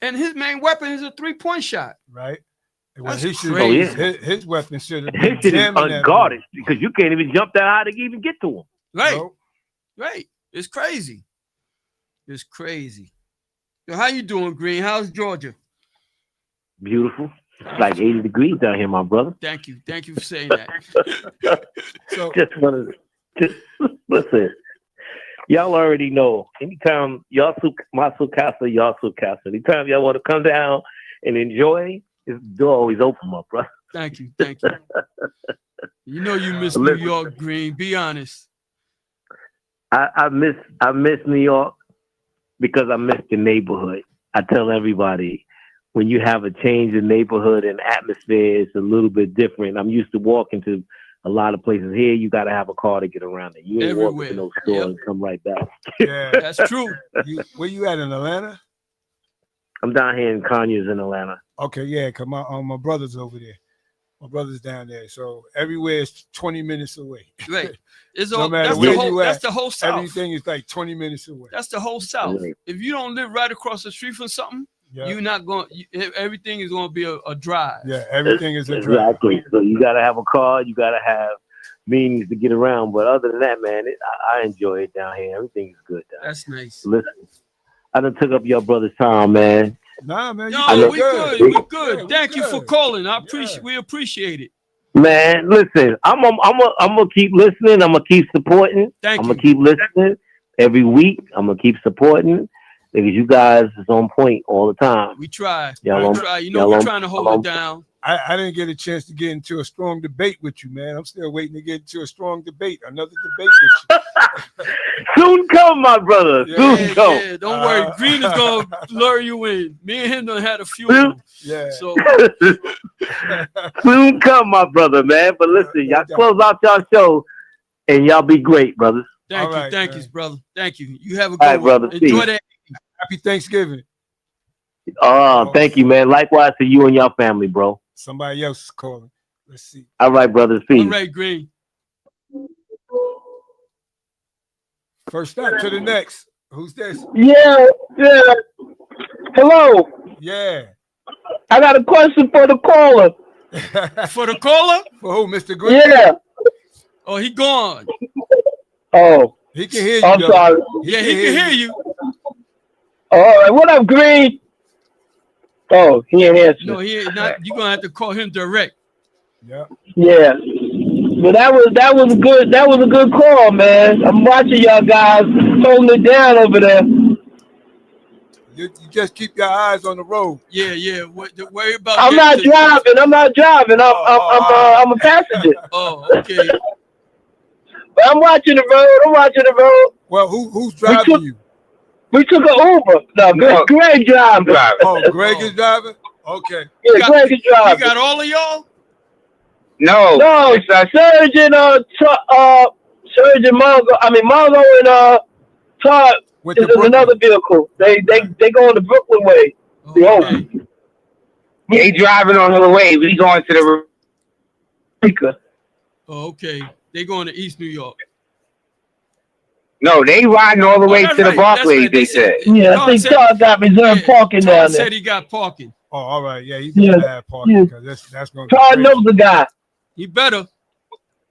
and his main weapon is a 3-point shot. Right. That's crazy. His weapon should have been his shit is unguarded because you can't even jump that high to even get to him. Right. Nope. Right. It's crazy. It's crazy. So how you doing, Green? How's Georgia? Beautiful. It's like 80 degrees down here, my brother. Thank you. Thank you for saying that. So just listen. Y'all already know. Anytime y'all Masu Casa. Anytime y'all want to come down and enjoy, the door always open up, bro. Thank you. Thank you. You know you miss New York, Green. Be honest. I miss New York because I miss the neighborhood. I tell everybody when you have a change in neighborhood and atmosphere, it's a little bit different. I'm used to walking to a lot of places. Here, you got to have a car to get around it. You ain't walking to no store and come right back. Yeah, that's true. Where you at in Atlanta? I'm down here in Conyers in Atlanta. Okay, yeah, cause my brother's over there. My brother's down there, so everywhere is 20 minutes away. Right. It's no all, matter that's, where the whole, you at, that's the whole South. Everything is like 20 minutes away. That's the whole South. If you don't live right across the street from something, you're not going. Everything is going to be a drive. Yeah, everything is a drive. Exactly. So you got to have a car. You got to have means to get around. But other than that, man, I enjoy it down here. Everything is good down That's nice. Listen, I done took up your brother's time, man. Nah, man. No, we good. We good. Thank you for calling. We appreciate it. Man, listen, I'm gonna keep listening. I'm gonna keep supporting. I'm gonna keep listening every week. I'm gonna keep supporting because you guys is on point all the time. We try. Y'all we try. You know, we're trying to hold it down. I didn't get a chance to get into a strong debate with you, man. I'm still waiting to get into a strong debate, another debate with you. Soon come, my brother. Soon come. Yeah, don't worry. Green is gonna lure you in. Me and him done had a few. Yeah. So soon come, my brother, man. But listen, y'all close out y'all show, and y'all be great, brothers. Thank you, thank you, brother. Thank you. You have a good one. Brother. Enjoy that. Happy Thanksgiving. Thank you, man. Likewise to you and your family, bro. Somebody else is calling. Let's see. All right, brothers. Peace. All right, Green. First up to the next. Who's this? Yeah. Hello. Yeah. I got a question for the caller. For the caller? For who, Mr. Green? Yeah. Oh, he gone. Oh, He can hear you. I'm though. sorry. Yeah, he can hear you. All right, what up, Green? Oh, he ain't answering. No, he ain't not. You're gonna have to call him direct. Yeah. Yeah, but that was good. That was a good call, man. I'm watching y'all guys holding it down over there. You just keep your eyes on the road. Yeah. Worry about. I'm not driving. I'm a passenger. Oh, okay. But I'm watching the road. Well, who's driving you? We took an Uber. No, Greg driving. Oh, Greg is driving? Okay. Yeah, Greg is driving. You got all of y'all? No, Serge and Mongo and Todd is in another vehicle. They going the Brooklyn way. Okay. They driving on the way. We going to the Rica. Oh, okay. They going to East New York. No, they riding all the way to the Barclays, they said. Yeah, I think Todd got reserved parking down Todd there. said he got parking. Oh, all right. Yeah, he's gonna have parking because that's going to Todd knows the guy. He better.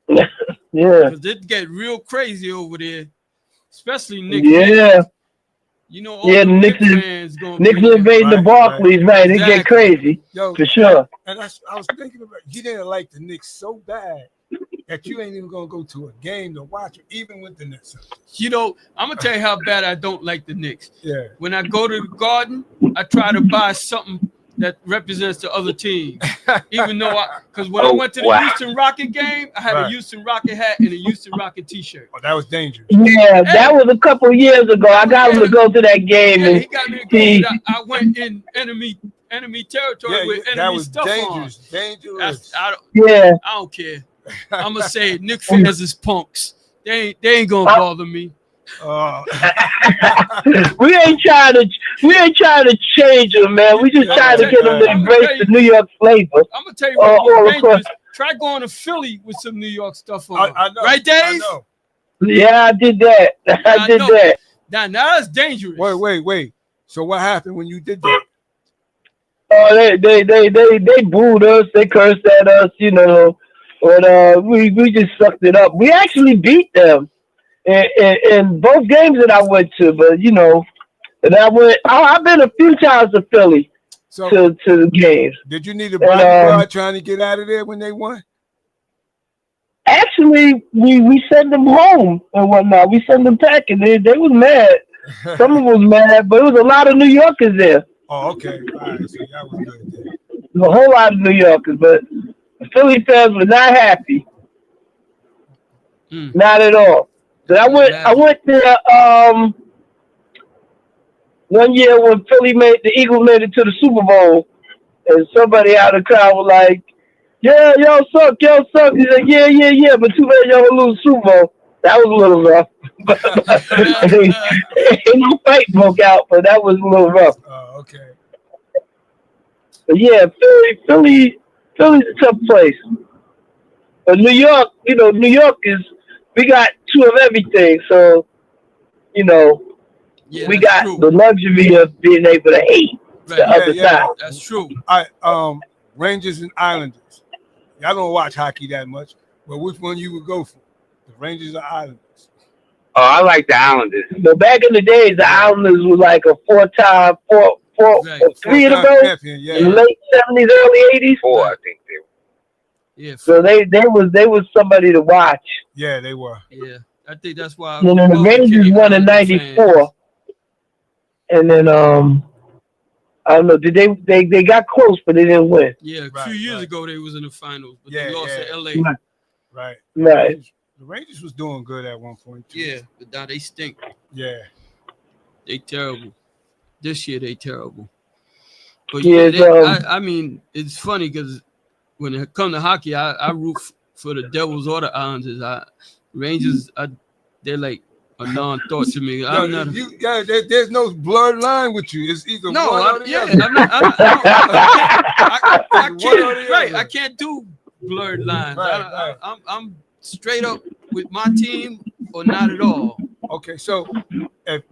Yeah. Because it get real crazy over there. Especially Nick. Yeah. You know, all Yeah, the Knicks fans gonna Knicks be invading the Barclays, right? It Exactly. get crazy. Yo, for sure. And I was thinking about you didn't like the Knicks so bad that you ain't even gonna go to a game to watch it, even with the Knicks. You know, I'm gonna tell you how bad I don't like the Knicks. Yeah. When I go to the Garden, I try to buy something that represents the other team. Even though because when I went to the Houston Rocket game, I had a Right. Houston Rocket hat and a Houston Rocket t-shirt. Oh, that was dangerous. Yeah, that was a couple years ago. I got him to go to that game, Yeah, and he got me to go. I went in enemy territory with that enemy was stuff dangerous. on. Dangerous. I don't care. I'm gonna say Nick fans is punks. They ain't gonna bother me. we ain't trying to change them, man. We just trying to get them to embrace the New York flavor. I'm gonna tell you what's dangerous. Try going to Philly with some New York stuff on. I know, right, Dave? Yeah, I did that. I did know. that. Now that's dangerous. Wait. So what happened when you did that? Oh, they booed us. They cursed at us, you know. But we just sucked it up. We actually beat them in both games that I went to. But you know, and I've been a few times to Philly to the games. Did you need a bodyguard trying to get out of there when they won? Actually, we sent them home and whatnot. We sent them packing. They was mad. Some of them was mad, but it was a lot of New Yorkers there. Oh, okay. All right. So that was good then. A whole lot of New Yorkers, but the Philly fans were not happy. Not at all. So I went there one year when the Eagles made it to the Super Bowl, and somebody out of the crowd was like, "Yeah, y'all suck. He's like, yeah, but too bad y'all lose the Super Bowl." That was a little rough. Ain't no fight broke out, but that was a little rough. Oh, okay. But yeah, Philly's a tough place. But New York, New York we got two of everything. So, we got the luxury of being able to hate the other side. That's true. Rangers and Islanders. Y'all don't watch hockey that much, but which one you would go for? The Rangers or Islanders? Oh, I like the Islanders. But back in the days, the Islanders was like a three in a row. In the late 70s, early 80s. Four, I think they were. Yeah. So they was somebody to watch. Yeah, they were. Yeah, I think that's why. And then the Rangers won in '94, and then I don't know. Did they got close, but they didn't win. Yeah, a few years ago they was in the finals, but they lost to LA. Right. The Rangers was doing good at one point too. Yeah, but now they stink. Yeah. They terrible. This year they terrible. But I mean, it's funny because when it comes to hockey, I root for the Devils or the Islanders. Rangers, they're like a non-thought to me. There's no blurred line with you. It's either one or the other. I can't do blurred lines. Right. I'm straight up with my team or not at all. Okay, so if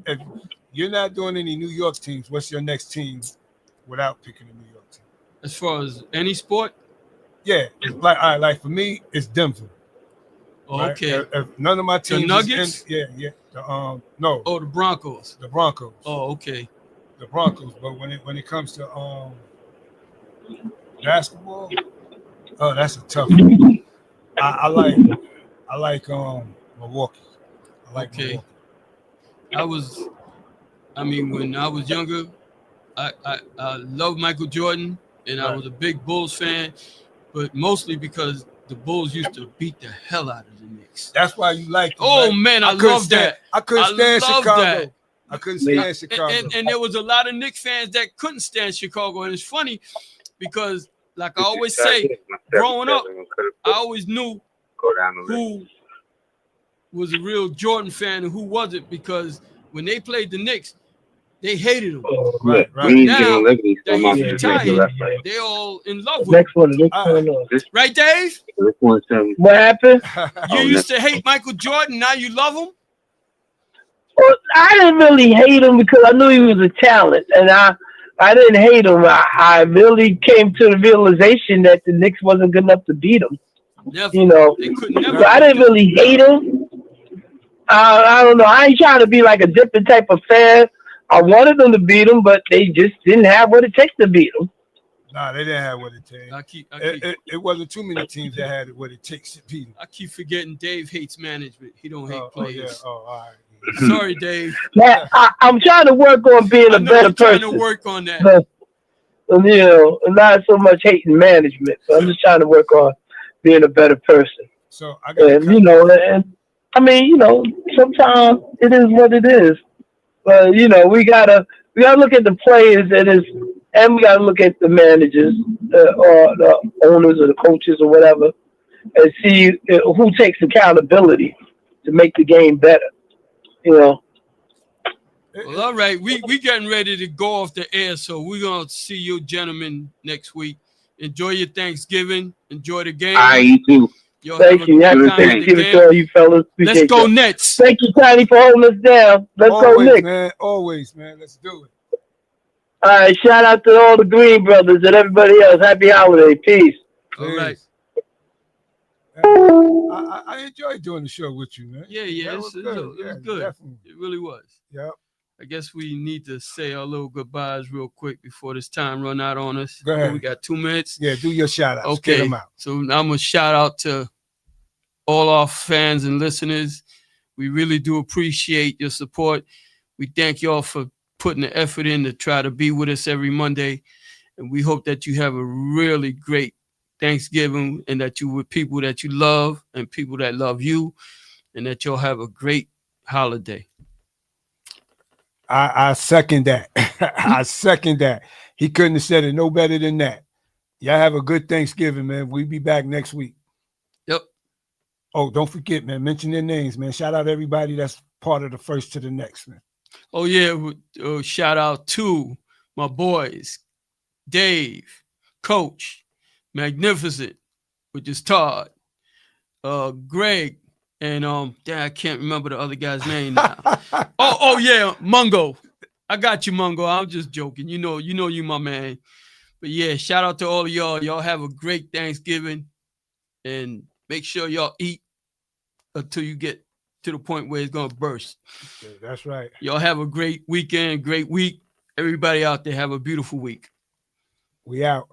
you're not doing any New York teams, what's your next team without picking a New York team? As far as any sport? Yeah, it's like for me, it's Denver. Right? Okay. If none of my teams, is Nuggets? yeah. No. Oh, the Broncos. The Broncos. Oh, okay. The Broncos. But when it comes to basketball, oh, that's a tough one. I like Milwaukee. I like Milwaukee. When I was younger, I loved Michael Jordan, and I was a big Bulls fan, but mostly because the Bulls used to beat the hell out of the Knicks. That's why you like them, Oh right? man, I love that. I couldn't stand love Chicago. that. I couldn't stand Chicago. And there was a lot of Knicks fans that couldn't stand Chicago, and it's funny because, like I always say, growing up, I always knew who was a real Jordan fan and who wasn't, because when they played the Knicks, they hated him. Right. Now that he's retired, they're all in love with him. Right, Dave? What happened? You used to hate Michael Jordan, now you love him? Well, I didn't really hate him because I knew he was a talent, and I didn't hate him. I really came to the realization that the Knicks wasn't good enough to beat him. Never. They could never. So I didn't really hate him. I don't know. I ain't trying to be like a different type of fan. I wanted them to beat him, but they just didn't have what it takes to beat him. Nah, they didn't have what it takes. It wasn't too many teams that had what it takes to beat them. I keep forgetting Dave hates management. He don't hate players. Yeah. Oh, all right. Sorry, Dave. Yeah, I'm trying to work on being a better person. Trying to work on that. Not so much hating management. So I'm just trying to work on being a better person. So sometimes it is what it is. But we gotta look at the players and we gotta look at the managers or the owners or the coaches or whatever, and see who takes accountability to make the game better. Well, all right. We getting ready to go off the air, so we're gonna see you gentlemen next week. Enjoy your Thanksgiving. Enjoy the game. All right, you too. Thank you. Happy Thanksgiving to all you fellas. Let's go Nets. Thank you, Tiny, for holding us down. Let's go Knicks. Man. Always, man. Let's do it. All right. Shout out to all the Green brothers and everybody else. Happy holiday. Peace. All right. I enjoyed doing the show with you, man. Yeah. It was good. Definitely. It really was. Yep. I guess we need to say our little goodbyes real quick before this time run out on us. Go ahead. We got 2 minutes. Yeah, do your shout outs. Okay. Get them out. So I'm going to shout out to all our fans and listeners. We really do appreciate your support. We thank y'all for putting the effort in to try to be with us every Monday. And we hope that you have a really great Thanksgiving, and that you with people that you love and people that love you, and that you'll have a great holiday. I second that. I second that. He couldn't have said it no better than that. Y'all have a good Thanksgiving, man. We'll be back next week. Yep. Oh, don't forget, man. Mention their names, man. Shout out everybody that's part of the First to the Next, man. Oh, yeah. Shout out to my boys, Dave, Coach, Magnificent, which is Todd, Greg, and I can't remember the other guy's name now. oh yeah, Mungo. I got you, Mungo. I'm just joking. You know you my man. But yeah, shout out to all of y'all. Y'all have a great Thanksgiving, and make sure y'all eat until you get to the point where it's gonna burst. Yeah, that's right. Y'all have a great weekend, great week. Everybody out there have a beautiful week. We out.